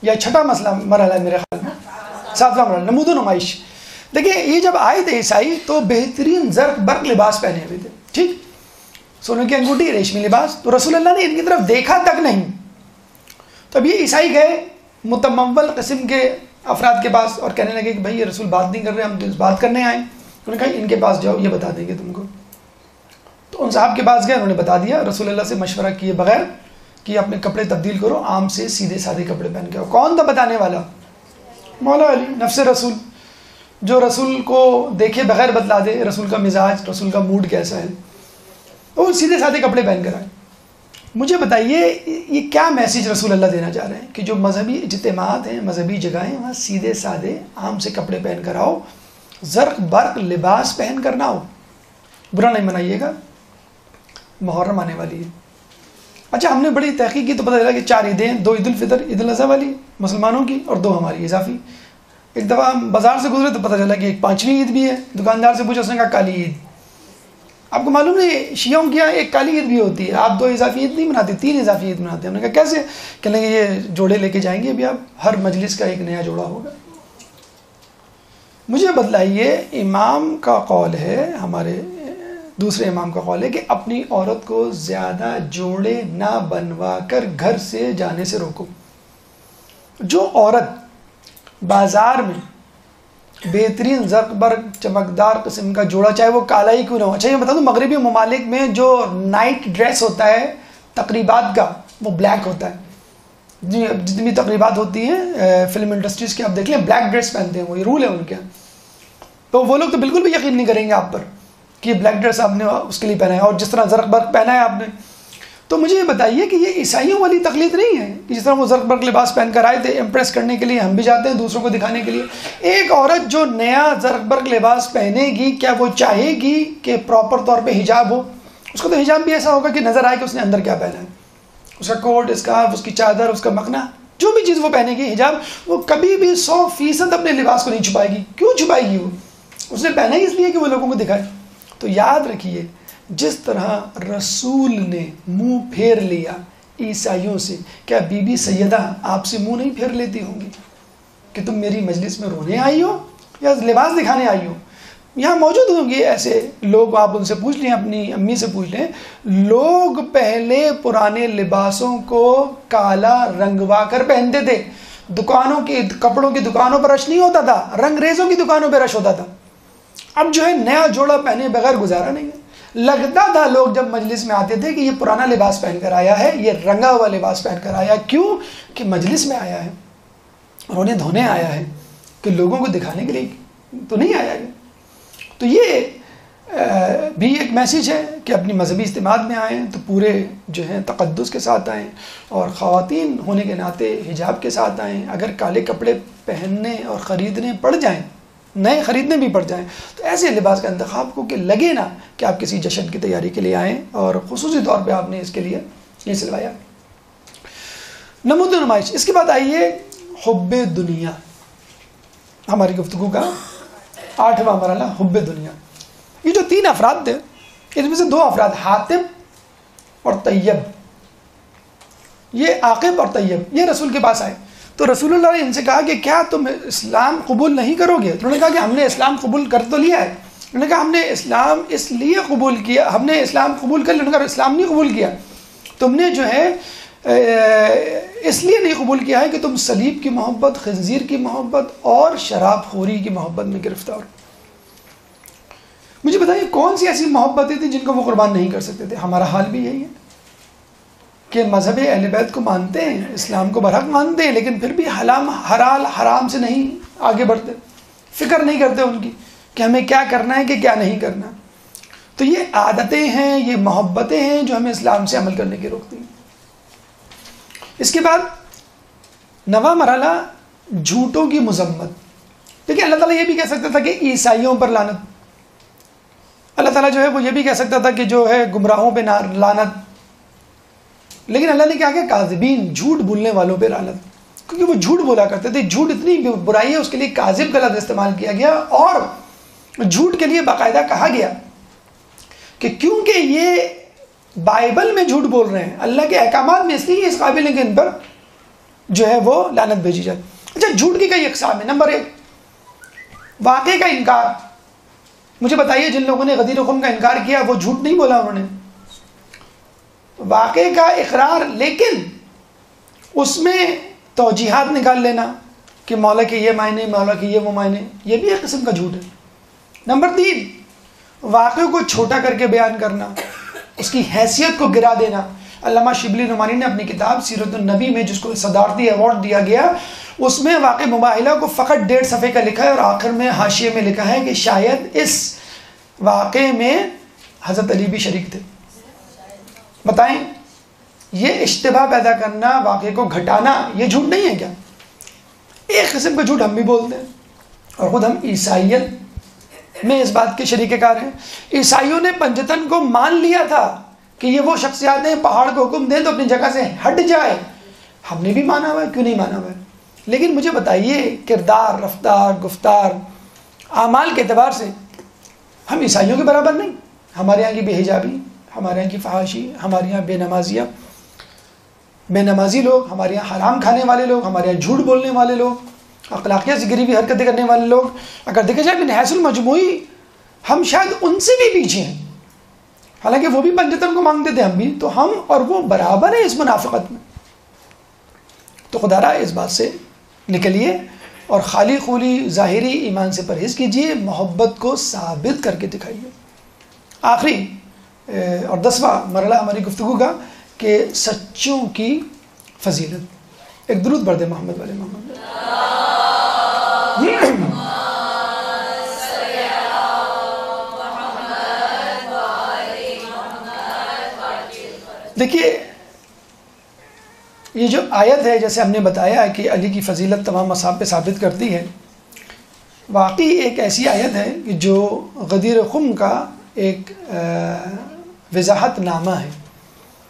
یا چھٹا مرحلہ ہے میرے خیال میں، ساتواں مرحلہ نمود و نمائش۔ دیکھیں یہ جب آئے تھے عیسائی تو بہترین زرق برق لباس پہنے ہوئے تھے، ٹھیک، سونے کی انگوٹھی، ریشمی لباس، تو رسول اللہ نے ان کی طرف دیکھا تک نہیں۔ تو اب یہ عیسائی گئے متمول قسم کے افراد کے پاس اور کہنے لگے کہ بھائی یہ رسول بات نہیں کر رہے، ہم تو بات کرنے آئے۔ انہوں نے کہا ان کے پاس جاؤ، یہ بتا دیں گے تم کو۔ تو ان صاحب کے پاس گئے، انہوں نے بتا دیا، رسول اللہ سے مشورہ کیے بغیر کہ اپنے کپڑے تبدیل کرو، عام سے سیدھے سادے کپڑے پہن کے آؤ۔ کون تھا بتانے والا؟ مولا علی، نفس رسول، جو رسول کو دیکھے بغیر بتلا دے رسول کا مزاج، رسول کا موڈ کیسا ہے۔ وہ سیدھے سادے کپڑے پہن کر آئے۔ مجھے بتائیے یہ کیا میسیج رسول اللہ دینا چاہ رہے ہیں کہ جو مذہبی اجتماعات ہیں، مذہبی جگہیں، وہاں سیدھے سادے عام سے کپڑے پہن کر آؤ، زرق برق لباس پہن کر نہ آؤ۔ برا نہیں منائیے گا، محرم آنے والی ہے۔ اچھا ہم نے بڑی تحقیق کی تو پتہ چلا کہ 4 عیدیں، 2 عید الفطر، عید الاضحیٰ والی مسلمانوں کی، اور 2 ہماری اضافی۔ ایک دفعہ ہم بازار سے گزرے تو پتہ چلا کہ ایک 5ویں عید بھی ہے، دکاندار سے پوچھا، اس نے کہا کالی عید۔ آپ کو معلوم نہیں شیعوں کی یہاں ایک کالی عید بھی ہوتی ہے, آپ 2 اضافی عید نہیں مناتے, 3 اضافی عید مناتے ہیں. ہم نے کہا کیسے؟ کہنے لگے یہ جوڑے لے کے جائیں گے ابھی آپ, ہر مجلس کا ایک نیا جوڑا ہوگا. مجھے بتلائیے, امام کا قول ہے, ہمارے دوسرے امام کا قول ہے کہ اپنی عورت کو زیادہ جوڑے نہ بنوا کر گھر سے جانے سے روکو. جو عورت بازار میں بہترین زرق برق چمکدار قسم کا جوڑا, چاہے وہ کالا ہی کیوں نہ ہو. اچھا یہ بتا دوں, مغربی ممالک میں جو نائٹ ڈریس ہوتا ہے تقریبات کا, وہ بلیک ہوتا ہے. جتنی تقریبات ہوتی ہیں فلم انڈسٹریز کی آپ دیکھ لیں, بلیک ڈریس پہنتے ہیں, وہ یہ رول ہے ان کے. تو وہ لوگ تو بالکل بھی یقین نہیں کریں گے آپ پر کہ یہ بلیک ڈریس آپ نے اس کے لیے پہنا ہے, اور جس طرح زرق برق پہنا ہے آپ نے. تو مجھے یہ بتائیے کہ یہ عیسائیوں والی تقلید نہیں ہے کہ جس طرح وہ زرق برق لباس پہن کر آئے تھے امپریس کرنے کے لیے, ہم بھی جاتے ہیں دوسروں کو دکھانے کے لیے. ایک عورت جو نیا زرق برق لباس پہنے گی, کیا وہ چاہے گی کہ پراپر طور پہ حجاب ہو؟ اس کو تو حجاب بھی ایسا ہوگا کہ نظر آئے کہ اس نے اندر کیا پہنا ہے. اس کا کوٹ, اسکارف, اس کی چادر, اس کا مکھنا, جو بھی چیز وہ پہنے گی حجاب, وہ کبھی بھی 100% اپنے لباس کو نہیں چھپائے گی. کیوں چھپائے گی؟ وہ اس نے پہنا ہی اس لیے کہ وہ لوگوں کو دکھائے. تو یاد رکھیے, جس طرح رسول نے منہ پھیر لیا عیسائیوں سے, کیا بی بی سیدہ آپ سے منہ نہیں پھیر لیتی ہوں گی کہ تم میری مجلس میں رونے آئی ہو یا لباس دکھانے آئی ہو؟ یہاں موجود ہوں گے ایسے لوگ, آپ ان سے پوچھ لیں, اپنی امی سے پوچھ لیں. لوگ پہلے پرانے لباسوں کو کالا رنگوا کر پہنتے تھے. دکانوں کی, کپڑوں کی دکانوں پر رش نہیں ہوتا تھا, رنگ ریزوں کی دکانوں پہ رش ہوتا تھا. اب جو ہے نیا جوڑا پہنے بغیر گزارا نہیں ہے. لگتا تھا لوگ جب مجلس میں آتے تھے کہ یہ پرانا لباس پہن کر آیا ہے, یہ رنگا ہوا لباس پہن کر آیا. کیوں؟ کہ مجلس میں آیا ہے, رونے دھونے آیا ہے, کہ لوگوں کو دکھانے کے لیے تو نہیں آیا ہے. تو یہ بھی ایک میسیج ہے کہ اپنی مذہبی اجتماع میں آئیں تو پورے جو ہیں تقدس کے ساتھ آئیں, اور خواتین ہونے کے ناطے حجاب کے ساتھ آئیں. اگر کالے کپڑے پہننے اور خریدنے پڑ جائیں, نئے خریدنے بھی پڑ جائیں, تو ایسے لباس کا انتخاب کو کہ لگے نا کہ آپ کسی جشن کی تیاری کے لیے آئیں, اور خصوصی طور پہ آپ نے اس کے لیے یہ سلوایا. نمود نمائش. اس کے بعد آئیے حب دنیا, ہماری گفتگو کا 8واں مرحلہ, حب دنیا. یہ جو 3 افراد تھے, ان میں سے 2 افراد حاتب اور طیب, یہ عاقب اور طیب, یہ رسول کے پاس آئے. تو رسول اللہ نے ان سے کہا کہ کیا تم اسلام قبول نہیں کرو گے؟ تو انہوں نے کہا کہ ہم نے اسلام قبول کر تو لیا ہے. انہوں نے کہا ہم نے اسلام اس لیے قبول کیا, ہم نے اسلام قبول کر لیا. انہوں نے کہا اسلام نہیں قبول کیا, تم نے جو ہے اس لیے نہیں قبول کیا ہے کہ تم صلیب کی محبت, خنزیر کی محبت اور شراب خوری کی محبت میں گرفتار. مجھے بتائیے کون سی ایسی محبتیں تھیں جن کو وہ قربان نہیں کر سکتے تھے؟ ہمارا حال بھی یہی ہے کہ مذہب اہل بیت کو مانتے ہیں, اسلام کو برحق مانتے ہیں, لیکن پھر بھی حلال حرام سے نہیں آگے بڑھتے, فکر نہیں کرتے ان کی کہ ہمیں کیا کرنا ہے کہ کیا نہیں کرنا. تو یہ عادتیں ہیں, یہ محبتیں ہیں جو ہمیں اسلام سے عمل کرنے کی روکتی ہیں. اس کے بعد 9واں مرحلہ جھوٹوں کی مذمت. دیکھیں اللہ تعالیٰ یہ بھی کہہ سکتا تھا کہ عیسائیوں پر لعنت, اللہ تعالیٰ جو ہے وہ یہ بھی کہہ سکتا تھا کہ جو ہے گمراہوں پہ لعنت, لیکن اللہ نے کیا کہا؟ کاذبین, جھوٹ بولنے والوں پہ لعنت, کیونکہ وہ جھوٹ بولا کرتے تھے. جھوٹ اتنی برائی ہے, اس کے لیے کاذب کا لفظ استعمال کیا گیا, اور جھوٹ کے لیے باقاعدہ کہا گیا کہ کیونکہ یہ بائبل میں جھوٹ بول رہے ہیں, اللہ کے احکامات میں اس لیے اس قابل ہیں کہ ان پر جو ہے وہ لعنت بھیجی جائے. اچھا, جھوٹ کی کئی اقسام ہیں. نمبر 1, واقعے کا انکار. مجھے بتائیے جن لوگوں نے غدیر خم کا انکار کیا وہ جھوٹ نہیں بولا, انہوں نے واقعے کا اقرار, لیکن اس میں توجیحات نکال لینا کہ مولا کے یہ معنی, مولا کے یہ وہ معنی, یہ بھی ایک قسم کا جھوٹ ہے. نمبر 3, واقعے کو چھوٹا کر کے بیان کرنا, اس کی حیثیت کو گرا دینا. علامہ شبلی نعمانی نے اپنی کتاب سیرت النبی میں, جس کو صدارتی ایوارڈ دیا گیا, اس میں واقع مباحلہ کو فقط 1.5 صفحے کا لکھا ہے, اور آخر میں حاشیے میں لکھا ہے کہ شاید اس واقعے میں حضرت علی بھی شریک تھے. بتائیں, یہ اشتباہ پیدا کرنا, واقعے کو گھٹانا, یہ جھوٹ نہیں ہے کیا؟ ایک قسم کا جھوٹ ہم بھی بولتے ہیں, اور خود ہم عیسائیت میں اس بات کے شریک کار ہیں. عیسائیوں نے پنجتن کو مان لیا تھا کہ یہ وہ شخصیات ہیں, پہاڑ کو حکم دیں تو اپنی جگہ سے ہٹ جائے. ہم نے بھی مانا ہوا ہے, کیوں نہیں مانا ہوا ہے؟ لیکن مجھے بتائیے کردار, رفتار, گفتار, اعمال کے اعتبار سے ہم عیسائیوں کے برابر نہیں. ہمارے یہاں کی بے حجابی، ہمارے یہاں کی فحاشی، ہمارے یہاں بے نمازی لوگ، ہمارے یہاں حرام کھانے والے لوگ، ہمارے یہاں جھوٹ بولنے والے لوگ، اخلاقیات سے گری ہوئی حرکتیں کرنے والے لوگ، اگر دیکھا جائے بنحیث المجموعی ہم شاید ان سے بھی پیچھے ہیں، حالانکہ وہ بھی پنجتن کو مانگتے تھے، ہم بھی، تو ہم اور وہ برابر ہیں اس منافقت میں. تو خدا را اس بات سے نکلیے اور خالی خولی ظاہری ایمان سے پرہیز کیجیے، محبت کو ثابت کر کے دکھائیے. آخری اور 10واں مرحلہ ہماری گفتگو کا کہ سچوں کی فضیلت. ایک درود پڑھ دے محمد والے محمد. دیکھیے یہ جو آیت ہے، جیسے ہم نے بتایا کہ علی کی فضیلت تمام مصاحف پہ ثابت کرتی ہے، واقعی ایک ایسی آیت ہے کہ جو غدیر خم کا ایک وضاحت نامہ ہے.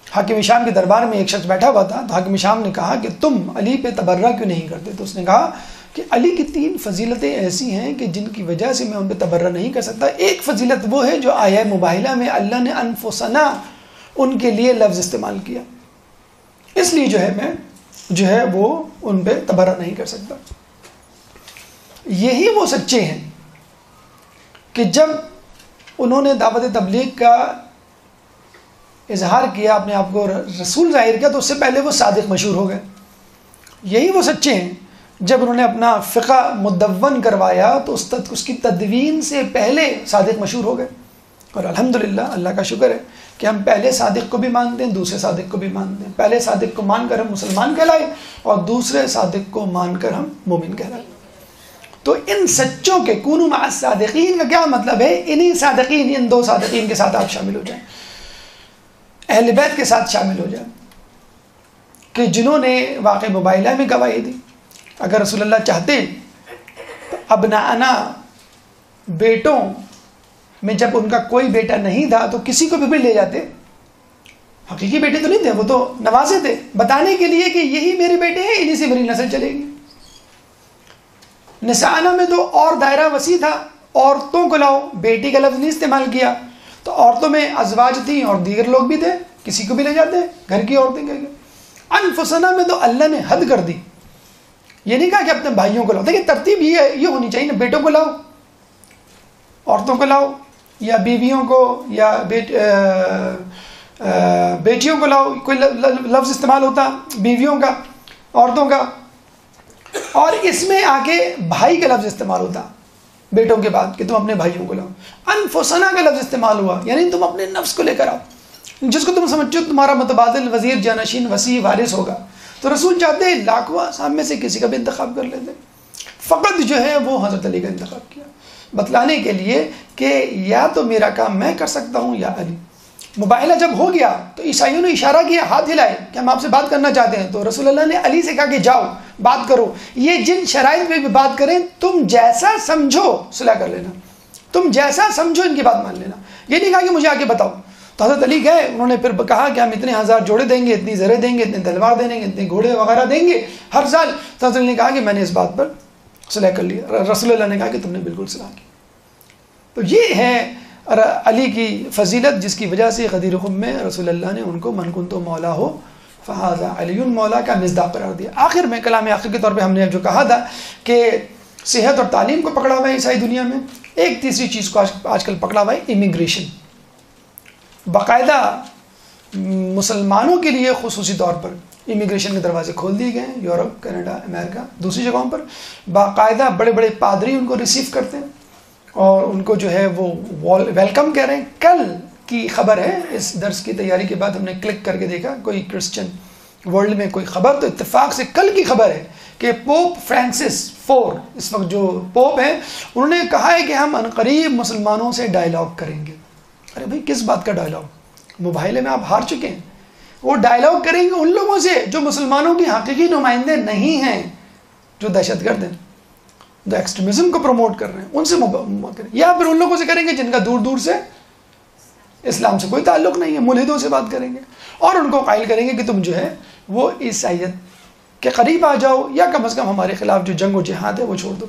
حاکم شام کے دربار میں ایک شخص بیٹھا ہوا تھا، تو حاکم شام نے کہا کہ تم علی پہ تبرہ کیوں نہیں کرتے؟ تو اس نے کہا کہ علی کی 3 فضیلتیں ایسی ہیں کہ جن کی وجہ سے میں ان پہ تبرہ نہیں کر سکتا. ایک فضیلت وہ ہے جو آیہ مباہلہ میں اللہ نے انفسنا ان کے لیے لفظ استعمال کیا، اس لیے میں وہ ان پہ تبرہ نہیں کر سکتا. یہی وہ سچے ہیں کہ جب انہوں نے دعوت تبلیغ کا اظہار کیا، اپنے آپ کو رسول ظاہر کیا، تو اس سے پہلے وہ صادق مشہور ہو گئے. یہی وہ سچے ہیں جب انہوں نے اپنا فقہ مدون کروایا تو اس کی تدوین سے پہلے صادق مشہور ہو گئے. اور الحمدللہ اللہ کا شکر ہے کہ ہم پہلے صادق کو بھی مانتے ہیں، دوسرے صادق کو بھی مانتے ہیں. پہلے صادق کو مان کر ہم مسلمان کہلائے اور دوسرے صادق کو مان کر ہم مومن کہلائے. تو ان سچوں کے کونوا مع الصادقین کا کیا مطلب ہے؟ انہی صادقین، ان 2 صادقین کے ساتھ آپ شامل ہو جائیں، اہل بیت کے ساتھ شامل ہو جائیں کہ جنہوں نے واقع مباہلہ میں گواہی دی. اگر رسول اللہ چاہتے تو ابناءنا، بیٹوں میں جب ان کا کوئی بیٹا نہیں تھا تو کسی کو بھی لے جاتے. حقیقی بیٹے تو نہیں تھے، وہ تو نوازے تھے، بتانے کے لیے کہ یہی میرے بیٹے ہیں، انہی سے میری نسل چلے گی. نساءنا میں تو اور دائرہ وسیع تھا، عورتوں کو لاؤ، بیٹی کا لفظ نہیں استعمال کیا. تو عورتوں میں ازواج تھیں اور دیگر لوگ بھی تھے، کسی کو بھی لے جاتے، گھر کی عورتیں کہہ گئے. انفسنا میں تو اللہ نے حد کر دی، یہ نہیں کہا کہ اپنے بھائیوں کو لاؤ. دیکھیں ترتیب یہ ہونی چاہیے نا، بیٹوں کو لاؤ، عورتوں کو لاؤ، یا بیویوں کو یا بیٹیوں کو لاؤ. کوئی لفظ استعمال ہوتا بیویوں کا، عورتوں کا، اور اس میں آگے بھائی کا لفظ استعمال ہوتا بیٹوں کے بعد کہ تم اپنے بھائیوں کو لاؤ. انفسنا کا لفظ استعمال ہوا، یعنی تم اپنے نفس کو لے کر آؤ، جس کو تم سمجھو تمہارا متبادل وزیر جانشین وسیع وارث ہوگا. تو رسول چاہتے ہیں لاکھواں صاحب میں سے کسی کا بھی انتخاب کر لیتے، فقط وہ حضرت علی کا انتخاب کیا، بتلانے کے لیے کہ یا تو میرا کام میں کر سکتا ہوں یا علی. مباہلہ جب ہو گیا تو عیسائیوں نے اشارہ کیا، ہاتھ ہلائے کہ ہم آپ سے بات کرنا چاہتے ہیں. تو رسول اللہ نے علی سے کہا کہ جاؤ بات کرو، یہ جن شرائط پہ بھی بات کریں تم جیسا سمجھو صلح کر لینا، تم جیسا سمجھو ان کی بات مان لینا. یہ نہیں کہا کہ مجھے آگے بتاؤ. تو حضرت علی گئے، انہوں نے پھر کہا کہ ہم اتنے 1000 جوڑے دیں گے، اتنی زریں دیں گے، اتنے تلوار دیں گے، اتنے گھوڑے وغیرہ دیں گے ہر سال. تو حضرت علی نے کہا کہ میں نے اس بات پر صلح کر لیا. رسول اللہ نے کہا کہ تم نے بالکل صلح کی. تو یہ ہے علی کی فضیلت، جس کی وجہ سے غدیر خم میں رسول اللہ نے ان کو من کنت مولا ہو فہذا علی مولا کا مصداق قرار دیا. آخر میں کلام آخر کے طور پہ ہم نے جو کہا تھا کہ صحت اور تعلیم کو پکڑا ہوا ہے عیسائی دنیا میں. ایک تیسری چیز کو آج کل پکڑا ہوا ہے امیگریشن. باقاعدہ مسلمانوں کے لیے خصوصی طور پر امیگریشن کے دروازے کھول دیے گئے ہیں. یورپ، کینیڈا، امریکہ، دوسری جگہوں پر باقاعدہ بڑے بڑے پادری ان کو ریسیو کرتے ہیں اور ان کو وہ ویلکم کہہ رہے ہیں. کل کی خبر ہے، اس درس کی تیاری کے بعد ہم نے کلک کر کے دیکھا کوئی کرسچن ورلڈ میں کوئی خبر، تو اتفاق سے کل کی خبر ہے کہ پوپ فرانسس 4 اس وقت جو پوپ ہیں، انہوں نے کہا ہے کہ ہم عنقریب مسلمانوں سے ڈائلاگ کریں گے. ارے بھائی کس بات کا ڈائلاگ؟ مباہلے میں آپ ہار چکے ہیں. وہ ڈائلاگ کریں گے ان لوگوں سے جو مسلمانوں کی حقیقی نمائندے نہیں ہیں، جو دہشت گرد ہیں، جو ایکسٹریمزم کو پروموٹ کر رہے ہیں، ان سے کریں. یا پھر ان لوگوں سے کریں گے جن کا دور دور سے اسلام سے کوئی تعلق نہیں ہے، ملحدوں سے بات کریں گے اور ان کو قائل کریں گے کہ تم وہ عیسائیت کے قریب آ جاؤ، یا کم از کم ہمارے خلاف جو جنگ و جہاد ہے وہ چھوڑ دو.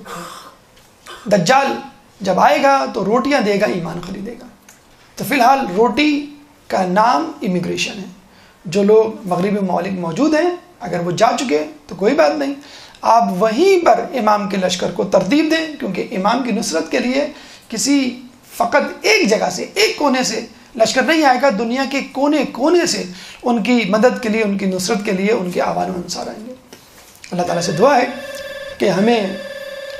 دجال جب آئے گا تو روٹیاں دے گا، ایمان خریدے گا. تو فی الحال روٹی کا نام امیگریشن ہے. جو لوگ مغربی ممالک موجود ہیں اگر وہ جا چکے تو کوئی بات نہیں، آپ وہیں پر امام کے لشکر کو ترتیب دیں، کیونکہ امام کی نصرت کے لیے کسی فقط ایک جگہ سے، ایک کونے سے لشکر نہیں آئے گا، دنیا کے کونے کونے سے ان کی مدد کے لیے، ان کی نصرت کے لیے ان کے آوان و انصار آئیں گے. اللہ تعالیٰ سے دعا ہے کہ ہمیں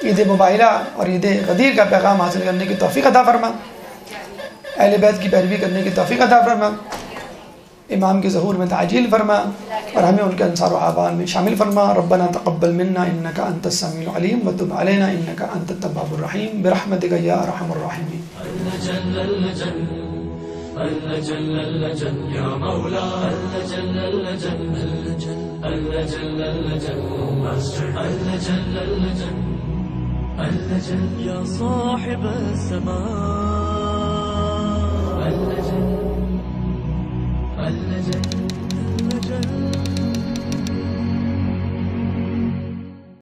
عید مباہلہ اور عید غدیر کا پیغام حاصل کرنے کی توفیق عطا فرما، اہل بیت کی پیروی کرنے کی توفیق عطا فرما، امام کے ظہور میں تعجیل فرما، اور ہمیں ان کے انصار و اعوان میں شامل فرما. ربنا تقبل منا انك انت السميع العليم وتب علينا انك انت التواب الرحيم برحمتك يا ارحم الراحمين. اللجل اللجل يا مولا اللجل اللجل اللجل اللجل اللجل اللجل اللجل يا صاحب السماء اللجل اللجل